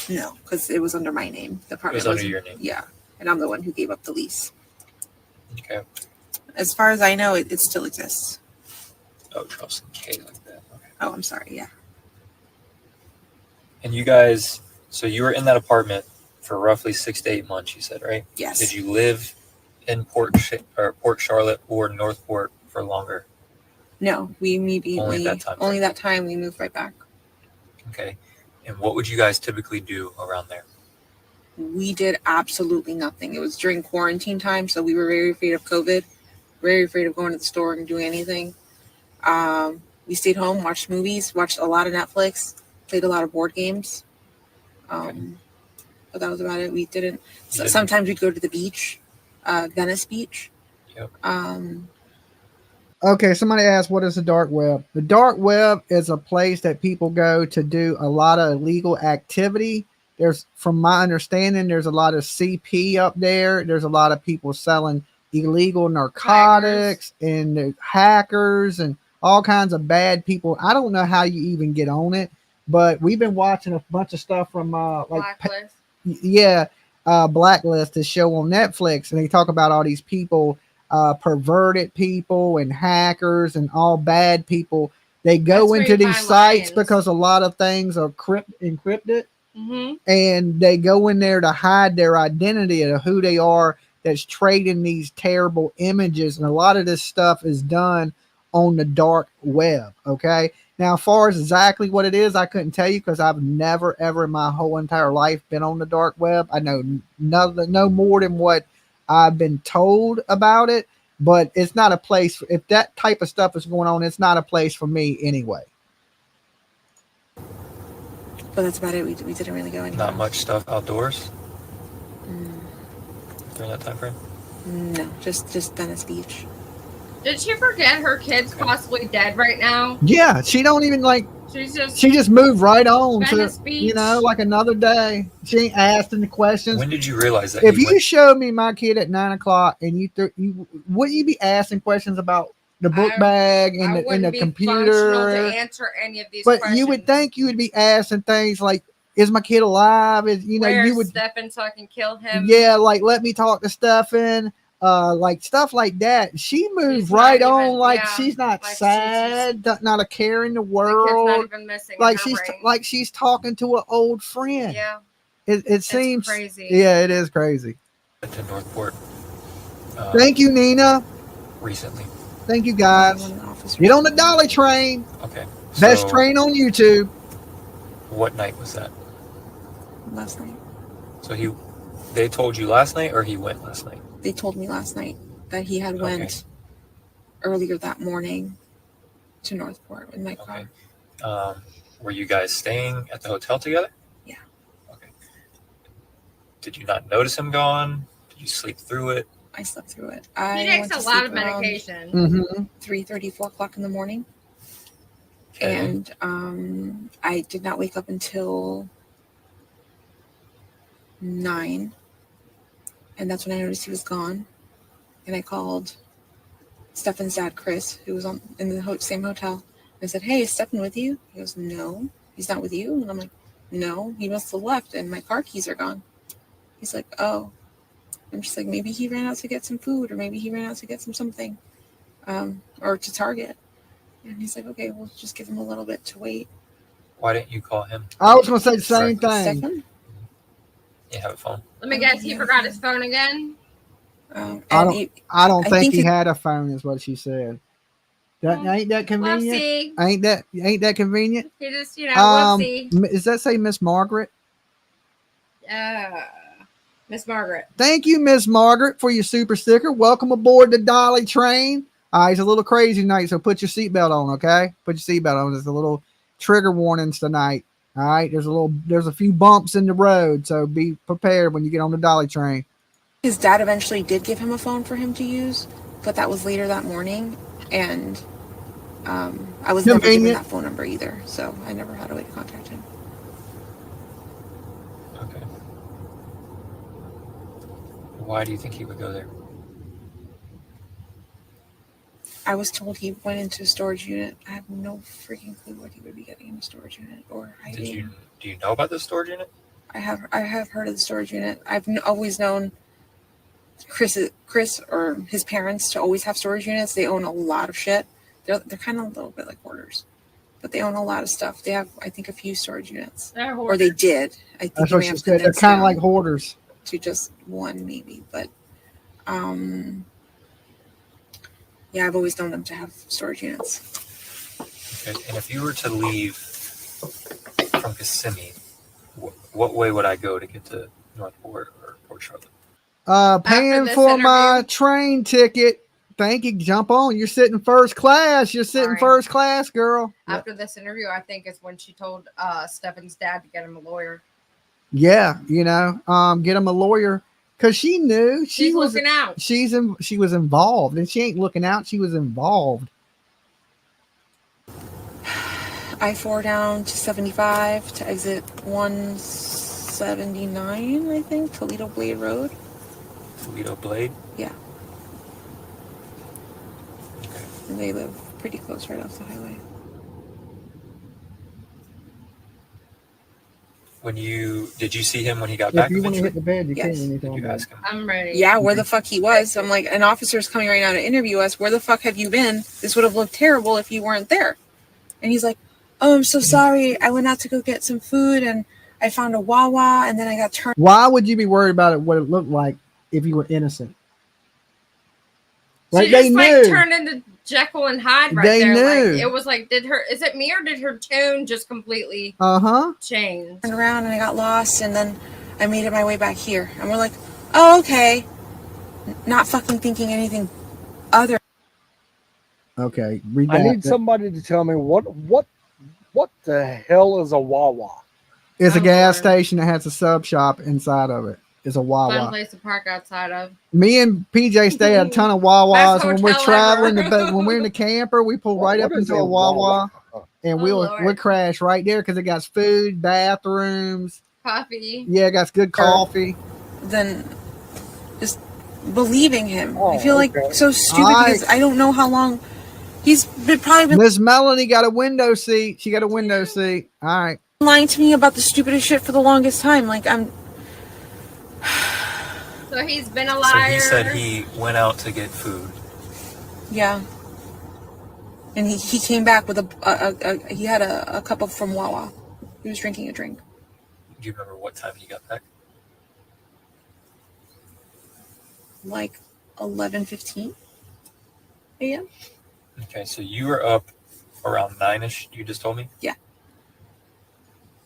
No, because it was under my name. The apartment It was under your name? Yeah, and I'm the one who gave up the lease. Okay. As far as I know, it still exists. Oh, Charles K like that. Okay. Oh, I'm sorry. Yeah. And you guys, so you were in that apartment for roughly 6 to 8 months, you said, right? Yes. Did you live in Port Charlotte or Northport for longer? No, we immediately only that time we moved right back. Okay. And what would you guys typically do around there? We did absolutely nothing. It was during quarantine time, so we were very afraid of COVID. very afraid of going to the store and doing anything. We stayed home, watched movies, watched a lot of Netflix, played a lot of board games. But that was about it. We didn't. Sometimes we'd go to the beach, Venice Beach. Yep. Okay, somebody asked, what is the dark web? The dark web is a place that people go to do a lot of illegal activity. There's, from my understanding, there's a lot of CP up there. There's a lot of people selling illegal narcotics and hackers and all kinds of bad people. I don't know how you even get on it, but we've been watching a bunch of stuff from Blacklist. Blacklist, this show on Netflix, and they talk about all these people, perverted people and hackers and all bad people. They go into these sites because a lot of things are encrypted. Mm-hmm. And they go in there to hide their identity of who they are, that's trading these terrible images. And a lot of this stuff is done on the dark web. Okay. Now, as far as exactly what it is, I couldn't tell you because I've never, ever in my whole entire life been on the dark web. I know no more than what I've been told about it, but it's not a place. If that type of stuff is going on, it's not a place for me anyway. But that's about it. We didn't really go anywhere. Not much stuff outdoors during that time frame? No, just Venice Beach. Did she forget her kid's possibly dead right now? Yeah, she don't even she just moved right on Venice to Beach. like another day. She ain't asked any questions. When did you realize that? If you showed me my kid at 9 o'clock and you wouldn't you be asking questions about the book bag and the computer to answer any of these but questions. You would think you would be asking things like, is my kid alive? Is Where's you would Stephan so I can kill him? Yeah, like let me talk to Stephan, like stuff like that. She moved She's right not on, even- like yeah, she's not like sad, not a care in the The kid's world. not even missing Like in her brain. she's talking to an old friend. Yeah. It seems crazy. Yeah, it is crazy. To Northport. Thank you, Nina. Recently. Thank you, guys. Get on the Dolly train. Okay. Best So, train on YouTube. What night was that? Last night. So they told you last night, or he went last night? They told me last night that he had went earlier that morning to Northport with my car. Were you guys staying at the hotel together? Yeah. Okay. Did you not notice him gone? Did you sleep through it? I slept through it. He takes a lot of medication. 3:30, 4 o'clock in the morning. Okay. And I did not wake up until 9. And that's when I noticed he was gone. And I called Stephan's dad, Chris, who was in the same hotel. I said, hey, is Stephan with you? He goes, no, he's not with you. And I'm like, no, he must have left and my car keys are gone. He's like, oh. I'm just like, maybe he ran out to get some food, or maybe he ran out to get something, or to Target. And he's like, okay, we'll just give him a little bit to wait. Why didn't you call him? I was going to say the same thing. Stephan? You have a phone? Let me guess, he forgot his phone again? I don't think he had a phone, is what she said. Ain't that convenient? Whoopsie. Ain't that convenient? He just, whoopsie. Does that say Miss Margaret? Miss Margaret. Thank you, Miss Margaret, for your super sticker. Welcome aboard the Dolly train. It's a little crazy tonight, so put your seatbelt on, okay? Put your seatbelt on. There's a little trigger warnings tonight. All right, there's a few bumps in the road, so be prepared when you get on the Dolly train. His dad eventually did give him a phone for him to use, but that was later that morning, and I was never given that phone number either, so I never had a way to contact him. Okay. Why do you think he would go there? I was told he went into a storage unit. I have no freaking clue what he would be getting in a storage unit or hiding. Do you know about the storage unit? I have heard of the storage unit. I've always known Chris or his parents to always have storage units. They own a lot of shit. They're kind of a little bit like hoarders, but they own a lot of stuff. They have, I think, a few storage units, or they did. I think that's what she said. They're kind of like hoarders. To just one, maybe, but yeah, I've always known them to have storage units. Okay. And if you were to leave from Kissimmee, what way would I go to get to Northport or Port Charlotte? Paying for my train ticket Thank you. Jump on. You're sitting first class. You're sitting Sorry. first class, girl. After this interview, I think is when she told Stephan's dad to get him a lawyer. Yeah, you know, get him a lawyer because she knew She's was looking out. She was involved, and she ain't looking out. She was involved. I-4 down to 75 to exit 179, I think, Toledo Blade Road. Toledo Blade? Yeah. And they live pretty close right off the highway. Did you see him when he got If back? you want to hit the bed, you Yes. can. Did you ask him? I'm ready. Yeah, where the fuck he was. I'm like, an officer's coming right now to interview us. Where the fuck have you been? This would have looked terrible if you weren't there. And he's like, oh, I'm so sorry. I went out to go get some food and I found a Wawa and then I got turned. Why would you be worried about it? What it looked like if you were innocent? Like She they just knew. like turned into Jekyll and Hyde right They there. knew. Like, it was like, is it me or did her tone just completely change? Turned around and I got lost and then I made it my way back here. And we're like, oh, okay. Not fucking thinking anything other. Okay, read I that. need somebody to tell me what the hell is a Wawa? It's a Oh, gas Lord. station that has a sub shop inside of it. It's a Fun Wawa. place to park outside of. Me and PJ stay at a ton of Wawas. Best When we're hotel traveling, ever. when we're in the camper, we pull right What up is into a a Wawa, and Oh, we'll Lord. crash right there because it got food, bathrooms. Coffee. Yeah, it got good coffee. Than just believing him. Oh, I feel like okay. so stupid because I don't know how long he's probably been Miss Melanie got a window seat. She got a window seat. All right. lying to me about the stupidest shit for the longest time. Like So he's been a So liar. he said he went out to get food. yeah. And he came back with he had a cup of from Wawa. He was drinking a drink. Do you remember what time he got back? Like 11:15 a.m. Okay, so you were up around 9ish, you just told me? Yeah.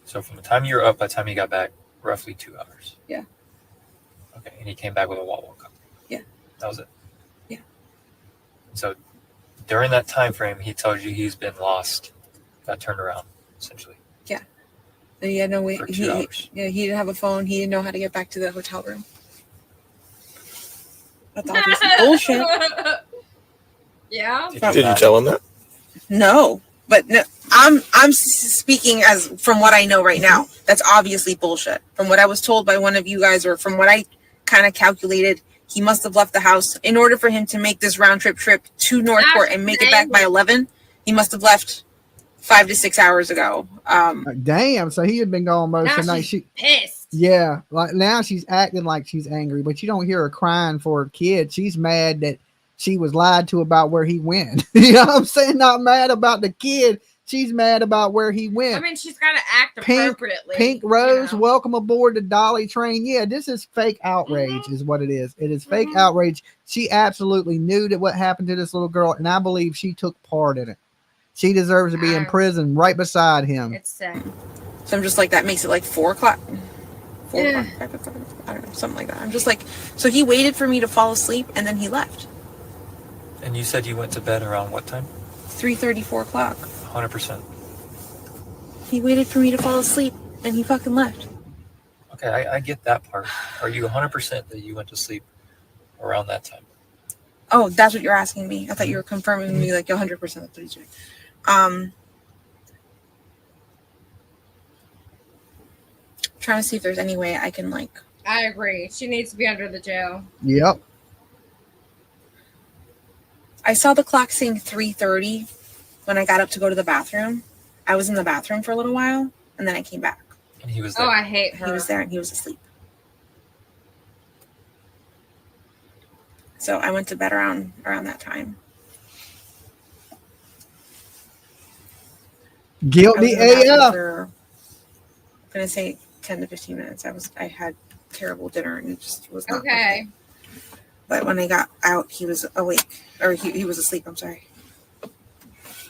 So from the time you were up, by the time you got back, roughly 2 hours. Yeah. Okay, and he came back with a Wawa cup. Yeah. That was it. Yeah. So during that time frame, he tells you he's been lost, got turned around, essentially. Yeah. And he had no way. For 2 hours. Yeah, he didn't have a phone. He didn't know how to get back to the hotel room. That's obviously bullshit. Yeah. Did you tell him that? No, but no, I'm speaking as from what I know right now. That's obviously bullshit. From what I was told by one of you guys, or from what I kind of calculated, he must have left the house in order for him to make this round trip to Northport and make it back by 11. He must have left 5 to 6 hours ago. Damn. So he had been gone most Now of the night. she's pissed. Yeah, like now she's acting like she's angry, but you don't hear her crying for her kid. She's mad that she was lied to about where he went. You know what I'm saying? Not mad about the kid. She's mad about where he went. I mean, she's got to act appropriately. Pink Rose, you know? welcome aboard the Dolly train. Yeah, this is fake outrage, is what it is. It is fake outrage. She absolutely knew that what happened to this little girl, and I believe she took part in it. She deserves to be in prison right beside him. It's sad. So I'm just like, that makes it like 4 o'clock. 4 Yeah. o'clock, 5 o'clock, I don't know, something like that. I'm just like, so he waited for me to fall asleep and then he left. And you said you went to bed around what time? 3:30, 4 o'clock. 100%. He waited for me to fall asleep and he fucking left. Okay, I get that part. Are you 100% that you went to sleep around that time? Oh, that's what you're asking me. I thought you were confirming me like 100%. That's what he's doing. Trying to see if there's any way I can like. I agree. She needs to be under the jail. Yep. I saw the clock saying 3:30 when I got up to go to the bathroom. I was in the bathroom for a little while and then I came back. And he was there. Oh, I hate her. He was there and he was asleep. So I went to bed around that time. Guilty I was in the bathroom AF. for, I'm gonna say 10 to 15 minutes. I had terrible dinner and it just was not Okay. But when I got out, he was awake, or he was asleep. I'm sorry.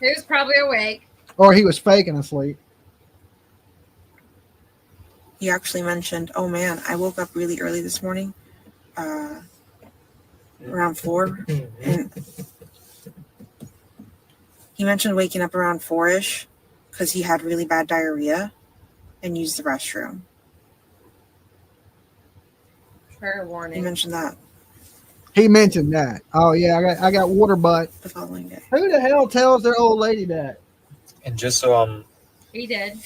He was probably awake. Or he was faking asleep. He actually mentioned, "Oh man, I woke up really early this morning. around 4. And he mentioned waking up around 4-ish because he had really bad diarrhea and used the restroom. Fair warning. He mentioned that. He mentioned that. Oh yeah, I got water butt. The following day. Who the hell tells their old lady that? And just so He did.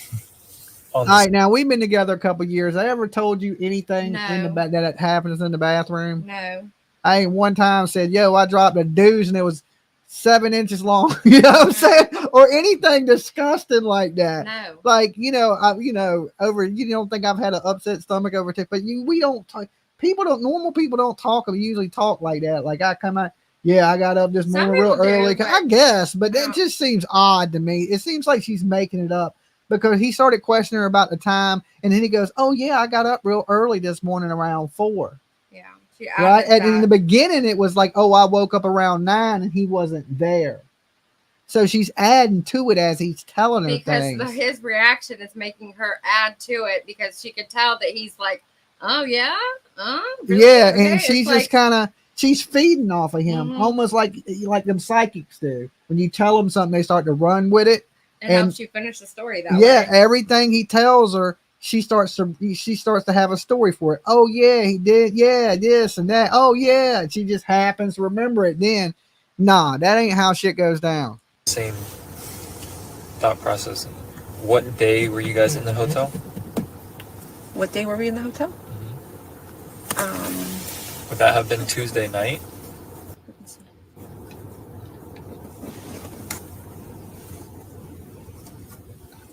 All right, now we've been together a couple years. I ever told you anything No. in the that happens in the bathroom? No. I ain't one time said, "Yo, I dropped a deuce and it was 7 inches long." You know what I'm saying? Or anything disgusting like that. No. Like over. You don't think I've had an upset stomach over it, but we don't talk. Normal people don't talk. We usually talk like that. Like I come out. Yeah, I got up this morning real early. I guess, but that just seems odd to me. It seems like she's making it up because he started questioning her about the time, and then he goes, "Oh yeah, I got up real early this morning around 4." Yeah. Right. And in the beginning, it was like, "Oh, I woke up around 9," and he wasn't there. So she's adding to it as he's telling her things. Because his reaction is making her add to it because she could tell that he's like, "Oh yeah, really? Yeah," Okay. and she's just kind of. She's feeding off of him, almost like them psychics do. When you tell them something, they start to run with it. And helps you finish the story that way. Yeah, everything he tells her, she starts to have a story for it. Oh yeah, he did. Yeah, this and that. Oh yeah, she just happens to remember it. Then, nah, that ain't how shit goes down. same thought process. What day were you guys in the hotel? What day were we in the hotel? Would that have been Tuesday night?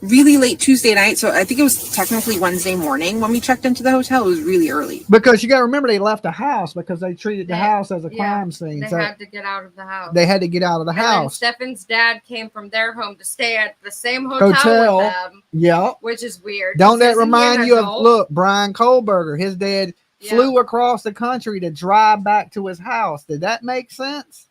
Really late Tuesday night, so I think it was technically Wednesday morning when we checked into the hotel. It was really early. Because you got to remember, they left the house because they treated the house as a crime scene. They had to get out of the house. They had to get out of the house. Then Stephan's dad came from their home to stay at the same hotel with them. Yeah. Which is weird. Don't that remind you of, Bryan Kohberger? His dad flew across the country to drive back to his house. Did that make sense?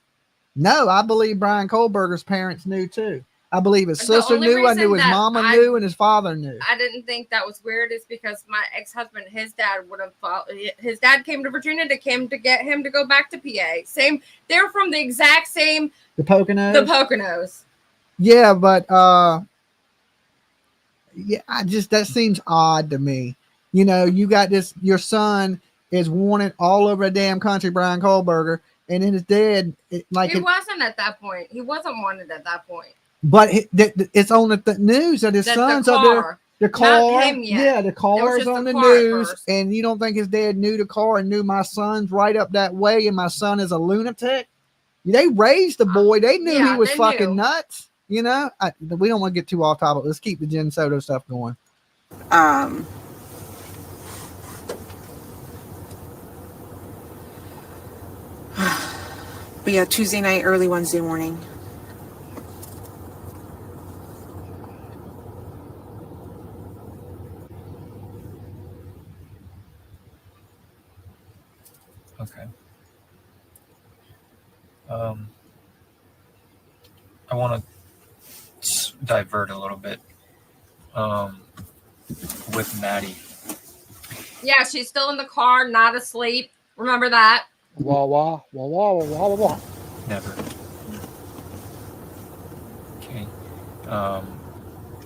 No, I believe Bryan Kohberger's parents knew too. I believe his sister knew. I knew his mama knew, and his father knew. I didn't think that was weird is because my ex-husband, his dad would have followed. His dad came to Virginia to get him to go back to PA. Same. They're from the exact same. The Poconos. The Poconos. Yeah, but that seems odd to me. You know, you got this. Your son is wanted all over the damn country, Bryan Kohberger, and then his dad, he wasn't at that point. He wasn't wanted at that point. But it's on the news that his son's up there. The car, the car is on the news, and you don't think his dad knew the car and knew my son's right up that way, and my son is a lunatic? They raised the boy. They knew he was fucking nuts. You know, we don't want to get too off topic. Let's keep the Jen SoDo stuff going. But yeah, Tuesday night, early Wednesday morning. Okay. I want to divert a little bit with Maddie. Yeah, she's still in the car, not asleep. Remember that? Wah, wah, wah, wah, wah, wah, wah. Never. Okay.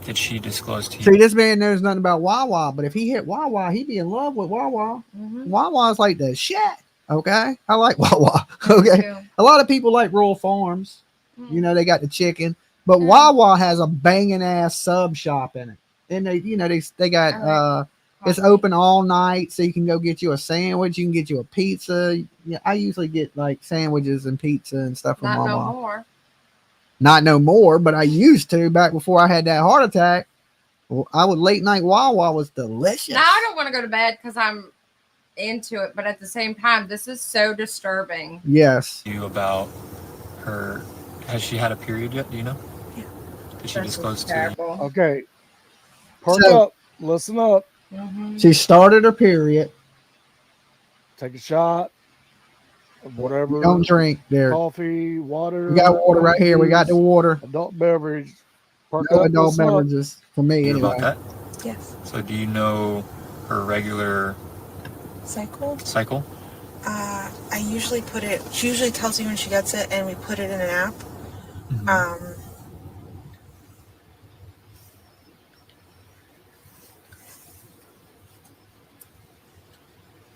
Did she disclose to you? See, this man knows nothing about Wawa, but if he hit Wawa, he'd be in love with Wawa. Wawa's like the shit. Okay, I like Wawa. Okay, a lot of people like Rural Farms. You know, they got the chicken, but Wawa has a banging ass sub shop in it, and they got it's open all night, so you can go get you a sandwich, you can get you a pizza. Yeah, I usually get like sandwiches and pizza and stuff from Wawa. No more. Not no more, but I used to back before I had that heart attack. I would late night Wawa was delicious. Now I don't want to go to bed because I'm into it, but at the same time, this is so disturbing. Yes. You about her? Has she had a period yet? Do you know? Yeah. Did she disclose to you? Okay. Perk up. Listen up. She started her period. Take a shot. Whatever. Don't drink there. Coffee, water. We got water right here. We got the water. Adult beverage. No adult beverages for me anyway. About that? Yes. So do you know her regular cycle? I usually put it, she usually tells me when she gets it, and we put it in an app. Mm-hmm.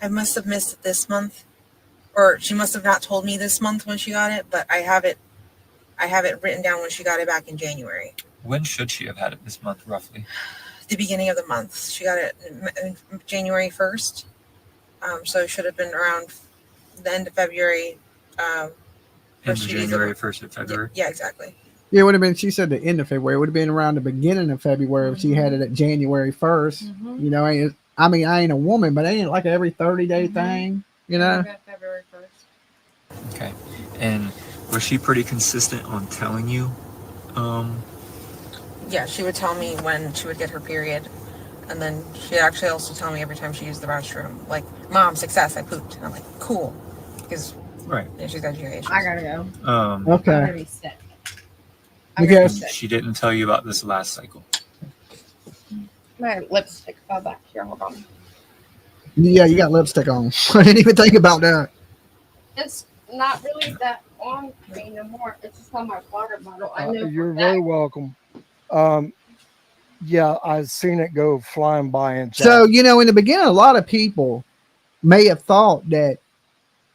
I must have missed it this month, or she must have not told me this month when she got it, but I have it written down when she got it back in January. When should she have had it this month, roughly? The beginning of the month. She got it January 1st. So it should have been around the end of February. January 1st of February? Yeah, exactly. Yeah, it would have been, she said the end of February. It would have been around the beginning of February if she had it at January 1st. You know, I mean, I ain't a woman, but ain't like every 30-day thing, you know? February 1st. Okay. And was she pretty consistent on telling you? Yeah, she would tell me when she would get her period. And then she'd actually also tell me every time she used the restroom, like, Mom, success, I pooped. And I'm like, cool. Because right. She's got GI issues. I gotta go. Okay. I'm gonna be sick. Because she didn't tell you about this last cycle. My lipstick fell back here. Hold on. yeah, you got lipstick on. I didn't even think about that. It's not really that on me no more. It's just on my water bottle. I know. You're very welcome. Yeah, I've seen it go flying by in chat. So, you know, in the beginning, a lot of people may have thought that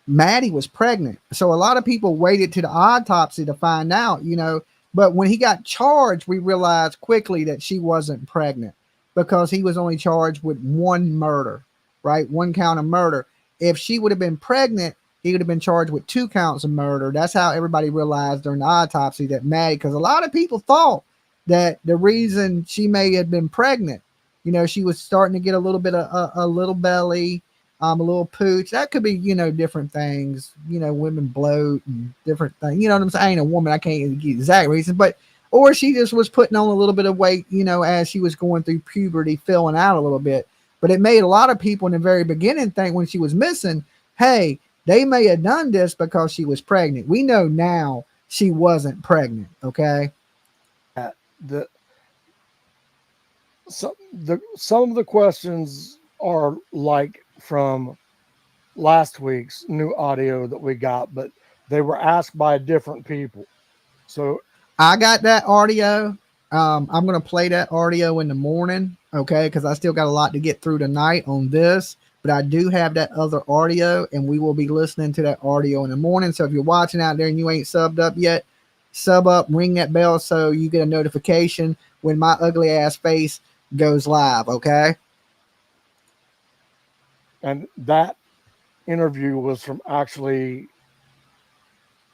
Maddie was pregnant. So a lot of people waited to the autopsy to find out, you know, but when he got charged, we realized quickly that she wasn't pregnant because he was only charged with one murder, right? One count of murder. If she would have been pregnant, he would have been charged with 2 counts of murder. That's how everybody realized during the autopsy that Maddie, because a lot of people thought that the reason she may have been pregnant, you know, she was starting to get a little bit of a little belly, a little pooch. That could be, you know, different things, you know, women bloat and different things. You know what I'm saying? I ain't a woman. I can't give exact reasons, but, or she just was putting on a little bit of weight, you know, as she was going through puberty, filling out a little bit. But it made a lot of people in the very beginning think when she was missing, hey, they may have done this because she was pregnant. We know now she wasn't pregnant. Okay. Some of the questions are like from last week's new audio that we got, but they were asked by different people. So I got that audio. I'm going to play that audio in the morning. Okay. Because I still got a lot to get through tonight on this, but I do have that other audio and we will be listening to that audio in the morning. So if you're watching out there and you ain't subbed up yet, sub up, ring that bell so you get a notification when my ugly ass face goes live. Okay. And that interview was from actually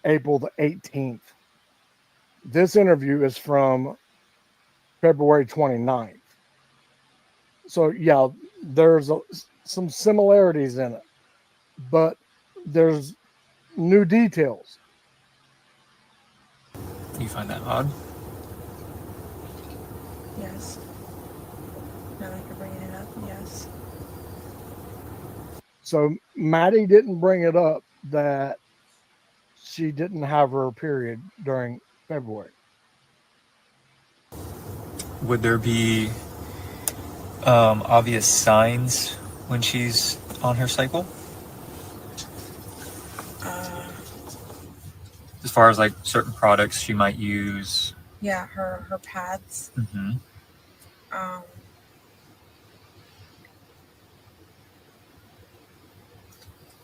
April the 18th. This interview is from February 29th. So yeah, there's some similarities in it, but there's new details. You find that odd? Yes. Now that you're bringing it up, yes. So Maddie didn't bring it up that she didn't have her period during February. Would there be obvious signs when she's on her cycle? As far as like certain products she might use? Yeah, her pads. Mm-hmm.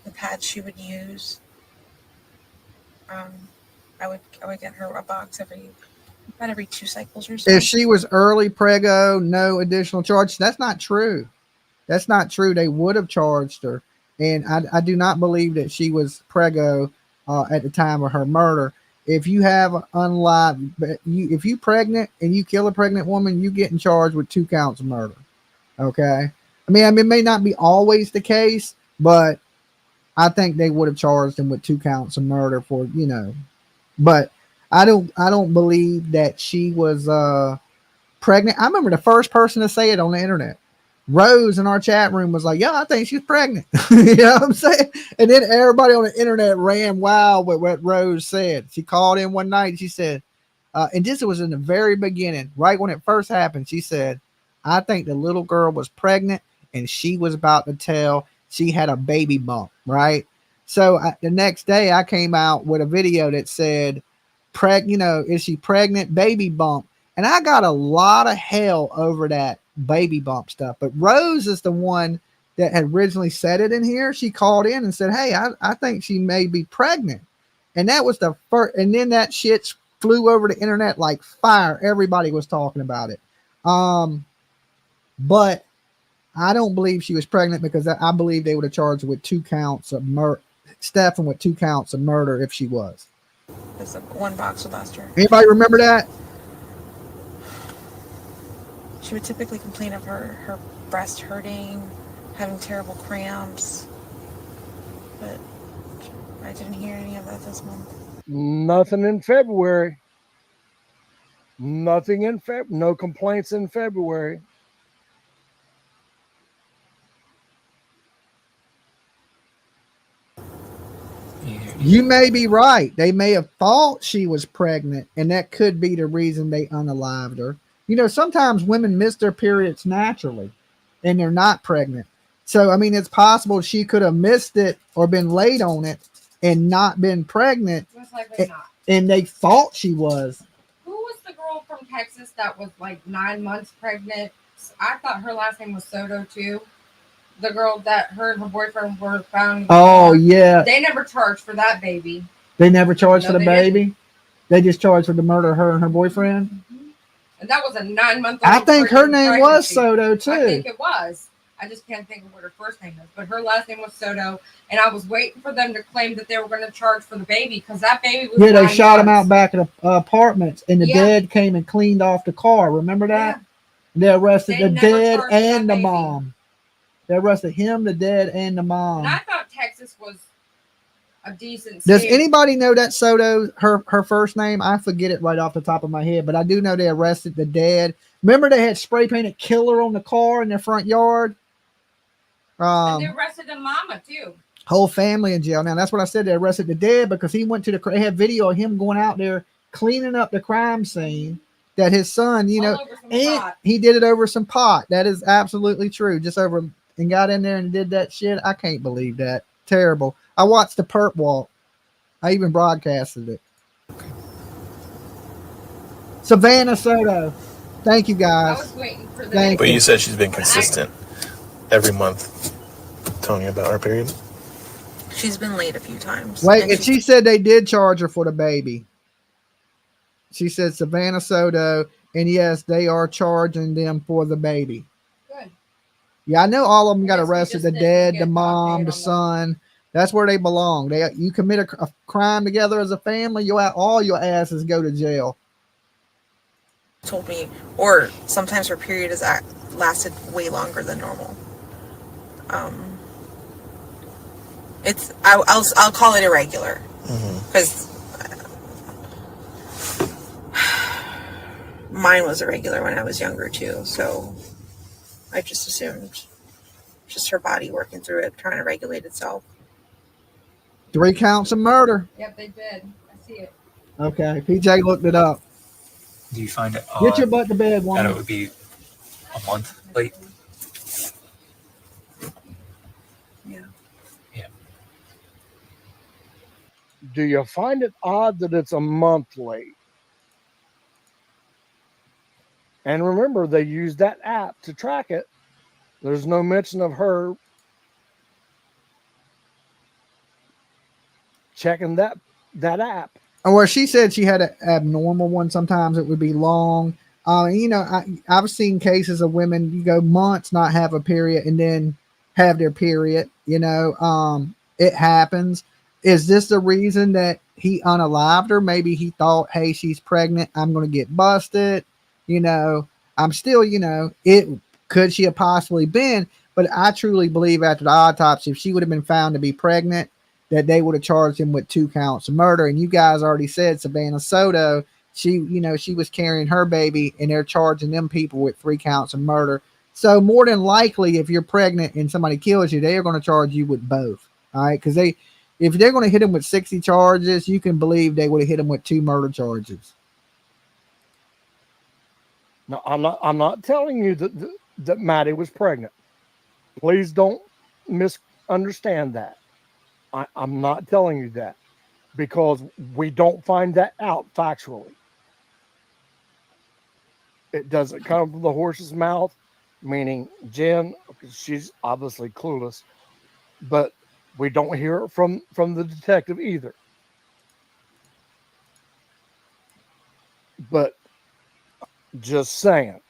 The pads she would use. I would get her a box about every 2 cycles or so. If she was early prego, no additional charge. That's not true. That's not true. They would have charged her. And I do not believe that she was prego at the time of her murder. If you have if you pregnant and you kill a pregnant woman, you getting charged with 2 counts of murder. Okay. I mean, it may not be always the case, but I think they would have charged him with 2 counts of murder for, you know, but I don't believe that she was pregnant. I remember the first person to say it on the internet. Rose in our chat room was like, yeah, I think she's pregnant. You know what I'm saying? And then everybody on the internet ran wild with what Rose said. She called in one night. She said, and this was in the very beginning, right when it first happened. She said, I think the little girl was pregnant and she was about to tell she had a baby bump, right? So the next day I came out with a video that said, is she pregnant? Baby bump. And I got a lot of hell over that baby bump stuff. But Rose is the one that had originally said it in here. She called in and said, hey, I think she may be pregnant. And that was the first. And then that shit flew over the internet like fire. Everybody was talking about it. But I don't believe she was pregnant, because I believe they would have charged her with 2 counts of murder. Stephan with 2 counts of murder if she was. There's one box with Lester. Anybody remember that? She would typically complain of her breast hurting, having terrible cramps, but I didn't hear any of that this month. Nothing in February. Nothing in no complaints in February. You may be right. They may have thought she was pregnant, and that could be the reason they unalived her. You know, sometimes women miss their periods naturally, and they're not pregnant. So, I mean, it's possible she could have missed it or been late on it and not been pregnant. Most likely not. And they thought she was. Who was the girl from Texas that was like 9 months pregnant? I thought her last name was Soto too. The girl that her and her boyfriend were found. Oh, yeah. They never charged for that baby. They never charged for the baby? Didn't. They just charged for the murder of her and her boyfriend? Mm-hmm. And that was a 9-month-old. I think her name was Soto too. I think it was. I just can't think of what her first name is. But her last name was Soto. And I was waiting for them to claim that they were going to charge for the baby, because that baby was. Yeah, they shot him out back at the apartments, and the dad came and cleaned off the car. Remember that? Yeah. They arrested the dad and the mom. They arrested him, the dad, and the mom. And I thought Texas was a decent state. Does anybody know that Soto, her first name? I forget it right off the top of my head, but I do know they arrested the dad. Remember they had spray painted killer on the car in their front yard? And they arrested the mama too. Whole family in jail. Now that's what I said. They arrested the dad because he went to they had video of him going out there cleaning up the crime scene. That his son, and he did it over some pot. That is absolutely true. Just over and got in there and did that shit. I can't believe that. Terrible. I watched the perp walk. I even broadcasted it. Savannah Soto. Thank you, guys. I was waiting for that. But you said she's been consistent every month telling you about her period. She's been late a few times. Wait, and she said they did charge her for the baby. She said Savannah Soto, and yes, they are charging them for the baby. Good. Yeah, I know all of them got arrested. The dad, the mom, the son. That's where they belong. You commit a crime together as a family, all your asses go to jail. Told me, or sometimes her period has lasted way longer than normal. I'll call it irregular because mine was irregular when I was younger too. So I just assumed just her body working through it, trying to regulate itself. 3 counts of murder. Yep, they did. I see it. Okay, PJ looked it up. Do you find it Get your butt to bed, woman. that it would be a month late? Yeah. Yeah. Do you find it odd that it's a month late? And remember, they use that app to track it. There's no mention of her checking that app. Or she said she had an abnormal one. Sometimes it would be long. I've seen cases of women, you go months not have a period and then have their period. It happens. Is this the reason that he unalived her? Maybe he thought, hey, she's pregnant. I'm going to get busted. I'm still, could she have possibly been? But I truly believe after the autopsy, if she would have been found to be pregnant, that they would have charged him with 2 counts of murder. And you guys already said Savannah Soto, she was carrying her baby and they're charging them people with 3 counts of murder. So more than likely, if you're pregnant and somebody kills you, they are going to charge you with both. All right. Because if they're going to hit him with 60 charges, you can believe they would have hit him with 2 murder charges. No, I'm not telling you that Maddie was pregnant. Please don't misunderstand that. I'm not telling you that because we don't find that out factually. It doesn't come from the horse's mouth, meaning Jen, she's obviously clueless, but we don't hear it from the detective either. But just saying.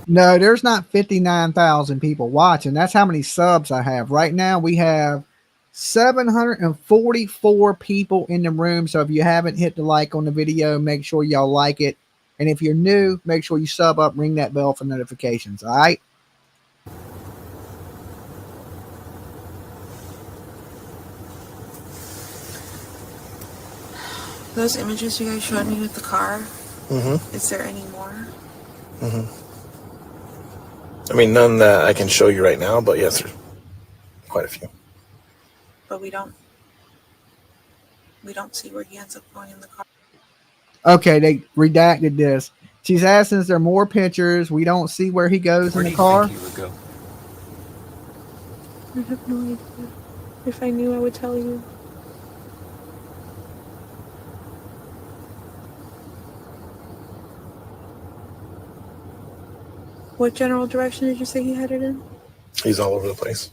No, there's not 59,000 people watching. That's how many subs I have. Right now, we have 744 people in the room. So if you haven't hit the like on the video, make sure y'all like it. And if you're new, make sure you sub up, ring that bell for notifications. All right. Those images you guys showed me with the car, Mm-hmm. is there any more? Mm-hmm. I mean, none that I can show you right now, but yes, there's quite a few. But we don't see where he ends up going in the car. Okay, they redacted this. She's asking, is there more pictures? We don't see where he goes in the car. Where do you think he would go? I have no idea. If I knew, I would tell you. What general direction did you say he headed in? He's all over the place.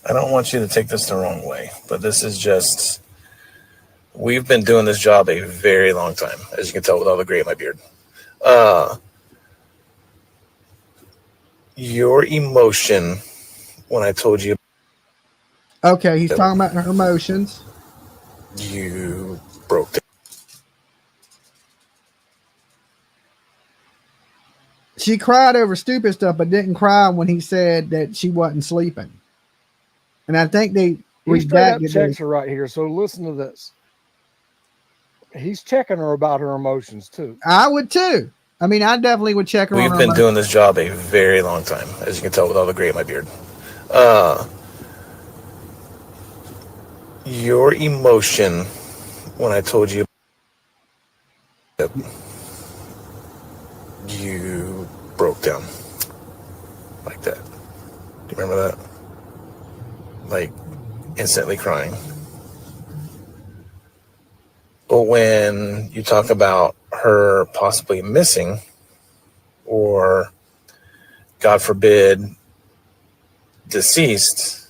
I don't want you to take this the wrong way, but this is just, we've been doing this job a very long time, as you can tell with all the gray in my beard. Your emotion when I told you. Okay, he's talking about her emotions. You broke down. She cried over stupid stuff, but didn't cry when he said that she wasn't sleeping. And I think they He straight up redacted checks this. her right here. So listen to this. He's checking her about her emotions too. I would too. I mean, I definitely would check her. We've been doing this job a very long time, as you can tell with all the gray in my beard. Your emotion when I told you you broke down like that. Do you remember that? Like instantly crying. But when you talk about her possibly missing, or God forbid, deceased,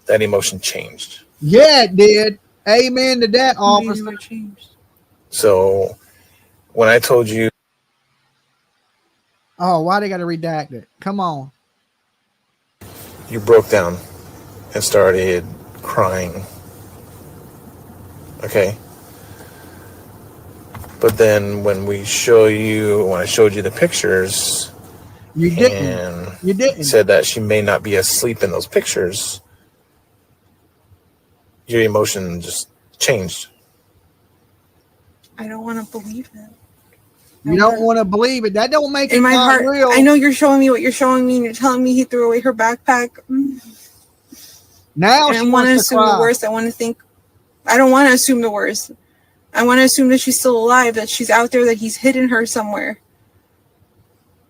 that emotion changed. Yeah, it did. Amen to that, officer. Changed. So when I told you. Oh, why they got to redact it? Come on. You broke down and started crying. Okay. But then when I showed you the pictures, you didn't. Said that she may not be asleep in those pictures. Your emotion just changed. I don't want to believe it. You don't want to believe it. That don't make it in my heart real. I know you're showing me what you're showing me, and you're telling me he threw away her backpack. Now I want to assume the worst. I don't want to assume the worst. I want to assume that she's still alive, that she's out there, that he's hidden her somewhere.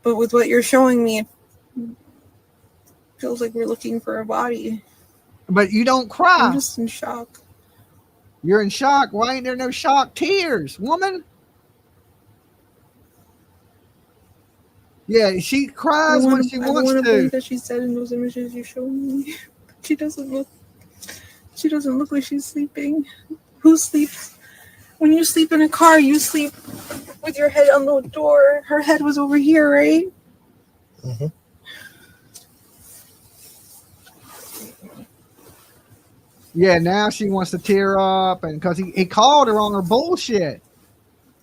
But with what you're showing me, it feels like we're looking for a body. But you don't cry. I'm just in shock. You're in shock. Why ain't there no shock tears, woman? Yeah, she cries when she wants to. I want to believe that she's dead in those images you showed me. She doesn't look like she's sleeping. Who sleeps? When you sleep in a car, you sleep with your head on the door. Her head was over here, right? Mm-hmm. Yeah, now she wants to tear up, and because he called her on her bullshit.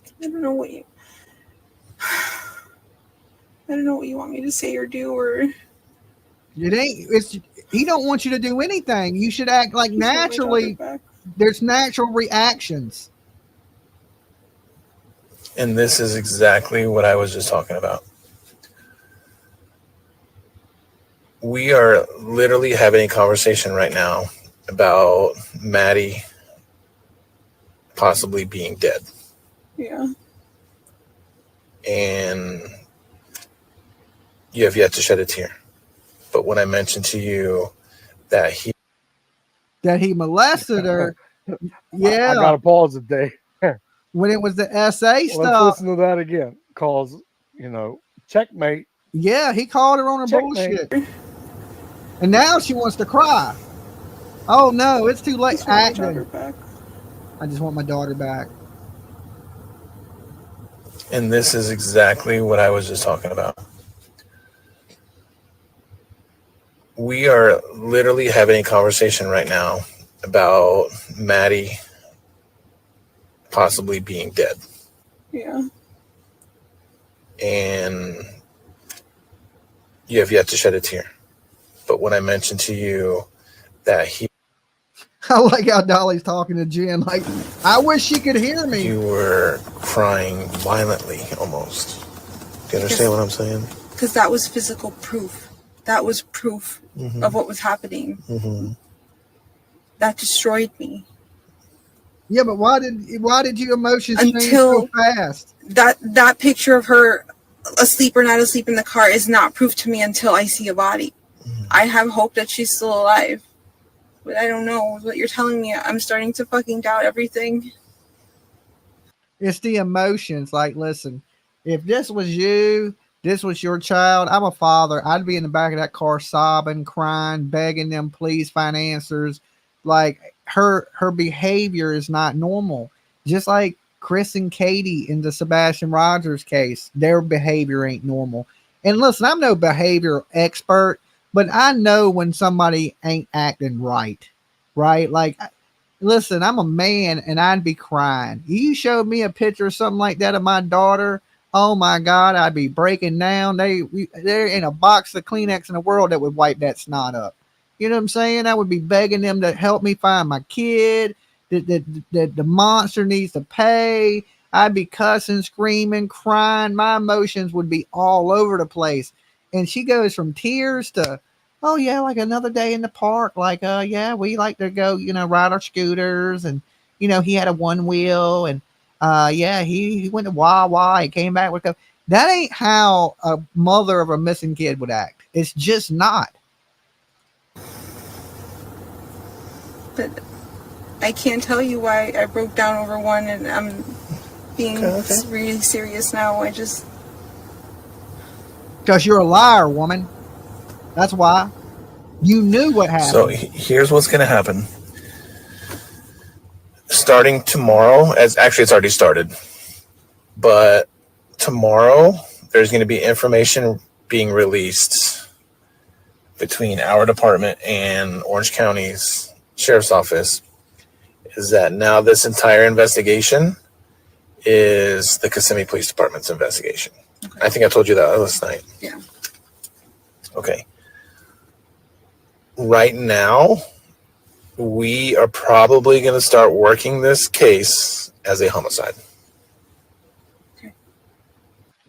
I don't know what you want me to say or do, or It ain't. He don't want you to do anything. You should act like naturally. There's natural reactions. And this is exactly what I was just talking about. We are literally having a conversation right now about Maddie possibly being dead. Yeah. And you have yet to shed a tear. But when I mentioned to you that he molested her, yeah. I got to pause it there. When it was the SA stuff. Let's listen to that again. Cause, checkmate. Yeah, he called her on her bullshit. And now she wants to cry. Oh no, it's too late. I just want my daughter back. And this is exactly what I was just talking about. We are literally having a conversation right now about Maddie possibly being dead. Yeah. And you have yet to shed a tear. But when I mentioned to you that I like how Dolly's talking to Jen. Like, I wish she could hear me. You were crying violently almost. Do you understand what I'm saying? Because that was physical proof. That was proof of what was happening. That destroyed me. Yeah, but why did your emotions change so fast? That picture of her asleep or not asleep in the car is not proof to me until I see a body. I have hope that she's still alive. But I don't know what you're telling me. I'm starting to fucking doubt everything. It's the emotions. Like, listen, if this was you, this was your child, I'm a father. I'd be in the back of that car sobbing, crying, begging them, please find answers. Like, her behavior is not normal. Just like Chris and Katie in the Sebastian Rogers case, their behavior ain't normal. And listen, I'm no behavior expert, but I know when somebody ain't acting right? Like, listen, I'm a man and I'd be crying. You showed me a picture or something like that of my daughter. Oh my God, I'd be breaking down. They're in a box of Kleenex in the world that would wipe that snot up. You know what I'm saying? I would be begging them to help me find my kid. The monster needs to pay. I'd be cussing, screaming, crying. My emotions would be all over the place. And she goes from tears to, oh yeah, like another day in the park. Like, yeah, we like to go, ride our scooters. And, he had a one wheel. And, yeah, he went to Wawa. He came back with that ain't how a mother of a missing kid would act. It's just not. But I can't tell you why I broke down over one, and I'm being really serious now. Because you're a liar, woman. That's why. You knew what happened. So here's what's going to happen. Starting tomorrow, it's already started, but tomorrow there's going to be information being released between our department and Orange County's Sheriff's Office, is that now this entire investigation is the Kissimmee Police Department's investigation. Okay. I think I told you that last night. Yeah. Okay. Right now, we are probably going to start working this case as a homicide.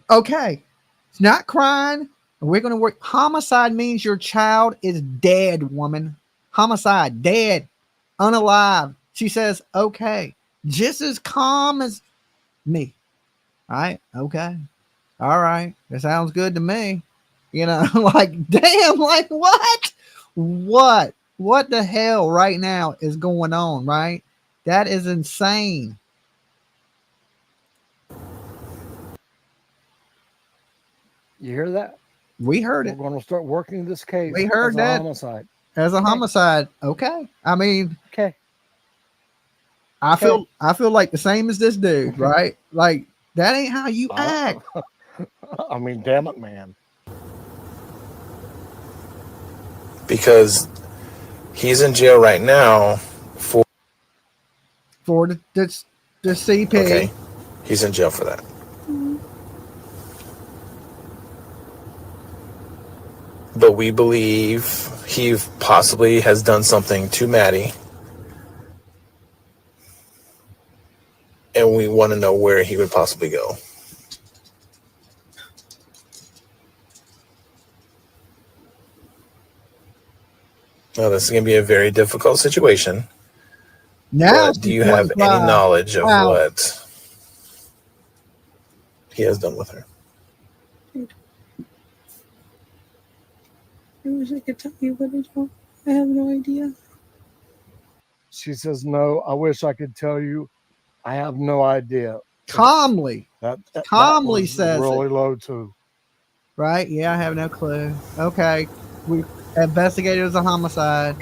Okay. It's not crime. We're going to work. Homicide means your child is dead, woman. Homicide, dead, unalive. She says, okay. Just as calm as me. All right. Okay. All right. That sounds good to me. Like, damn, like what? What the hell right now is going on, right? That is insane. You hear that? We heard it. We're going to start working this case. We heard that. Homicide. As a homicide. Okay. I mean, okay. I feel like the same as this dude, right? Like, that ain't how you act. I mean, damn it, man. Because he's in jail right now for the CP. Okay. He's in jail for that. But we believe he possibly has done something to Maddie. And we want to know where he would possibly go. Well, this is going to be a very difficult situation. Now, do you have any knowledge of what he has done with her? I wish I could tell you, but I don't. I have no idea. She says, no, I wish I could tell you. I have no idea. Calmly. Calmly that says really it. low too. Right? Yeah, I have no clue. Okay. We investigated as a homicide.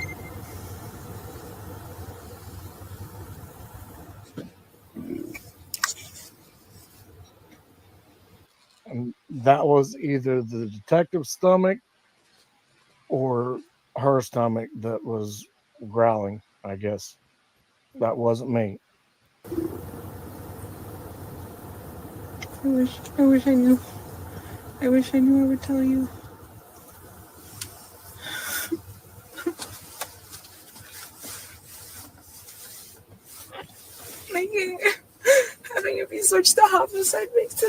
And that was either the detective's stomach or her stomach that was growling, I guess. That wasn't me. I wish I knew. I wish I knew I would tell you. Having it be switched to homicide makes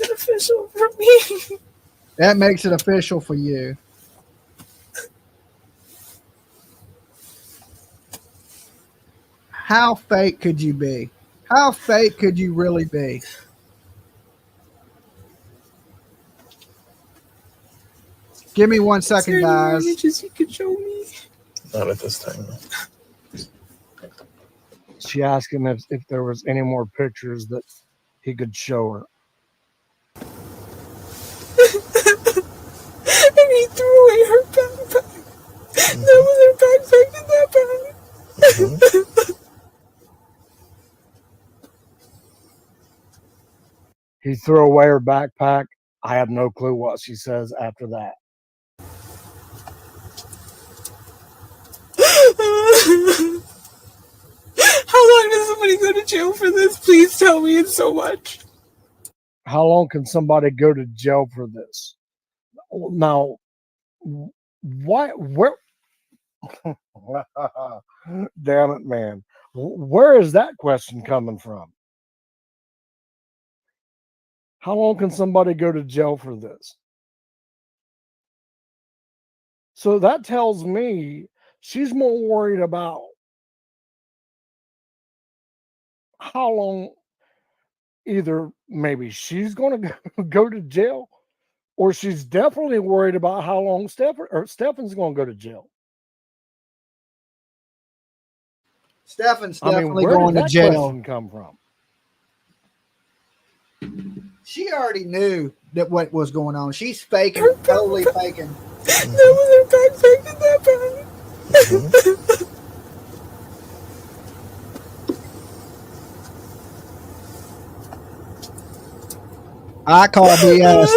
it official for me. That makes it official for you. How fake could you be? How fake could you really be? Give me 1 second, guys. Images you could show me? Not at this time. She asked him if there was any more pictures that he could show her. And he threw away her backpack. That was her backpack in that bag. He threw away her backpack. I have no clue what she says after that. How long does somebody go to jail for this? Please tell me. It's so much. How long can somebody go to jail for this? Now, where? Damn it, man. Where is that question coming from? How long can somebody go to jail for this? So that tells me she's more worried about how long either maybe she's going to go to jail, or she's definitely worried about how long Stephan's going to go to jail. Stephan's definitely where going did to that jail. question come from? She already knew that what was going on. She's faking, totally faking. That was her backpack in that bag. I call BS.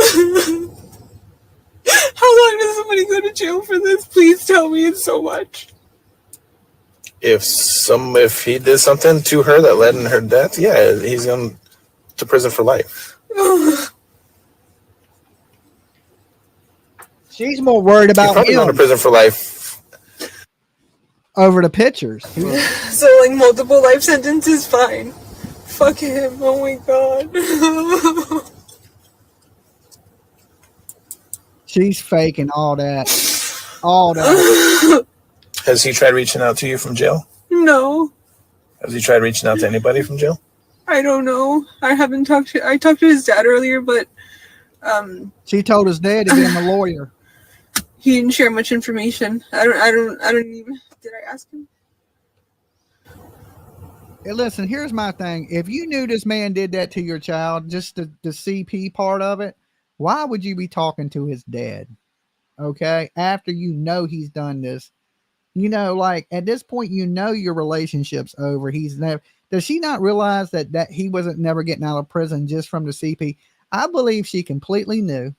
How long does somebody go to jail for this? Please tell me. It's so much. If he did something to her that led in her death, yeah, he's going to prison for life. She's more worried about He's probably going to prison for life over the pictures. So, like, multiple life sentences, fine. Fuck him. Oh my god. She's faking all that. All that. Has he tried reaching out to you from jail? No. Has he tried reaching out to anybody from jail? I don't know. I talked to his dad earlier, but she told his dad to get him a lawyer. He didn't share much information. I don't even. Did I ask him? Hey, listen, here's my thing. If you knew this man did that to your child, just the CP part of it, why would you be talking to his dad? Okay. After you know he's done this, like at this point, your relationship's over. Does she not realize that he wasn't never getting out of prison just from the CP? I believe she completely knew.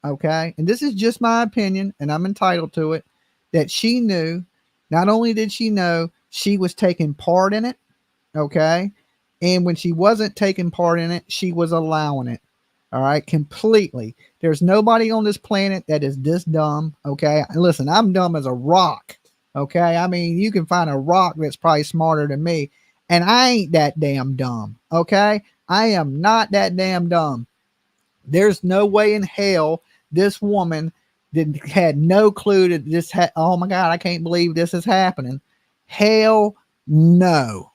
Okay. And this is just my opinion, and I'm entitled to it, that she knew. Not only did she know, she was taking part in it. Okay. And when she wasn't taking part in it, she was allowing it. All right. Completely. There's nobody on this planet that is this dumb. Okay. Listen, I'm dumb as a rock. Okay. I mean, you can find a rock that's probably smarter than me, and I ain't that damn dumb. Okay. I am not that damn dumb. There's no way in hell this woman had no clue that this oh my God, I can't believe this is happening. Hell no.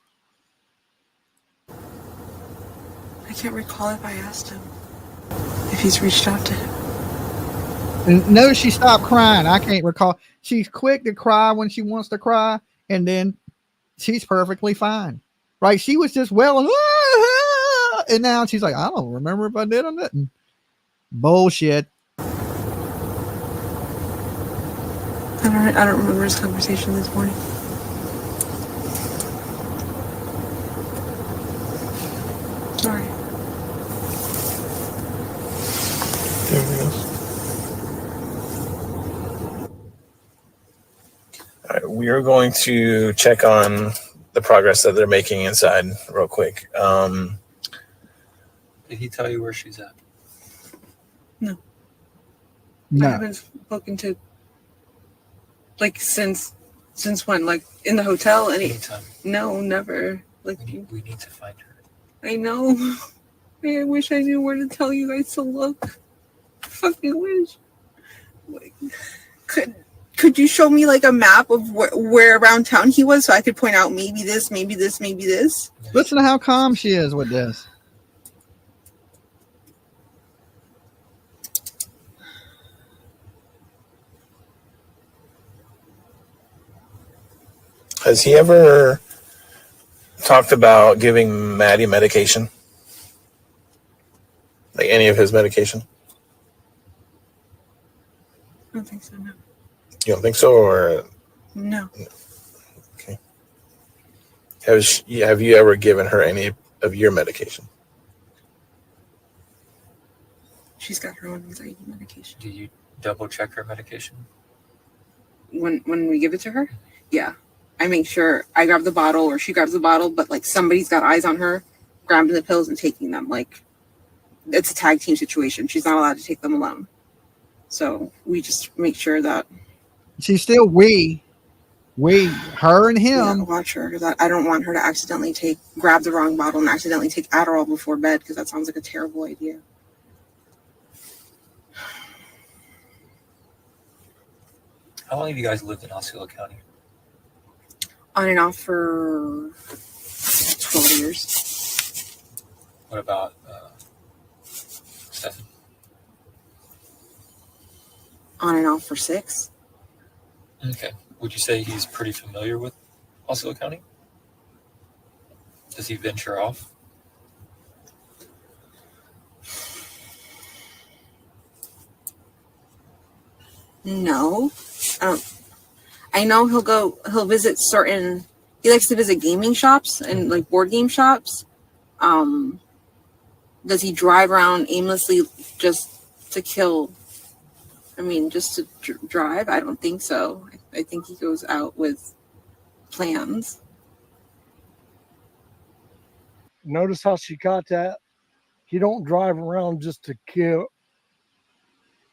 I can't recall if I asked him if he's reached out to him. And no, she stopped crying. I can't recall. She's quick to cry when she wants to cry, and then she's perfectly fine. Right? She was just wailing, and now she's like, I don't remember if I did or nothing. Bullshit. I don't remember his conversation this morning. Sorry. Anything else? All right, we are going to check on the progress that they're making inside real quick. Did he tell you where she's at? No. No. I haven't spoken to, like, since when? Like, in the hotel? Anytime. No, never. Like, we need to find her. I know. I wish I knew where to tell you guys to look. I fucking wish. Like, could you show me, like, a map of where around town he was so I could point out maybe this, maybe this, maybe this? Listen to how calm she is with this. Has he ever talked about giving Maddie medication? Like any of his medication? I don't think so, no. You don't think so, or No. okay? Have you ever given her any of your medication? She's got her own anxiety medication. Do you double check her medication? When we give it to her? Yeah. I make sure I grab the bottle or she grabs the bottle, but like somebody's got eyes on her, grabbing the pills and taking them. Like it's a tag team situation. She's not allowed to take them alone. So we just make sure that she's still her and him. Watch her, because I don't want her to accidentally grab the wrong bottle and accidentally take Adderall before bed, because that sounds like a terrible idea. How long have you guys lived in Osceola County? On and off for 12 years. What about Stephan? On and off for 6. Okay. Would you say he's pretty familiar with Osceola County? Does he venture off? No. I know he'll visit he likes to visit gaming shops and like board game shops. Does he drive around aimlessly just to kill? I mean, just to drive? I don't think so. I think he goes out with plans. Notice how she got that? He don't drive around just to kill.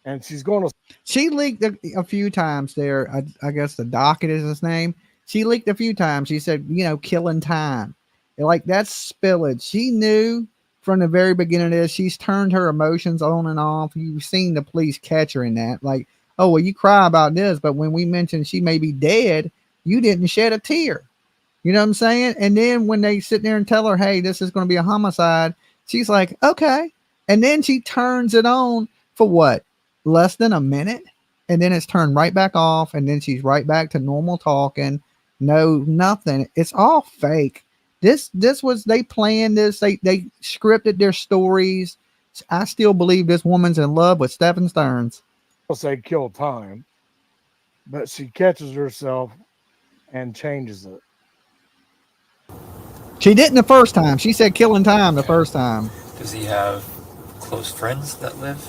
And she leaked a few times there. I guess the docket is his name. She leaked a few times. She said, killing time. Like that's spillage. She knew from the very beginning of this, she's turned her emotions on and off. You've seen the police catch her in that. Like, oh, well, you cry about this, but when we mentioned she may be dead, you didn't shed a tear. You know what I'm saying? And then when they sit there and tell her, hey, this is going to be a homicide, she's like, okay. And then she turns it on for what? Less than a minute, and then it's turned right back off, and then she's right back to normal talking. No, nothing. It's all fake. This was, they planned this. They scripted their stories. I still believe this woman's in love with Stephan Sterns. I'll say kill time, but she catches herself and changes it. She didn't the first time. She said killing time the first time. Does he have close friends that live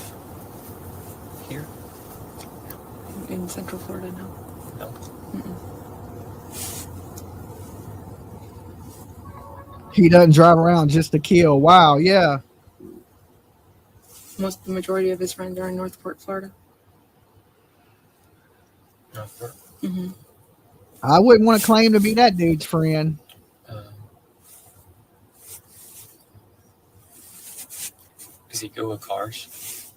here? In Central Florida, no. No. Mm-mm. He doesn't drive around just to kill. Wow, yeah. The majority of his friends are in Northport, Florida. Northport? Mm-hmm. I wouldn't want to claim to be that dude's friend. Does he go with cars?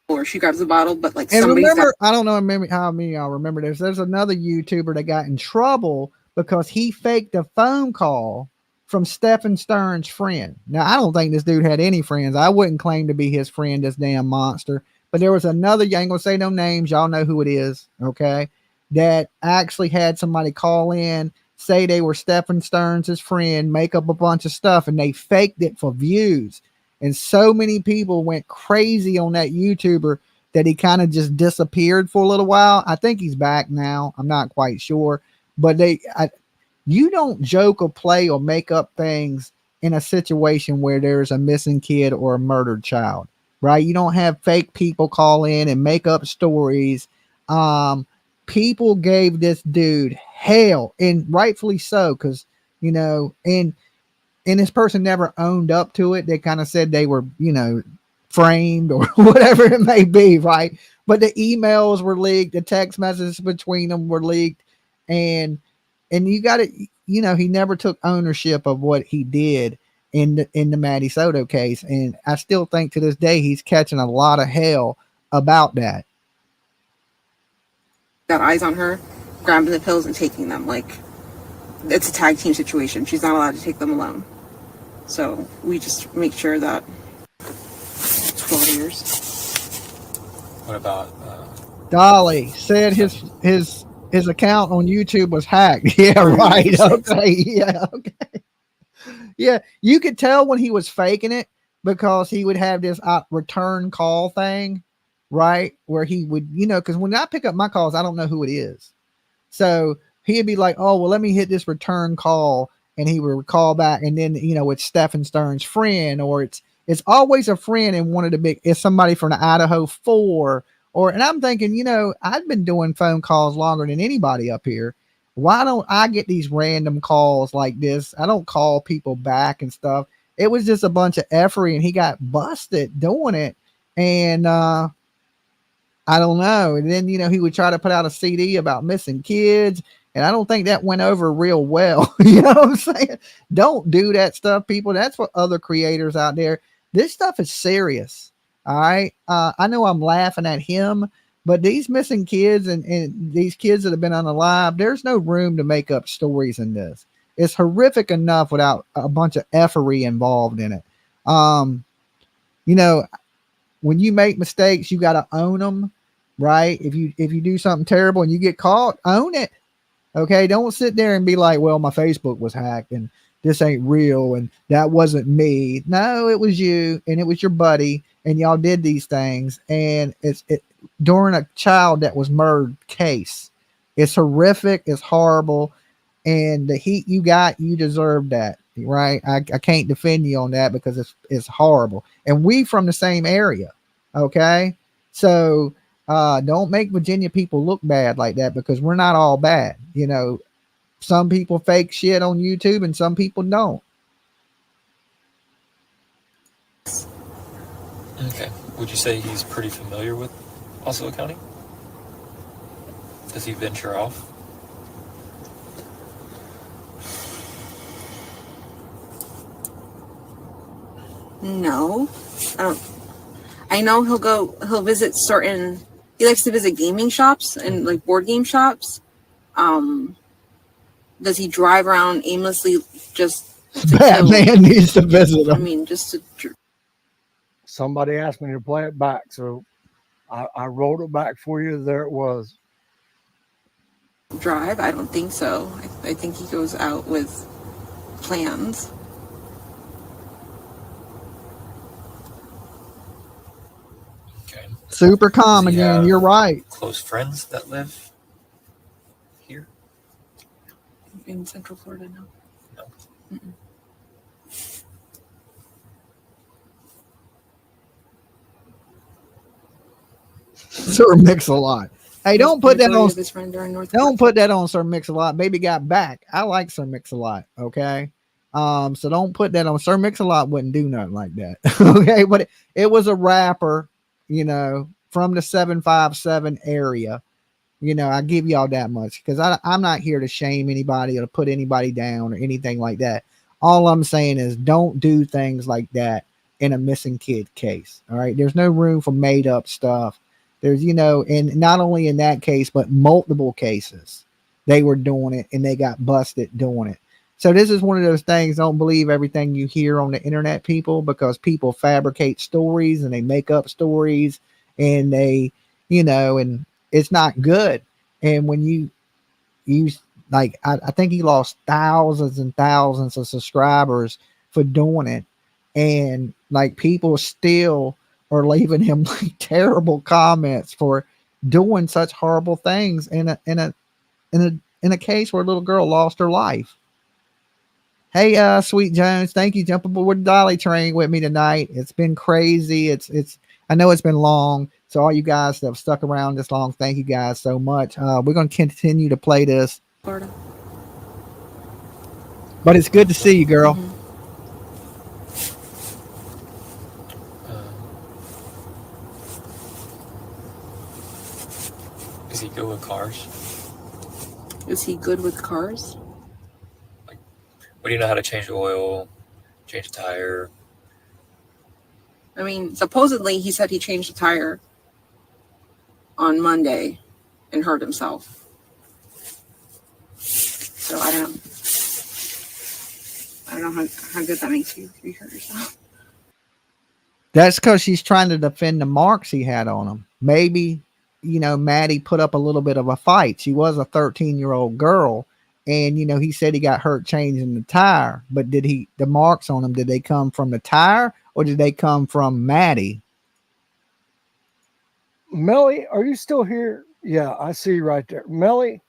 or she grabs the bottle, but like And somebody's remember, I don't know how many of y'all remember this. There's another YouTuber that got in trouble because he faked a phone call from Stephan Sterns' friend. Now, I don't think this dude had any friends. I wouldn't claim to be his friend, this damn monster. But there was another, I ain't gonna say no names, y'all know who it is, okay? That actually had somebody call in, say they were Stephan Sterns' friend, make up a bunch of stuff, and they faked it for views. And so many people went crazy on that YouTuber that he kind of just disappeared for a little while. I think he's back now. I'm not quite sure. But you don't joke or play or make up things in a situation where there's a missing kid or a murdered child, right? You don't have fake people call in and make up stories. People gave this dude hell, and rightfully so, because, you know, and this person never owned up to it. They kind of said they were, you know, framed or whatever it may be, right? But the emails were leaked, the text messages between them were leaked, and you got to, you know, he never took ownership of what he did in the Maddie Soto case, and I still think to this day he's catching a lot of hell about that. got eyes on her, grabbing the pills and taking them. Like, it's a tag team situation. She's not allowed to take them alone. So we just make sure that 12 years. What about Dolly said his account on YouTube was hacked. Yeah, right. Okay. Yeah, okay. Yeah, you could tell when he was faking it because he would have this return call thing, right? Where he would, you know, because when I pick up my calls, I don't know who it is. So he'd be like, oh, well, let me hit this return call. And he would call back. And then, you know, it's Stephan Sterns' friend, or it's always a friend in one of the big, it's somebody from the Idaho 4. And I'm thinking, you know, I've been doing phone calls longer than anybody up here. Why don't I get these random calls like this? I don't call people back and stuff. It was just a bunch of effery, and he got busted doing it. And I don't know. And then, you know, he would try to put out a CD about missing kids, and I don't think that went over real well. You know what I'm saying? Don't do that stuff, people. That's what other creators out there. This stuff is serious. All right. I know I'm laughing at him, but these missing kids and these kids that have been unalive, there's no room to make up stories in this. It's horrific enough without a bunch of effery involved in it. You know, when you make mistakes, you got to own them, right? If you do something terrible and you get caught, own it. Okay. Don't sit there and be like, well, my Facebook was hacked and this ain't real and that wasn't me. No, it was you and it was your buddy, and y'all did these things, and it's during a child that was murdered case. It's horrific. It's horrible. And the heat you got, you deserve that, right? I can't defend you on that because it's horrible. And we from the same area. Okay. So don't make Virginia people look bad like that, because we're not all bad. You know, some people fake shit on YouTube and some people don't. Okay. Would you say he's pretty familiar with Osceola County? Does he venture off? No, I don't. I know he'll visit certain, he likes to visit gaming shops and like board game shops. Does he drive around aimlessly just to Batman needs to visit him. I mean, just to. Somebody asked me to play it back, so I wrote it back for you. There it was. Drive? I don't think so. I think he goes out with plans. Okay. Super calm again. You're right. Close friends that live here? In Central Florida, no. No. Mm-mm. Sir Mix-a-Lot. Hey, don't put that on. His friend during Northport. Don't put that on Sir Mix-a-Lot. Baby got back. I like Sir Mix-a-Lot. Okay. So don't put that on. Sir Mix-a-Lot wouldn't do nothing like that. Okay. But it was a rapper, you know, from the 757 area. You know, I give y'all that much, because I'm not here to shame anybody or to put anybody down or anything like that. All I'm saying is don't do things like that in a missing kid case. All right. There's no room for made up stuff. There's, and not only in that case, but multiple cases, they were doing it and they got busted doing it. So this is one of those things. Don't believe everything you hear on the internet, people, because people fabricate stories and they make up stories and they, and it's not good. And when you like, I think he lost thousands and thousands of subscribers for doing it. And like people still are leaving him like terrible comments for doing such horrible things in a case where a little girl lost her life. Hey, Sweet Jones, thank you. Jump aboard the Dolly train with me tonight. It's been crazy. I know it's been long. So all you guys that have stuck around this long, thank you guys so much. We're going to continue to play this. Florida. But it's good to see you, girl. Mm-hmm. Is he good with cars? Is he good with cars? Like, what do you know how to change the oil, change a tire? I mean, supposedly he said he changed the tire on Monday and hurt himself. So I don't know how good that makes you if you hurt yourself. That's because she's trying to defend the marks he had on him. Maybe, Maddie put up a little bit of a fight. She was a 13-year-old girl. And, he said he got hurt changing the tire. But the marks on him, did they come from the tire or did they come from Maddie? Melly, are you still here? Yeah, I see you right there. Melly.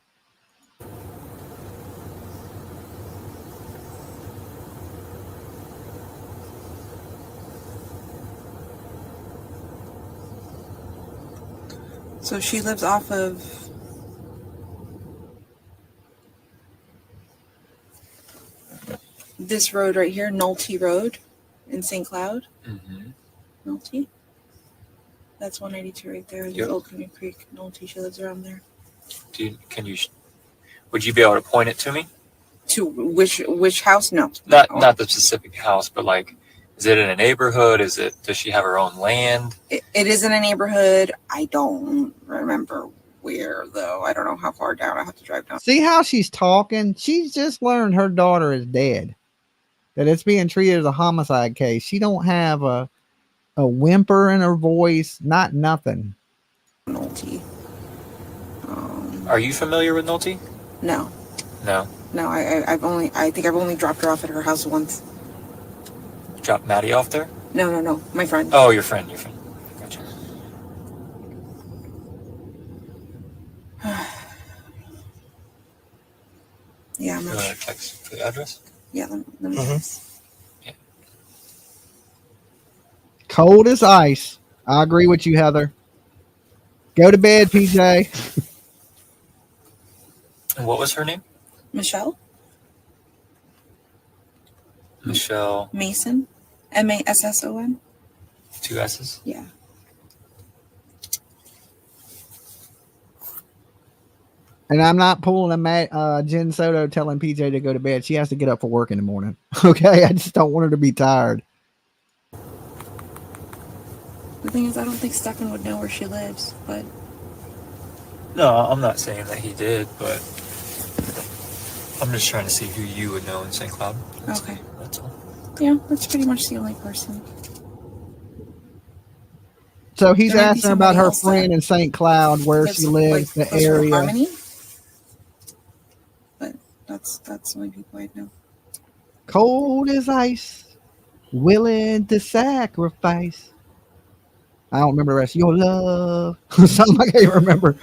So she lives off of this road right here, Nolte Road in St. Cloud. Mm-hmm. Nolte. That's 182 right there. There's Old Canoe Creek, Nolte. She lives around there. Would you be able to point it to me? To which house? No. Not the specific house, but like, is it in a neighborhood? Does she have her own land? It is in a neighborhood. I don't remember where though. I don't know how far down. I have to drive down. See how she's talking? She's just learned her daughter is dead. That it's being treated as a homicide case. She don't have a whimper in her voice, not nothing. Nolte. Are you familiar with Nolte? No. No. No, I think I've only dropped her off at her house once. Drop Maddie off there? No. My friend. Oh, your friend. Gotcha. Yeah, I'm You not want sure. to text for the address? Yeah, let me guess. Yeah. Cold as ice. I agree with you, Heather. Go to bed, PJ. And what was her name? Michelle Michelle. Mason. Masson. 2 S's? Yeah. And I'm not pulling a Jen SoDo telling PJ to go to bed. She has to get up for work in the morning. Okay, I just don't want her to be tired. The thing is, I don't think Stephan would know where she lives, but... No, I'm not saying that he did, but I'm just trying to see who you would know in St. Cloud. Okay. That's all. Yeah, that's pretty much the only person. So he's There might be asking about somebody her else friend that in St. Cloud, where lives, she lives, like, the closer to area. Harmony? But that's the only people I'd know. Cold as ice, willing to sacrifice. I don't remember the rest. Your love. Something I can't remember.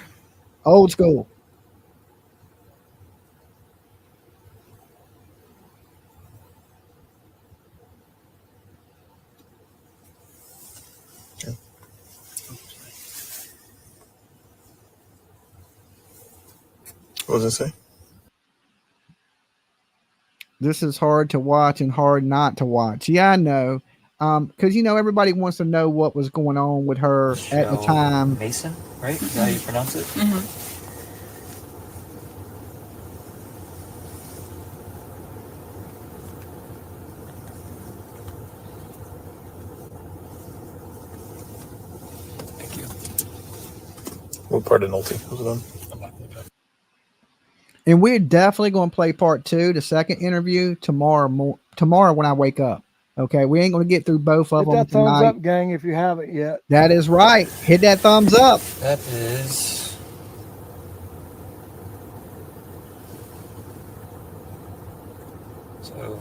Old school. What does it say? This is hard to watch and hard not to watch. Yeah, I know. Because everybody wants to know what was going on with her at the time. Mason, right? Is that how you pronounce it? Mm-hmm. What part of Nolte was it on? And we're definitely going to play part 2, the second interview, tomorrow when I wake up. Okay, we ain't going to get through both of Hit them that thumbs tonight. up, gang, if you haven't yet. That is right. Hit that thumbs up. That is. So.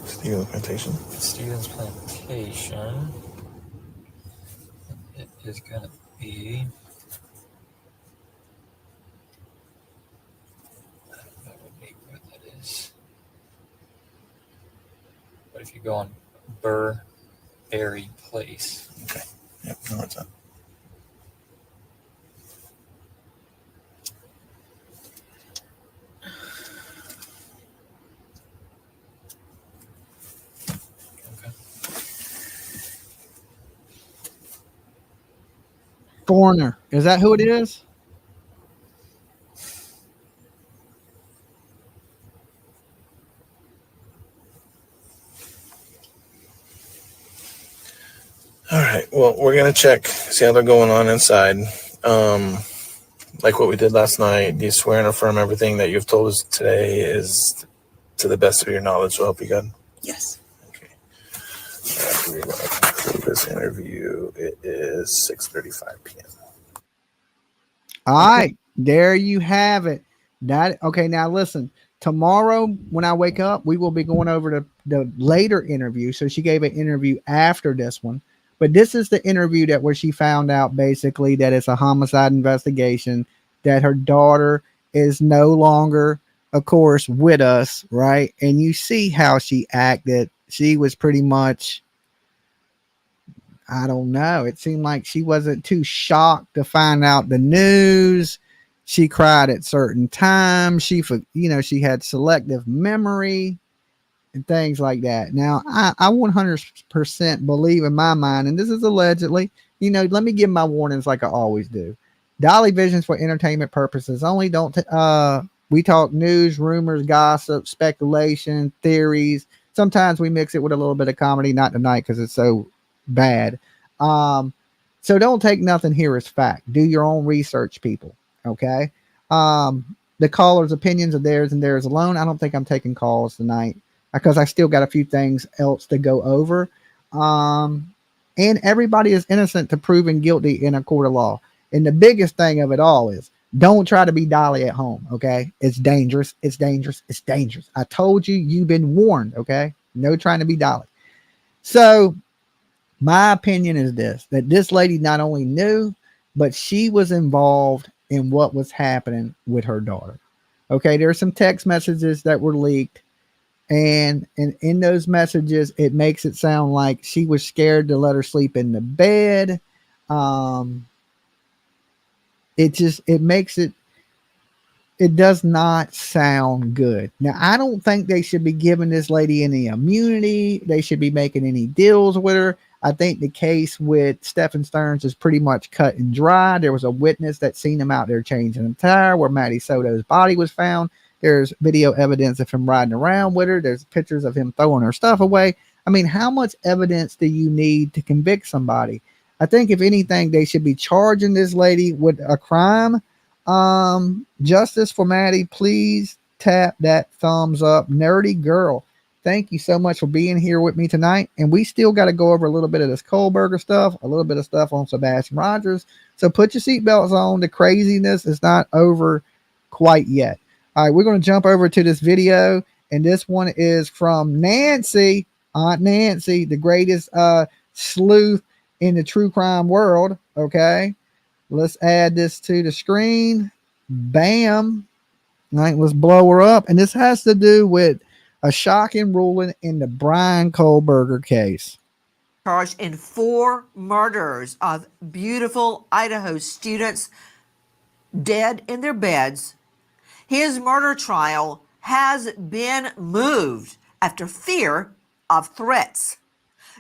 Stephen's Plantation. Stephen's Plantation. It is going to be. I don't know what neighborhood that is. But if you go on Burberry Place. Okay. Yep. No, it's not. Foreigner. Is that who it is? All right. Well, we're going to check, see how they're going on inside. Like what we did last night, do you swear and affirm everything that you've told us today is to the best of your knowledge will help you God? Yes. Okay. All right, we're going to conclude this interview. It is 6:35 p.m. All right, there you have it. Okay, now listen. Tomorrow when I wake up, we will be going over the later interview. So she gave an interview after this one, but this is the interview where she found out basically that it's a homicide investigation, that her daughter is no longer, of course, with us, right? And you see how she acted. She was pretty much, I don't know. It seemed like she wasn't too shocked to find out the news. She cried at certain times. She had selective memory and things like that. Now, I 100% believe in my mind, and this is allegedly, let me give my warnings like I always do. Dolly Vision's for entertainment purposes only. We talk news, rumors, gossip, speculation, theories. Sometimes we mix it with a little bit of comedy, not tonight because it's so bad. So don't take nothing here as fact. Do your own research, people. Okay. The callers' opinions are theirs and theirs alone. I don't think I'm taking calls tonight because I still got a few things else to go over. And everybody is innocent to proven guilty in a court of law. And the biggest thing of it all is don't try to be Dolly at home. Okay. It's dangerous. It's dangerous. It's dangerous. I told you, you've been warned. Okay. No trying to be Dolly. So my opinion is that this lady not only knew, but she was involved in what was happening with her daughter. Okay, there are some text messages that were leaked, and in those messages, it makes it sound like she was scared to let her sleep in the bed. It does not sound good. Now, I don't think they should be giving this lady any immunity. They should be making any deals with her. I think the case with Stephan Sterns is pretty much cut and dry. There was a witness that seen him out there changing a tire where Maddie Soto's body was found. There's video evidence of him riding around with her. There's pictures of him throwing her stuff away. I mean, how much evidence do you need to convict somebody? I think if anything, they should be charging this lady with a crime. Justice for Maddie. Please tap that thumbs up. Nerdy girl. Thank you so much for being here with me tonight. And we still got to go over a little bit of this Colberger stuff, a little bit of stuff on Sebastian Rogers. So put your seatbelts on. The craziness is not over quite yet. All right, we're going to jump over to this video. And this one is from Nancy, Aunt Nancy, the greatest sleuth in the true crime world. Okay, let's add this to the screen. Bam. All right, let's blow her up. And this has to do with a shocking ruling in the Bryan Kohberger case. Charged in 4 murders of beautiful Idaho students dead in their beds. His murder trial has been moved after fear of threats.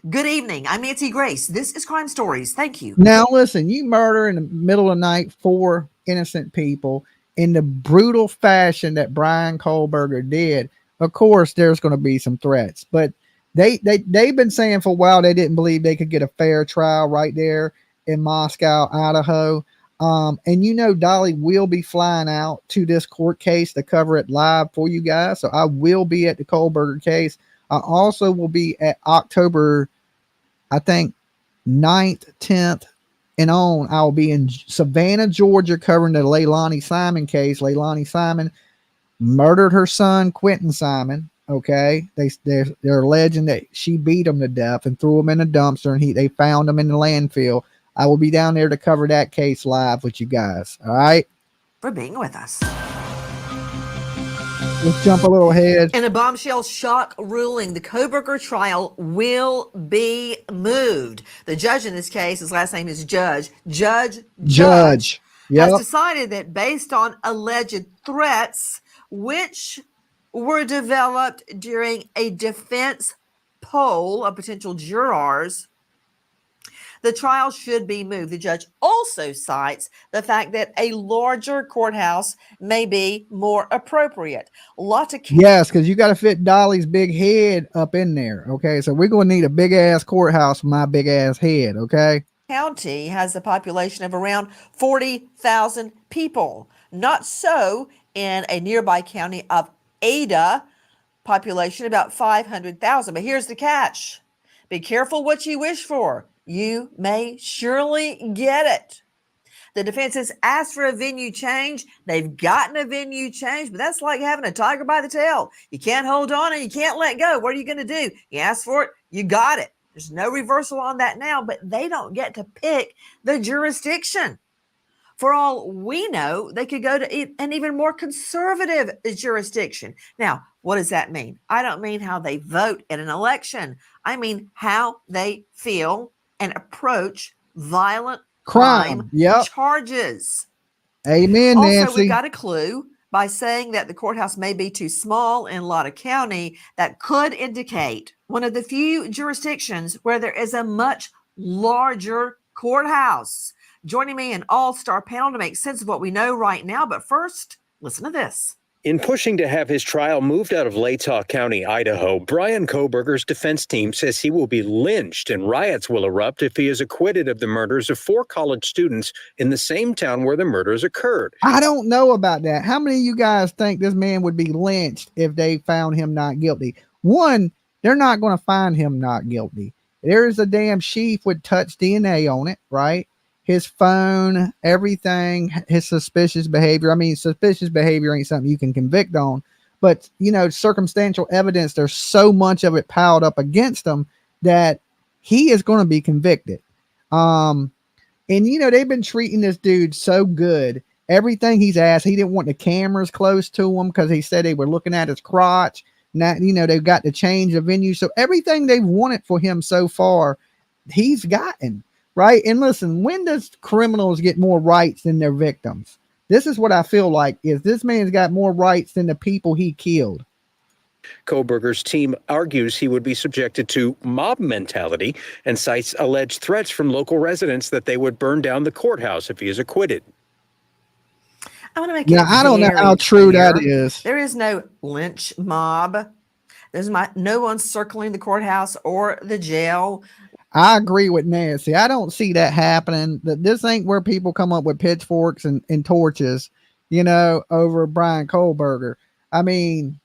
Good evening. I'm Nancy Grace. This is Crime Stories. Thank you. Now, listen, you murder in the middle of the night 4 innocent people in the brutal fashion that Bryan Kohberger did. Of course, there's going to be some threats, but they've been saying for a while they didn't believe they could get a fair trial right there in Moscow, Idaho. And Dolly will be flying out to this court case to cover it live for you guys. So I will be at the Colberg case. I also will be at October, I think, 9th, 10th, and on. I will be in Savannah, Georgia, covering the Leilani Simon case. Leilani Simon murdered her son, Quentin Simon. Okay, they're alleging that she beat him to death and threw him in a dumpster, and they found him in the landfill. I will be down there to cover that case live with you guys. All right, for being with us. Let's jump a little ahead. In a bombshell shock ruling, the Kohberger trial will be moved. The judge in this case, his last name is Judge. Judge Yep. has decided that based on alleged threats, which were developed during a defense poll of potential jurors, the trial should be moved. The judge also cites the fact that a larger courthouse may be more appropriate. Yes, because you got to fit Dolly's big head up in there. Okay, so we're going to need a big ass courthouse for my big ass head. Okay. County has a population of around 40,000 people. Not so in a nearby county of Ada, population about 500,000. But here's the catch. Be careful what you wish for. You may surely get it. The defense has asked for a venue change. They've gotten a venue change, but that's like having a tiger by the tail. You can't hold on and you can't let go. What are you going to do? You asked for it, you got it. There's no reversal on that now, but they don't get to pick the jurisdiction. For all we know, they could go to an even more conservative jurisdiction. Now, what does that mean? I don't mean how they vote in an election. I mean how they feel and approach violent crime charges. Amen, also, Nancy. We got a clue by saying that the courthouse may be too small in Lotta County. That could indicate one of the few jurisdictions where there is a much larger courthouse. Joining me an all-star panel to make sense of what we know right now. But first, listen to this. In pushing to have his trial moved out of Latah County, Idaho, Bryan Kohberger's defense team says he will be lynched and riots will erupt if he is acquitted of the murders of 4 college students in the same town where the murders occurred. I don't know about that. How many of you guys think this man would be lynched if they found him not guilty? One, they're not going to find him not guilty. There's a damn sheaf with touch DNA on it, right? His phone, everything, his suspicious behavior. I mean, suspicious behavior ain't something you can convict on, but circumstantial evidence, there's so much of it piled up against him that he is going to be convicted. And they've been treating this dude so good. Everything he's asked, he didn't want the cameras close to him because he said they were looking at his crotch. Now, they've got to change the venue. So everything they've wanted for him so far, he's gotten. Right. And listen, when does criminals get more rights than their victims? This is what I feel like is this man's got more rights than the people he killed. Kohberger's team argues he would be subjected to mob mentality and cites alleged threats from local residents that they would burn down the courthouse if he is acquitted. I want to make it I don't know how true that is. There is no lynch mob. There's no one circling the courthouse or the jail. I agree with Nancy. I don't see that happening. This ain't where people come up with pitchforks and torches, over Bryan Kohberger. I mean,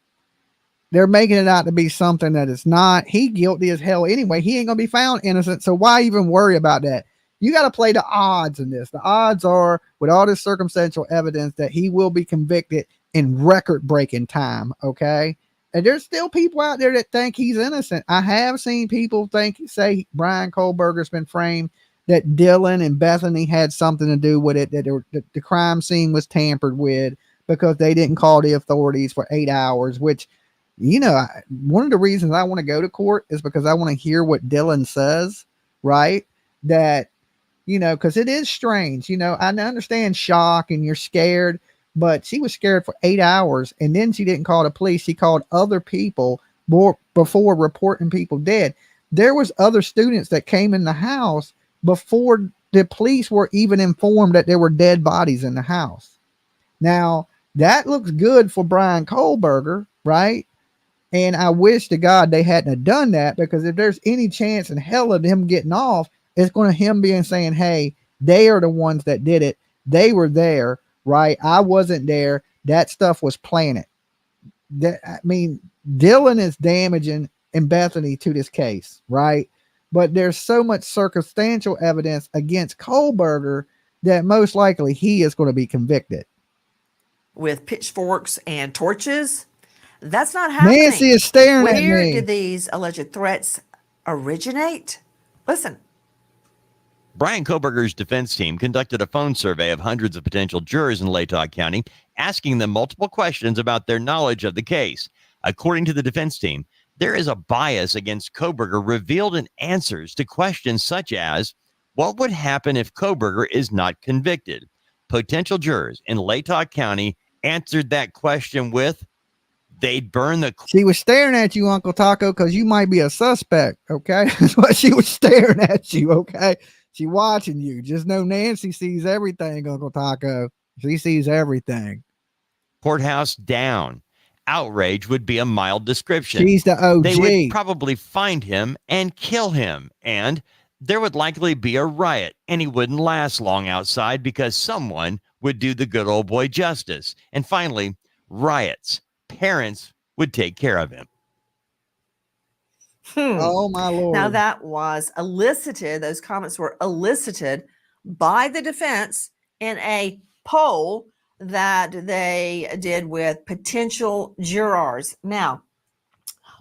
they're making it out to be something that it's not. He guilty as hell anyway. He ain't going to be found innocent. So why even worry about that? You got to play the odds in this. The odds are, with all this circumstantial evidence, that he will be convicted in record-breaking time, okay? And there's still people out there that think he's innocent. I have seen people say Bryan Kohberger's been framed, that Dylan and Bethany had something to do with it, that the crime scene was tampered with because they didn't call the authorities for 8 hours, which, one of the reasons I want to go to court is because I want to hear what Dylan says, right? That, because it is strange. I understand shock and you're scared, but she was scared for 8 hours, and then she didn't call the police. She called other people before reporting people dead. There was other students that came in the house before the police were even informed that there were dead bodies in the house. Now, that looks good for Bryan Kohberger, right? And I wish to God they hadn't have done that, because if there's any chance in hell of him getting off, It's going to him being saying, hey, they are the ones that did it. They were there, right? I wasn't there. That stuff was planted. I mean, Dylan is damaging and Bethany to this case, right? But there's so much circumstantial evidence against Kohberger that most likely he is going to be convicted. With pitchforks and torches? That's not happening. Nancy is staring at Where me. did these alleged threats originate? Listen. Bryan Kohberger's defense team conducted a phone survey of hundreds of potential jurors in Latah County, asking them multiple questions about their knowledge of the case. According to the defense team, there is a bias against Kohberger revealed in answers to questions such as, what would happen if Kohberger is not convicted? Potential jurors in Latah County answered that question with, they'd burn the... She was staring at you, Uncle Taco, because you might be a suspect, okay? That's what she was staring at you, okay? She watching you. Just know Nancy sees everything, Uncle Taco. She sees everything. Courthouse down. Outrage would be a mild description. She's the OG. They would probably find him and kill him, and there would likely be a riot, and he wouldn't last long outside because someone would do the good old boy justice. And finally, riots. Parents would take care of him. Oh, my Lord. Now that was elicited, those comments were elicited by the defense in a poll that they did with potential jurors. Now,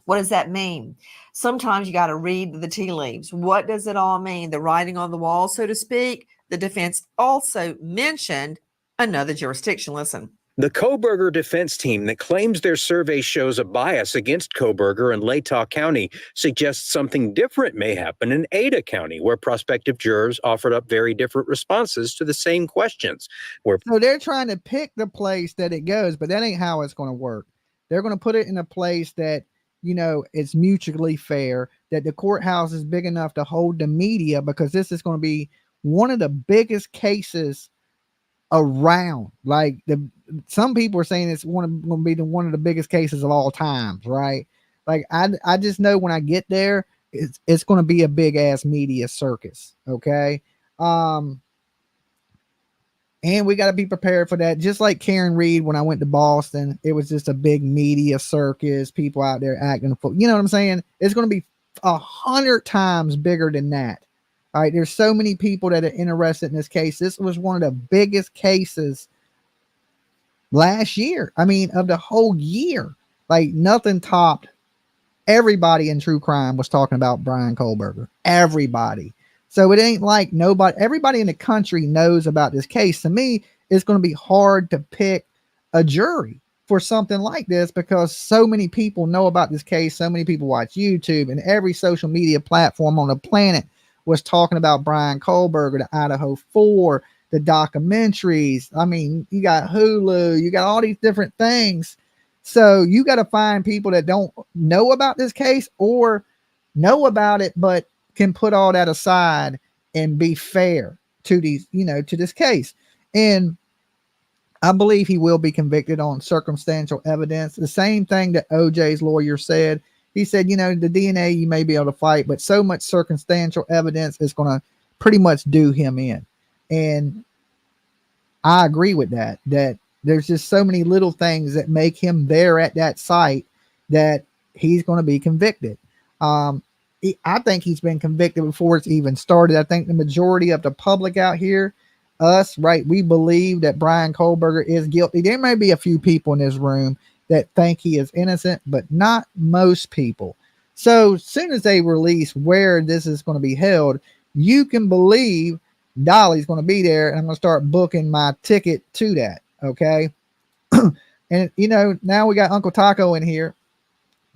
what does that mean? Sometimes you got to read the tea leaves. What does it all mean? The writing on the wall, so to speak. The defense also mentioned another jurisdiction. Listen. The Kohberger defense team that claims their survey shows a bias against Kohberger in Latah County suggests something different may happen in Ada County, where prospective jurors offered up very different responses to the same questions. So they're trying to pick the place that it goes, but that ain't how it's going to work. They're going to put it in a place that, you know, it's mutually fair, that the courthouse is big enough to hold the media, because this is going to be one of the biggest cases around. Like, some people are saying it's going to be one of the biggest cases of all times, right? Like, I just know when I get there, it's going to be a big ass media circus. Okay. And we got to be prepared for that. Just like Karen Reed, when I went to Boston, it was just a big media circus, people out there acting, you know what I'm saying? It's going to be 100 times bigger than that. All right. There's so many people that are interested in this case. This was one of the biggest cases last year. I mean, of the whole year. Like, nothing topped. Everybody in true crime was talking about Bryan Kohberger. Everybody. So it ain't like everybody in the country knows about this case. To me, it's going to be hard to pick a jury for something like this, because so many people know about this case. So many people watch YouTube, and every social media platform on the planet was talking about Bryan Kohberger, the Idaho 4, the documentaries. I mean, you got Hulu, you got all these different things. So you got to find people that don't know about this case, or know about it, but can put all that aside and be fair to these, you know, to this case. And I believe he will be convicted on circumstantial evidence. The same thing that OJ's lawyer said. He said, you know, the DNA you may be able to fight, but so much circumstantial evidence is going to pretty much do him in. And I agree with that, that there's just so many little things that make him there at that site that he's going to be convicted. I think he's been convicted before it's even started. I think the majority of the public out here, us, right, we believe that Bryan Kohberger is guilty. There may be a few people in this room that think he is innocent, but not most people. So as soon as they release where this is going to be held, you can believe Dolly's going to be there, and I'm going to start booking my ticket to that. Okay. And, you know, now we got Uncle Taco in here.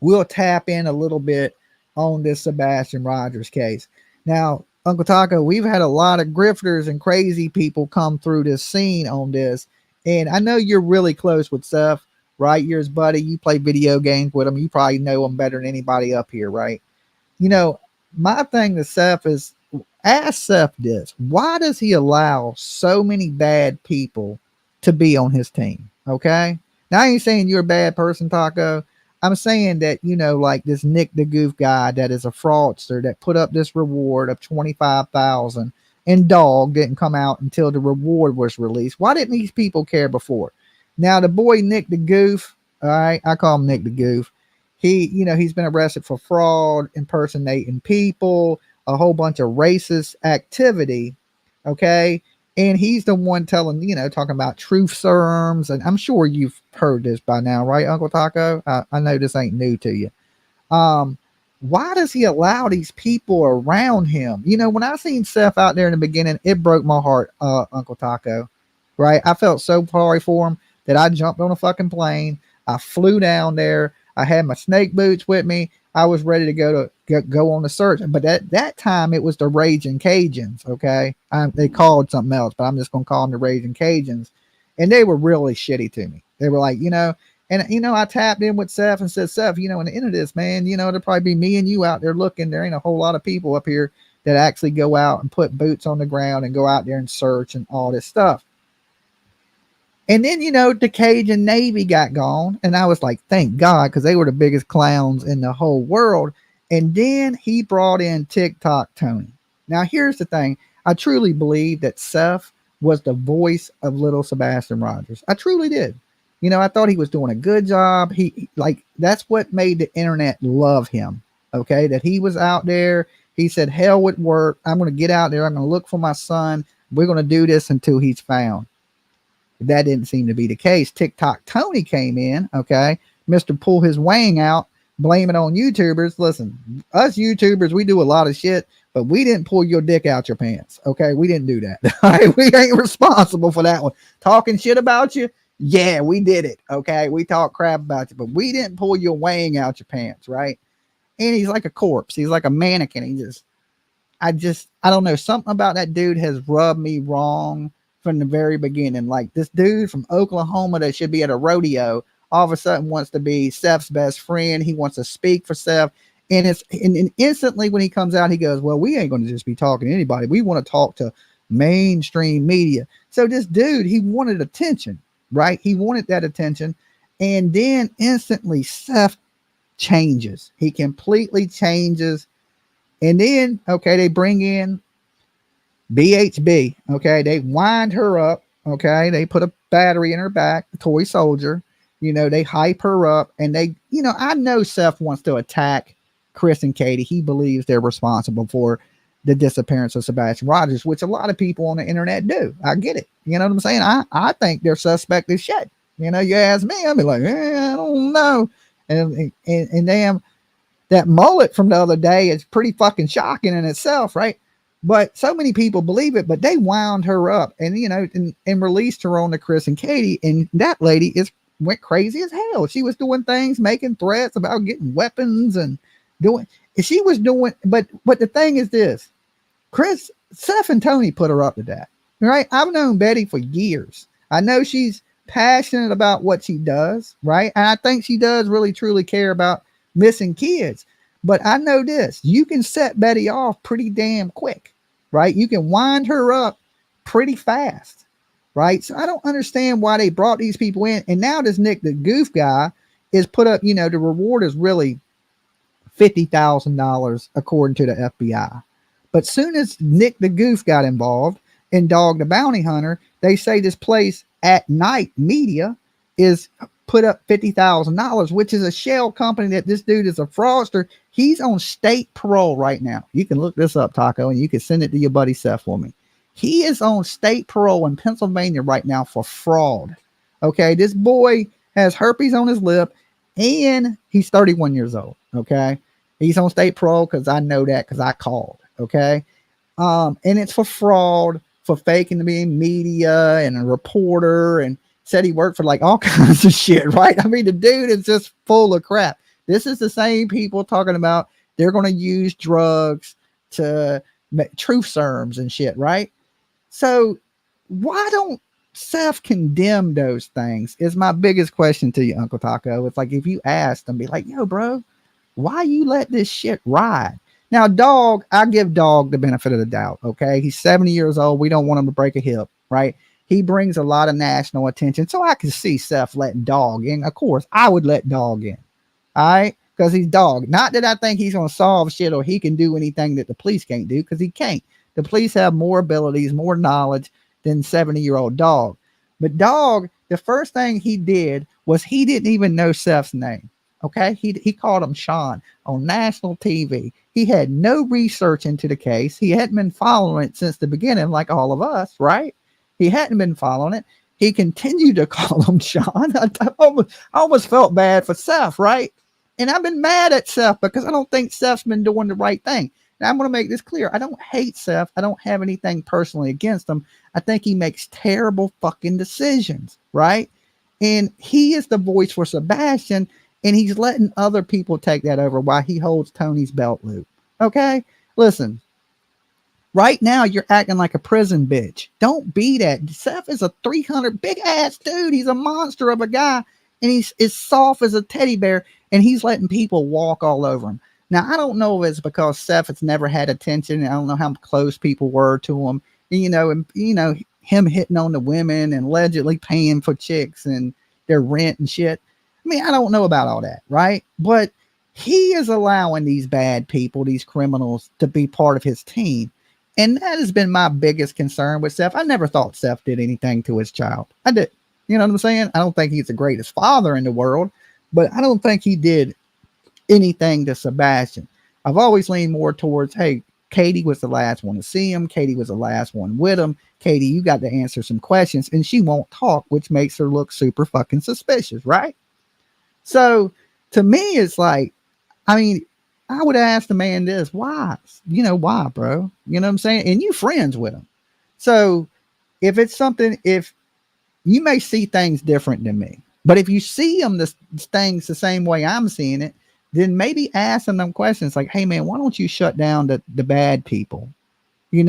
We'll tap in a little bit on this Sebastian Rogers case. Now, Uncle Taco, we've had a lot of grifters and crazy people come through this scene on this. And I know you're really close with Seth, right? You're his buddy. You play video games with him. You probably know him better than anybody up here, right? You know, my thing to Seth is, ask Seth this. Why does he allow so many bad people to be on his team? Okay. Now, I ain't saying you're a bad person, Taco. I'm saying that, like this Nick the Goof guy that is a fraudster that put up this reward of 25,000 and dog didn't come out until the reward was released. Why didn't these people care before? Now the boy Nick the Goof, all right, I call him Nick the Goof. He's been arrested for fraud, impersonating people, a whole bunch of racist activity. Okay. And he's the one telling, talking about truth serums. And I'm sure you've heard this by now, right, Uncle Taco? I know this ain't new to you. Why does he allow these people around him? When I seen Seth out there in the beginning, it broke my heart, Uncle Taco, right? I felt so sorry for him that I jumped on a fucking plane. I flew down there. I had my snake boots with me. I was ready to go on the search. But that time it was the Raging Cajuns, okay? They called something else, but I'm just going to call them the Raging Cajuns. And they were really shitty to me. They were like, I tapped in with Seth and said, Seth, in the end of this, man, there'll probably be me and you out there looking. There ain't a whole lot of people up here that actually go out and put boots on the ground and go out there and search and all this stuff. And then, the Cajun Navy got gone. And I was like, thank God, because they were the biggest clowns in the whole world. And then he brought in TikTok Tony. Now, here's the thing. I truly believe that Seth was the voice of little Sebastian Rogers. I truly did. I thought he was doing a good job. That's what made the internet love him. Okay. That he was out there. He said, hell with work. I'm going to get out there. I'm going to look for my son. We're going to do this until he's found. That didn't seem to be the case. TikTok Tony came in. Okay. Mr. Pull his wang out, blame it on YouTubers. Listen, us YouTubers, we do a lot of shit, but we didn't pull your dick out your pants. Okay. We didn't do that. All right? We ain't responsible for that one. Talking shit about you. Yeah, we did it. Okay. We talk crap about you, but we didn't pull your wang out your pants. Right. And he's like a corpse. He's like a mannequin. I don't know. Something about that dude has rubbed me wrong from the very beginning. Like this dude from Oklahoma that should be at a rodeo all of a sudden wants to be Seth's best friend. He wants to speak for Seth. And instantly when he comes out, he goes, well, we ain't going to just be talking to anybody. We want to talk to mainstream media. So this dude, he wanted attention, right? He wanted that attention. And then instantly Seth changes. He completely changes. And then, okay, they bring in BHB. Okay. They wind her up. Okay. They put a battery in her back, a toy soldier. They hype her up and I know Seth wants to attack Chris and Katie. He believes they're responsible for the disappearance of Sebastian Rogers, which a lot of people on the internet do. I get it. You know what I'm saying? I think they're suspect as shit. You ask me, I'll be like, I don't know. And damn, that mullet from the other day is pretty fucking shocking in itself. Right. But so many people believe it, but they wound her up and, and released her on to Chris and Katie. And that lady went crazy as hell. She was doing things, making threats about getting weapons and she was doing, but the thing is this, Seth and Tony put her up to that. Right. I've known Betty for years. I know she's passionate about what she does. Right. And I think she does really, truly care about missing kids. But I know this, you can set Betty off pretty damn quick, right? You can wind her up pretty fast, right? So I don't understand why they brought these people in. And now this Nick, the Goof guy, is put up, the reward is really $50,000 according to the FBI. But soon as Nick the Goof got involved and Dog the Bounty Hunter, they say this place at night media is put up $50,000, which is a shell company that this dude is a fraudster. He's on state parole right now. You can look this up, Taco, and you can send it to your buddy Seth for me. He is on state parole in Pennsylvania right now for fraud. Okay. This boy has herpes on his lip and he's 31 years old. Okay. He's on state parole because I know that because I called. Okay. And it's for fraud, for faking to be in media and a reporter, and said he worked for like all kinds of shit, right? I mean, the dude is just full of crap. This is the same people talking about they're going to use drugs to make truth serums and shit, right? So why don't Seth condemn those things is my biggest question to you, Uncle Taco. It's like, if you asked them, be like, yo, bro, why you let this shit ride? Now, Dog, I give Dog the benefit of the doubt, okay? He's 70 years old. We don't want him to break a hip, right? He brings a lot of national attention. So I can see Seth letting Dog in. Of course, I would let Dog in. All right. Because he's dog. Not that I think he's going to solve shit or he can do anything that the police can't do, because he can't. The police have more abilities, more knowledge than 70-year-old dog. But dog, the first thing he did was he didn't even know Seth's name. Okay. He called him Sean on national TV. He had no research into the case. He hadn't been following it since the beginning, like all of us, right? He hadn't been following it. He continued to call him Sean. I almost felt bad for Seth, right? And I've been mad at Seth because I don't think Seth's been doing the right thing. Now, I'm going to make this clear. I don't hate Seth. I don't have anything personally against him. I think he makes terrible fucking decisions, right? And he is the voice for Sebastian, and he's letting other people take that over while he holds Tony's belt loop. Okay? Listen, right now you're acting like a prison bitch. Don't be that. Seth is a 300 big ass dude. He's a monster of a guy, and he's as soft as a teddy bear, and he's letting people walk all over him. Now, I don't know if it's because Seth has never had attention. I don't know how close people were to him. And, him hitting on the women and allegedly paying for chicks and their rent and shit. I mean, I don't know about all that, right? But he is allowing these bad people, these criminals, to be part of his team. And that has been my biggest concern with Seth. I never thought Seth did anything to his child. I did. You know what I'm saying? I don't think he's the greatest father in the world, but I don't think he did anything to Sebastian. I've always leaned more towards, hey, Katie was the last one to see him. Katie was the last one with him. Katie, you got to answer some questions, and she won't talk, which makes her look super fucking suspicious, right? So to me, it's like, I mean, I would ask the man this, why? Why, bro? You know what I'm saying? And you friends with him. So if it's something, if you may see things different than me, but if you see them, the things the same way I'm seeing it, then maybe ask them questions like, hey man, why don't you shut down the bad people? He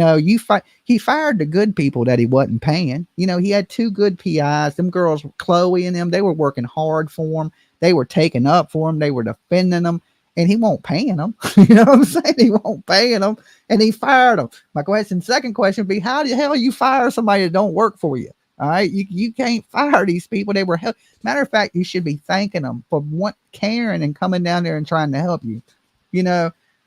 fired the good people that he wasn't paying. He had 2 good PIs. Them girls, Chloe and them, they were working hard for him. They were taking up for him. They were defending them, and he won't paying them. You know what I'm saying? He won't paying them, and he fired them. Second question would be, how the hell you fire somebody that don't work for you? All right. You can't fire these people. They were matter of fact, you should be thanking them for caring and coming down there and trying to help you.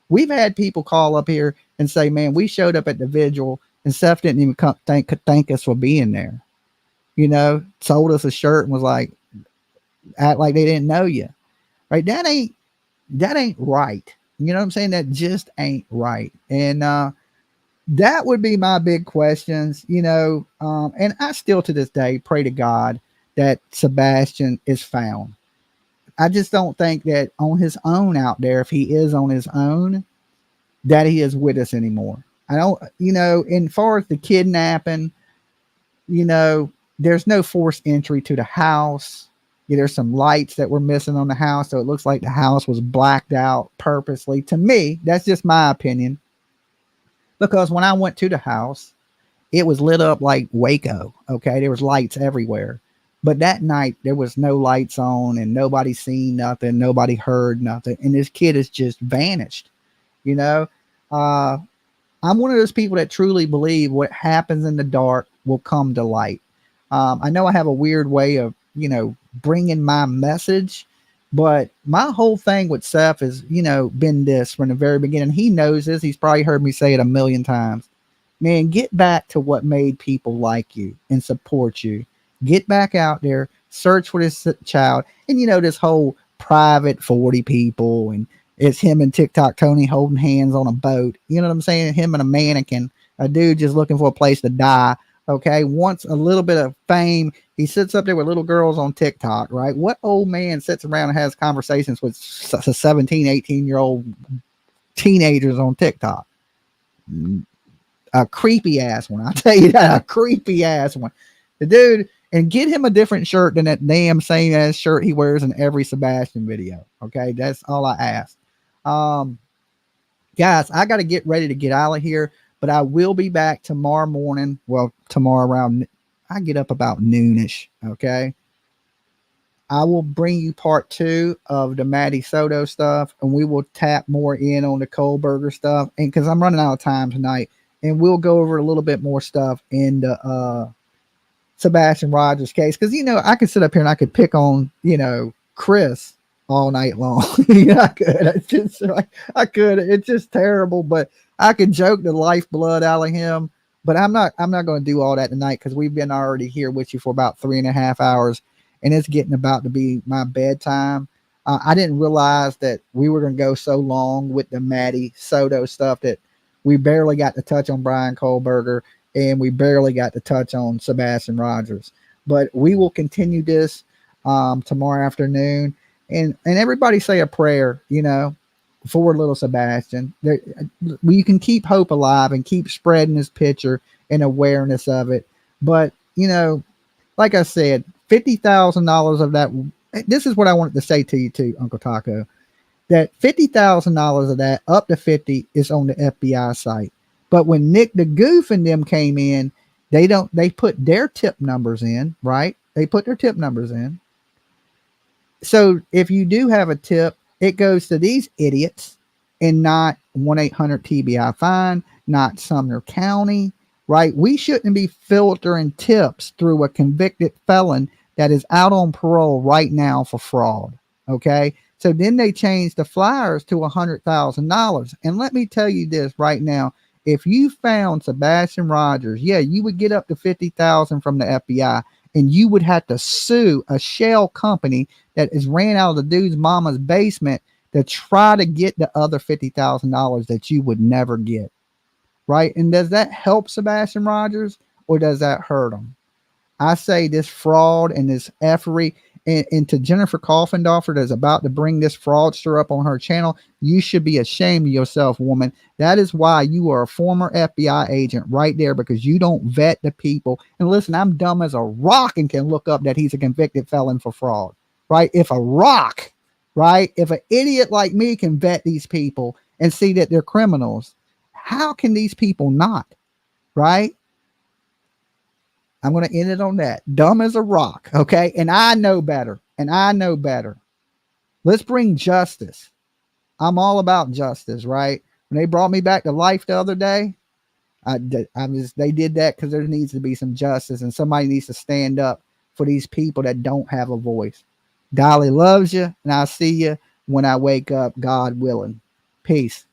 We've had people call up here and say, man, we showed up at the vigil and Seth didn't even thank us for being there. Sold us a shirt and was like, act like they didn't know you. Right. That ain't right. You know what I'm saying? That just ain't right. And, that would be my big questions, and I still to this day pray to God that Sebastian is found. I just don't think that on his own out there, if he is on his own, that he is with us anymore. I don't, and as far as the kidnapping, there's no forced entry to the house. There's some lights that were missing on the house, so it looks like the house was blacked out purposely. To me, that's just my opinion. Because when I went to the house, it was lit up like Waco. Okay. There was lights everywhere. But that night there was no lights on and nobody seen nothing. Nobody heard nothing. And this kid has just vanished. I'm one of those people that truly believe what happens in the dark will come to light. I know I have a weird way of, bringing my message, but my whole thing with Seth has, been this from the very beginning. He knows this. He's probably heard me say it a million times. Man, get back to what made people like you and support you. Get back out there, search for this child. And, this whole private 40 people, and it's him and TikTok Tony holding hands on a boat. You know what I'm saying? Him and a mannequin, a dude just looking for a place to die. Okay. Wants a little bit of fame. He sits up there with little girls on TikTok, right? What old man sits around and has conversations with 17, 18-year-old teenagers on TikTok? A creepy ass one. I'll tell you that, a creepy ass one. The dude, and get him a different shirt than that damn same ass shirt he wears in every Sebastian video. Okay. That's all I ask. Guys, I got to get ready to get out of here, but I will be back tomorrow morning. Well, tomorrow around, I get up about noonish. Okay. I will bring you part 2 of the Maddie Soto stuff, and we will tap more in on the Colberger stuff. And because I'm running out of time tonight, and we'll go over a little bit more stuff in the Sebastian Rogers case. Because, I could sit up here and I could pick on, Chris all night long. Yeah, I could. It's just like I could. It's just terrible. But I could joke the lifeblood out of him. But I'm not going to do all that tonight because we've been already here with you for about 3.5 hours, and it's getting about to be my bedtime. I didn't realize that we were going to go so long with the Maddie Soto stuff that we barely got to touch on Bryan Kohberger, and we barely got to touch on Sebastian Rogers. But we will continue this tomorrow afternoon, and everybody say a prayer, for little Sebastian. You can keep hope alive and keep spreading this picture and awareness of it. But like I said, $50,000 of that. This is what I wanted to say to you too, Uncle Taco. That $50,000 of that, up to 50, is on the FBI site. But when Nick the Goof and them came in, they put their tip numbers in, right? They put their tip numbers in. So if you do have a tip, it goes to these idiots and not 1-800-TBI-FINE, not Sumner County, right? We shouldn't be filtering tips through a convicted felon that is out on parole right now for fraud. Okay. So then they changed the flyers to $100,000. And let me tell you this right now. If you found Sebastian Rogers, you would get up to $50,000 from the FBI, and you would have to sue a shell company that is ran out of the dude's mama's basement to try to get the other $50,000 that you would never get. Right. And does that help Sebastian Rogers, or does that hurt him? I say this fraud and this effery, and to Jennifer Coffendorfer that's about to bring this fraudster up on her channel, you should be ashamed of yourself, woman. That is why you are a former FBI agent right there, because you don't vet the people. And listen, I'm dumb as a rock and can look up that he's a convicted felon for fraud, right? If a rock, right? If an idiot like me can vet these people and see that they're criminals, how can these people not, right? I'm going to end it on that. Dumb as a rock. Okay. And I know better. Let's bring justice. I'm all about justice, right? When they brought me back to life the other day, they did that because there needs to be some justice, and somebody needs to stand up for these people that don't have a voice. Dolly loves you, and I'll see you when I wake up, God willing. Peace.